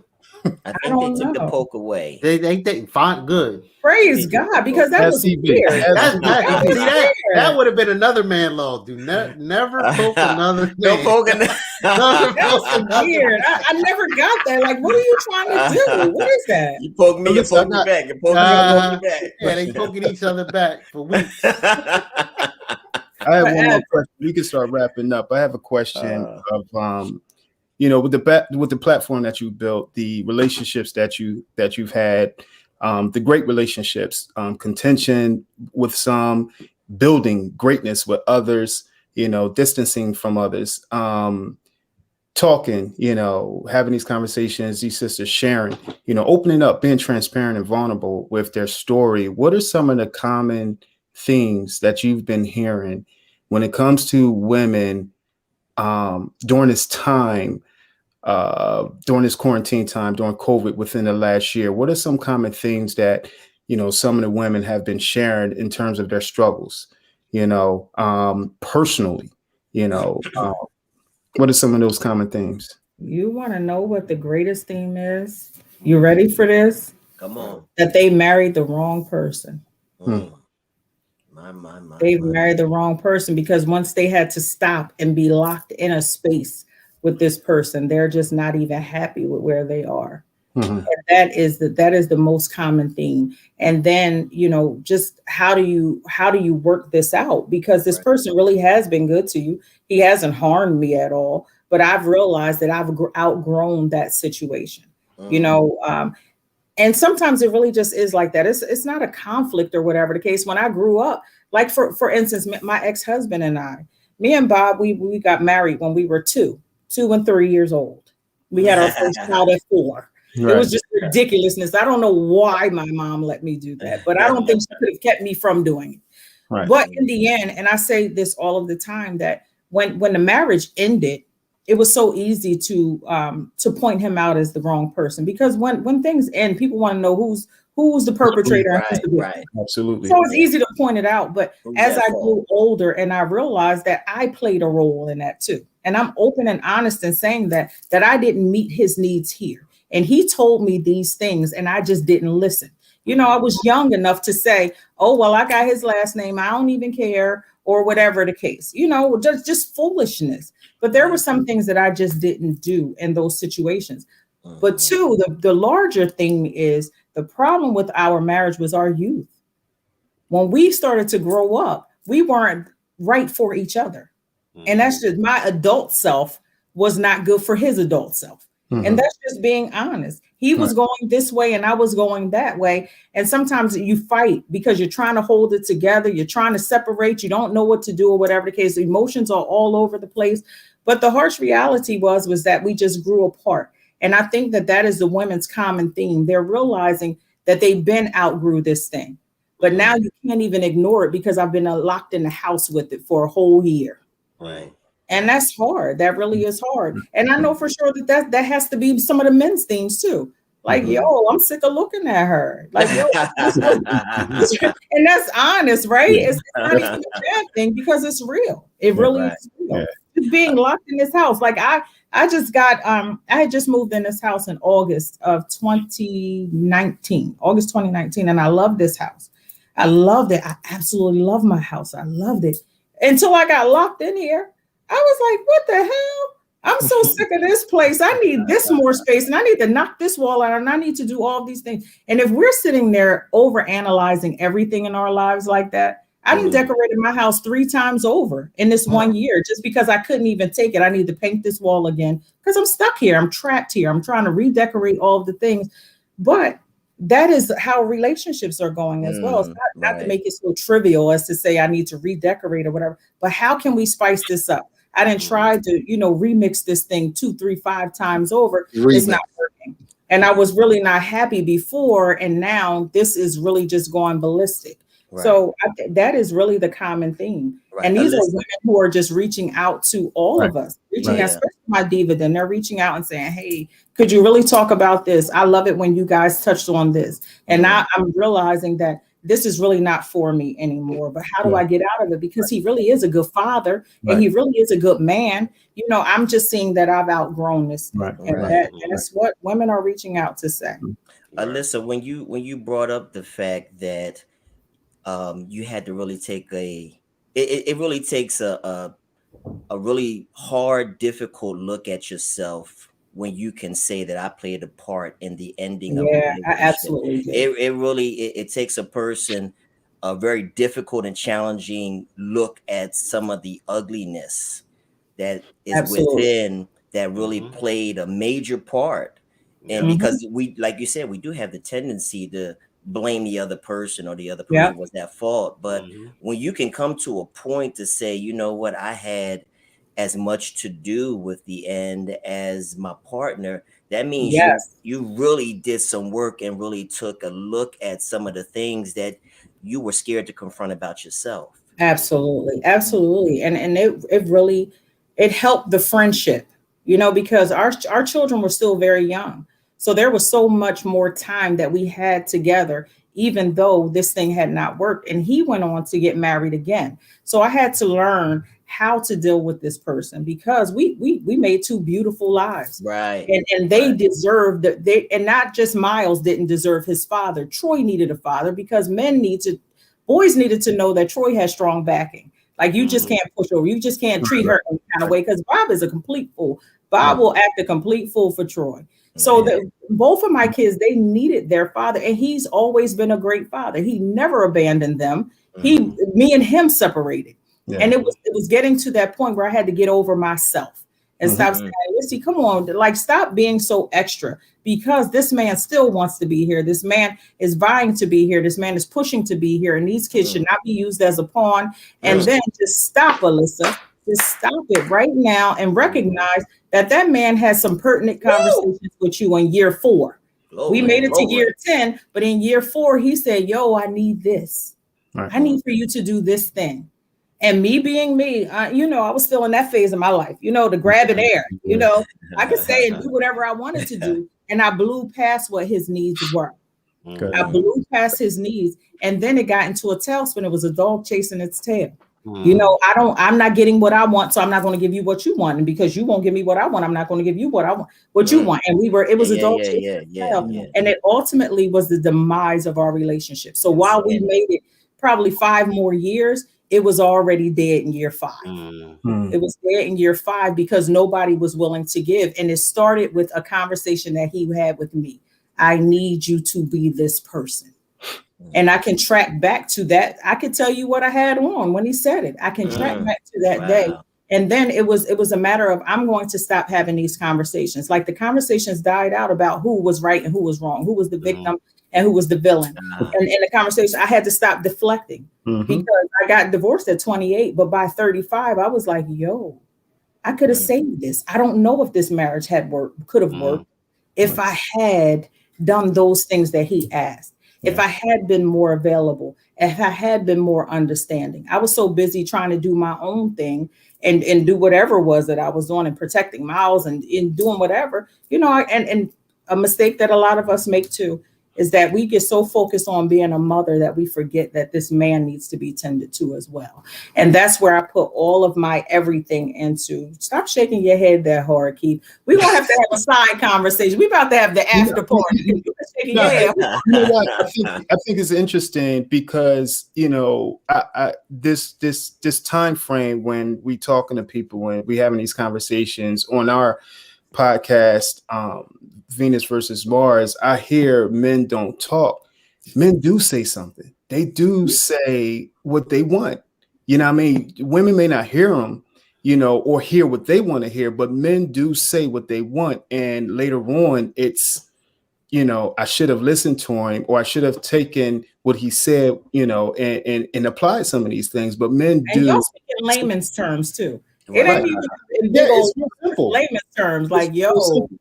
I think they took the poke away. They fine, good. Praise God, because that was weird. That would have been another man law. Do never poke another man. No poking. That's weird. I never got that. Like, what are you trying to do? What is that? You poke me, you poke me back. You poke me, you poke me back. Yeah, they poking each other back for weeks. I have one more question. We can start wrapping up. I have a question of you know, with the platform that you built, the relationships that you've had, the great relationships, contention with some, building greatness with others, you know, distancing from others, talking, you know, having these conversations, these sisters sharing, you know, opening up, being transparent and vulnerable with their story. What are some of the common themes that you've been hearing when it comes to women during this time, during this quarantine time, during COVID within the last year? What are some common things that, you know, some of the women have been sharing in terms of their struggles, you know, personally, you know, what are some of those common themes? You want to know what the greatest theme is? You ready for this? Come on. That they married the wrong person. They've married the wrong person, because once they had to stop and be locked in a space with this person, they're just not even happy with where they are. And that is the most common theme. And then, you know, just how do you work this out? Because this person really has been good to you. He hasn't harmed me at all, but I've realized that I've outgrown that situation, you know, and sometimes it really just is like that. It's not a conflict or whatever the case. When I grew up, like for instance, my ex-husband and I, me and Bob, we got married when we were 2 and 3 years old. We had our first child at 4. Right. It was just ridiculousness. I don't know why my mom let me do that, but I don't think she could have kept me from doing it. Right. But in the end, and I say this all of the time, that when the marriage ended, it was so easy to point him out as the wrong person, because when things end, people want to know who's the perpetrator. Right. Absolutely. So it's easy to point it out. But as I grew older and I realized that I played a role in that too. And I'm open and honest in saying that I didn't meet his needs here. And he told me these things and I just didn't listen. You know, I was young enough to say, oh, well, I got his last name, I don't even care, or whatever the case, you know, just foolishness. But there were some things that I just didn't do in those situations. But two, the larger thing is the problem with our marriage was our youth. When we started to grow up, we weren't right for each other. And that's just, my adult self was not good for his adult self. And that's just being honest. He was going this way and I was going that way. And sometimes you fight because you're trying to hold it together. You're trying to separate. You don't know what to do or whatever the case. Emotions are all over the place. But the harsh reality was that we just grew apart. And I think that is the women's common theme. They're realizing that they've been outgrew this thing. But now you can't even ignore it because I've been locked in the house with it for a whole year. Right. And that's hard. That really is hard. And I know for sure that has to be some of the men's themes too. Like, yo, I'm sick of looking at her. Like, yo, and that's honest, right? It's not even a bad thing because it's real. It really is real. Just being locked in this house. Like I had just moved in this house in August of 2019, and I love this house. I loved it. I absolutely love my house. I loved it until I got locked in here. I was like, what the hell? I'm so sick of this place. I need this more space, and I need to knock this wall out, and I need to do all these things. And if we're sitting there over analyzing everything in our lives like that, I done decorated my house 3 times over in this 1 year just because I couldn't even take it. I need to paint this wall again because I'm stuck here. I'm trapped here. I'm trying to redecorate all of the things. But that is how relationships are going as well. It's not to make it so trivial as to say I need to redecorate or whatever, but how can we spice this up? I didn't try to, remix this thing 2, 3, 5 times over. It's not working. And I was really not happy before. And now this is really just going ballistic. Right. So that is really the common theme. Right. And these are women who are just reaching out to all of us, especially my diva. Then they're reaching out and saying, hey, could you really talk about this? I love it when you guys touched on this. And now I'm realizing that this is really not for me anymore. But how do I get out of it? Because he really is a good father and he really is a good man. I'm just seeing that I've outgrown this. And that's what women are reaching out to say. Alyssa, when you brought up the fact that you had to really take it really takes a really hard, difficult look at yourself when you can say that I played a part in the ending of a relationship. I absolutely do. It really takes a person a very difficult and challenging look at some of the ugliness that is within that really played a major part. And because we, like you said, we do have the tendency to blame the other person or the other person was at fault. But when you can come to a point to say, you know what, I had as much to do with the end as my partner, that means you really did some work and really took a look at some of the things that you were scared to confront about yourself. Absolutely. And it helped the friendship, because our children were still very young. So there was so much more time that we had together, even though this thing had not worked. And he went on to get married again. So I had to learn how to deal with this person because we made 2 beautiful lives. Right. And they deserved and not just Miles didn't deserve his father. Troy needed a father because boys needed to know that Troy has strong backing. Like you just can't push over. You just can't treat her any kind of way because Bob is a complete fool. Bob will act a complete fool for Troy. So both of my kids, they needed their father, and he's always been a great father. He never abandoned them. Me and him separated. Yeah. And it was getting to that point where I had to get over myself and stop saying, Lissy, come on, like stop being so extra because this man still wants to be here. This man is vying to be here. This man is pushing to be here. And these kids should not be used as a pawn. And then just stop, Alyssa. Just stop it right now and recognize that man has some pertinent conversations with you in year 4. We made it to year 10, but in year 4, he said, yo, I need this. I need for you to do this thing. And me being me, I was still in that phase of my life, to grab an air, I could say and do whatever I wanted to do. And I blew past what his needs were. I blew past his needs. And then it got into a tailspin. It was a dog chasing its tail. I'm not getting what I want, so I'm not going to give you what you want. And because you won't give me what I want, I'm not going to give you what you want. And it was a dog chasing its tail. And it ultimately was the demise of our relationship. So while we made it probably 5 more years, it was already dead in year 5. It was dead in year 5 because nobody was willing to give. And it started with a conversation that he had with me. I need you to be this person. And I can track back to that. I can tell you what I had on when he said it. I can track back to that day. And then it was a matter of I'm going to stop having these conversations. Like the conversations died out about who was right and who was wrong, who was the victim and who was the villain. And in the conversation, I had to stop deflecting because I got divorced at 28. But by 35, I was like, yo, I could have saved this. I don't know if this marriage could have worked if I had done those things that he asked. If I had been more available, if I had been more understanding. I was so busy trying to do my own thing and do whatever it was that I was doing and protecting Miles and in doing whatever, and a mistake that a lot of us make too is that we get so focused on being a mother that we forget that this man needs to be tended to as well. And that's where I put all of my everything into. Stop shaking your head that hard, Keith. We're going to have a side conversation. We're about to have the after party. You know what? I think it's interesting because, you know, this time frame when we talking to people, when we having these conversations on our podcast, Venus versus Mars, I hear men don't talk. Men do say something. They do say what they want. You know what I mean? Women may not hear them, you know, or hear what they want to hear, but men do say what they want. And later on, it's, you know, I should have listened to him, or I should have taken what he said, you know, and applied some of these things. But men do. And y'all speak in layman's terms too. Right. It ain't even in big old layman's terms, like, yo,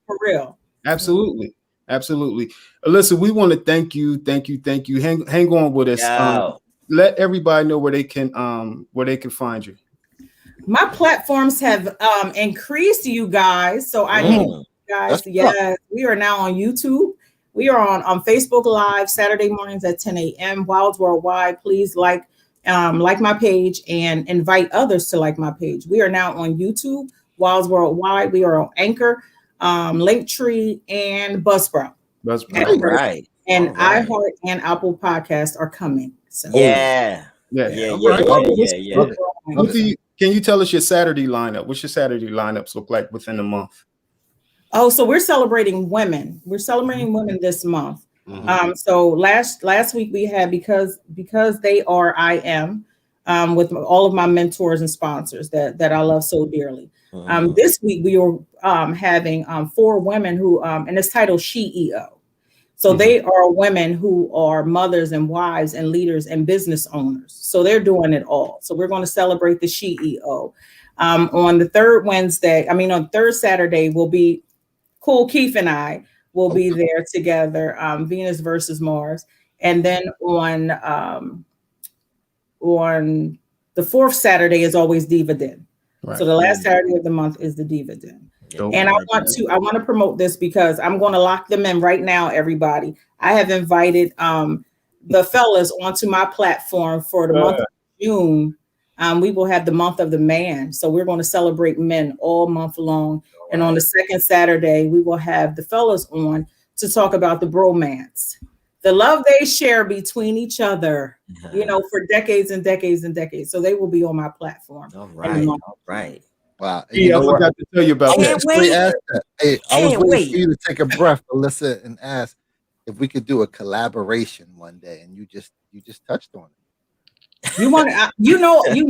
for real. Absolutely. Alyssa, we want to thank you. Hang on with us. Let everybody know where they can find you. My platforms have increased, you guys. So I need you guys. Yes, we are now on YouTube. We are on Facebook Live Saturday mornings at 10 a.m. Wilds Worldwide. Please like my page and invite others to like my page. We are now on YouTube, Wilds Worldwide. We are on Anchor, Linktree, and Buzzsprout. Right. And iHeart and Apple Podcasts are coming. So. Yeah. Can you tell us your Saturday lineup? What's your Saturday lineups look like within the month? Oh, so we're celebrating women. We're celebrating women this month. So last week we had because they are I am with all of my mentors and sponsors that I love so dearly. This week we were having 4 women who and it's titled CEO. So they are women who are mothers and wives and leaders and business owners. So they're doing it all. So we're going to celebrate the CEO. On the third Saturday will be Cool Keith and I will be there together, Venus versus Mars. And then on the 4th Saturday is always Dividend. Right. So the last Saturday of the month is the Dividend. And I want to promote this because I'm going to lock them in right now, everybody. I have invited the fellas onto my platform for the month of June. We will have the month of the man. So we're going to celebrate men all month long. And on the 2nd Saturday, we will have the fellas on to talk about the bromance, the love they share between each other, you know, for decades and decades and decades. So they will be on my platform. All right. Wow. Yeah, I forgot to tell you about that. Hey, I was waiting for you to take a breath, Alyssa, and ask if we could do a collaboration one day. And you just touched on it. You want to, you know, I've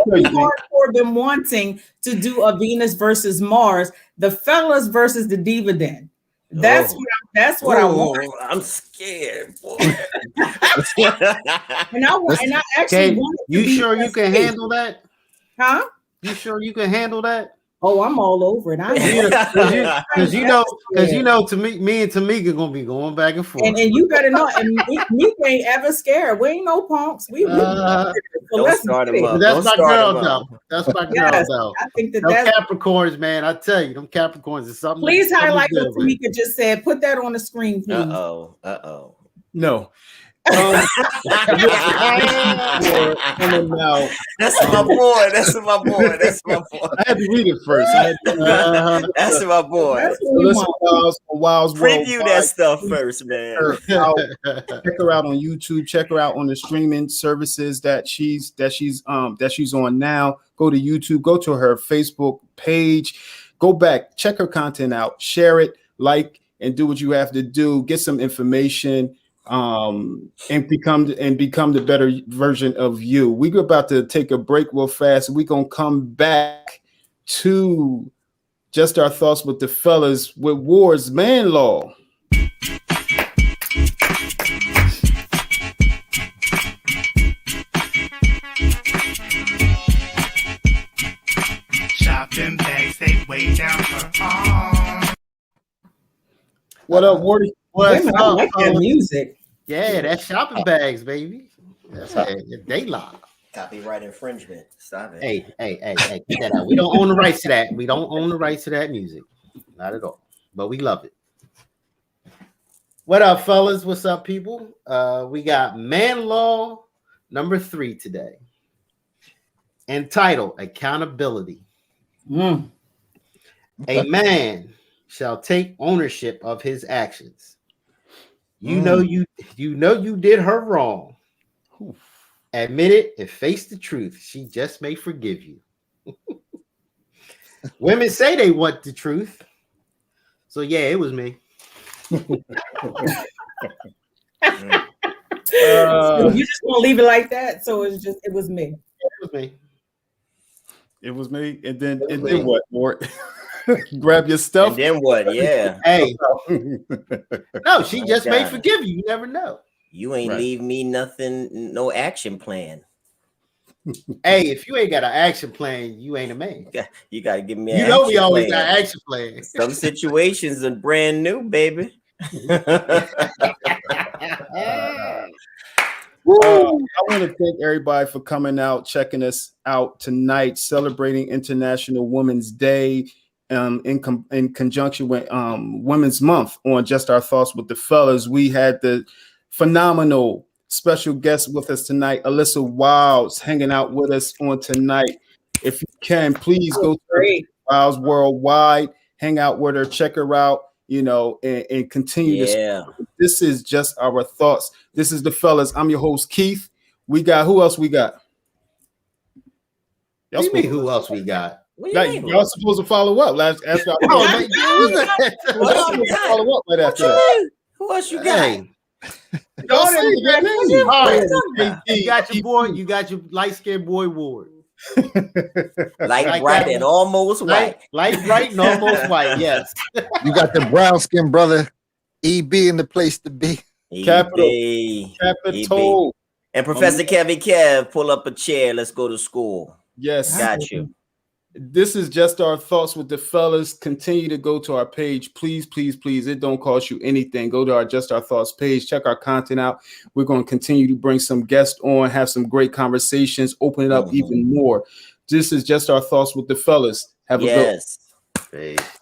really hardcore been wanting to do a Venus versus Mars, the fellas versus the Dividend. That's what I want. I'm scared, boy. and I actually want. You sure you can handle that? Huh? You sure you can handle that? Oh, I'm all over it. Because you know, to me and Tamika gonna be going back and forth. And you better know, and me ain't ever scared. We ain't no punks. Don't start him up. That's my girl, though. That's my girl, though. I think that's Capricorns, man. I tell you, them Capricorns is something. Please highlight what Tamika just said. Put that on the screen, please. No. That's my boy. I had to read it first. That's my boy. Wilds Preview that stuff first, man. Check her out on YouTube. Check her out on the streaming services that she's on now. Go to YouTube. Go to her Facebook page. Go back. Check her content out. Share it. Like and do what you have to do. Get some information. And become the better version of you. We're about to take a break real fast. We're gonna come back to just our thoughts with the fellas with Ward's Man Law. Shopping bags, they way down her arm. What up, Wardy? What's up? I like that music. Yeah, that's shopping bags, baby. That's they lock. Copyright infringement. Stop it. Hey, get that out. We don't own the rights to that. We don't own the rights to that music. Not at all. But we love it. What up, fellas? What's up, people? We got Man Law number 3 today, entitled Accountability. A man shall take ownership of his actions. You know you did her wrong. Admit it and face the truth. She just may forgive you. Women say they want the truth. So yeah, it was me. So you just want to leave it like that? So it was me. It was me. It was me. And then what, Mort? Grab your stuff. And then what? Yeah. Hey. No, she just may forgive you. You never know. You ain't leave me nothing, no action plan. Hey, if you ain't got an action plan, you ain't a man. You got to give me an action plan. We always got an action plan. Some situations are brand new, baby. I want to thank everybody for coming out, checking us out tonight, celebrating International Women's Day in conjunction with Women's Month on Just Our Thoughts with the Fellas. We had the phenomenal special guest with us tonight, Alyssa Wilds, hanging out with us on tonight. If you can, please go to Wilds Worldwide, hang out with her, check her out, and continue to. This is Just Our Thoughts. This is the Fellas. I'm your host, Keith. We got, who else we got? What do you mean, who else we got? Y'all supposed to follow up. Follow up right after that. Who else you got? You got your boy. You got your light-skinned boy Ward. Light bright and almost white. Light bright and almost white. Yes. You got the brown-skinned brother EB in the place to be. Capital. And Professor Kevin Kev, pull up a chair. Let's go to school. Yes. Got you. This is Just Our Thoughts with the Fellas. Continue to go to our page. Please, please, please. It don't cost you anything. Go to our Just Our Thoughts page. Check our content out. We're going to continue to bring some guests on, have some great conversations, open it up even more. This is Just Our Thoughts with the Fellas. Have a good one. Peace.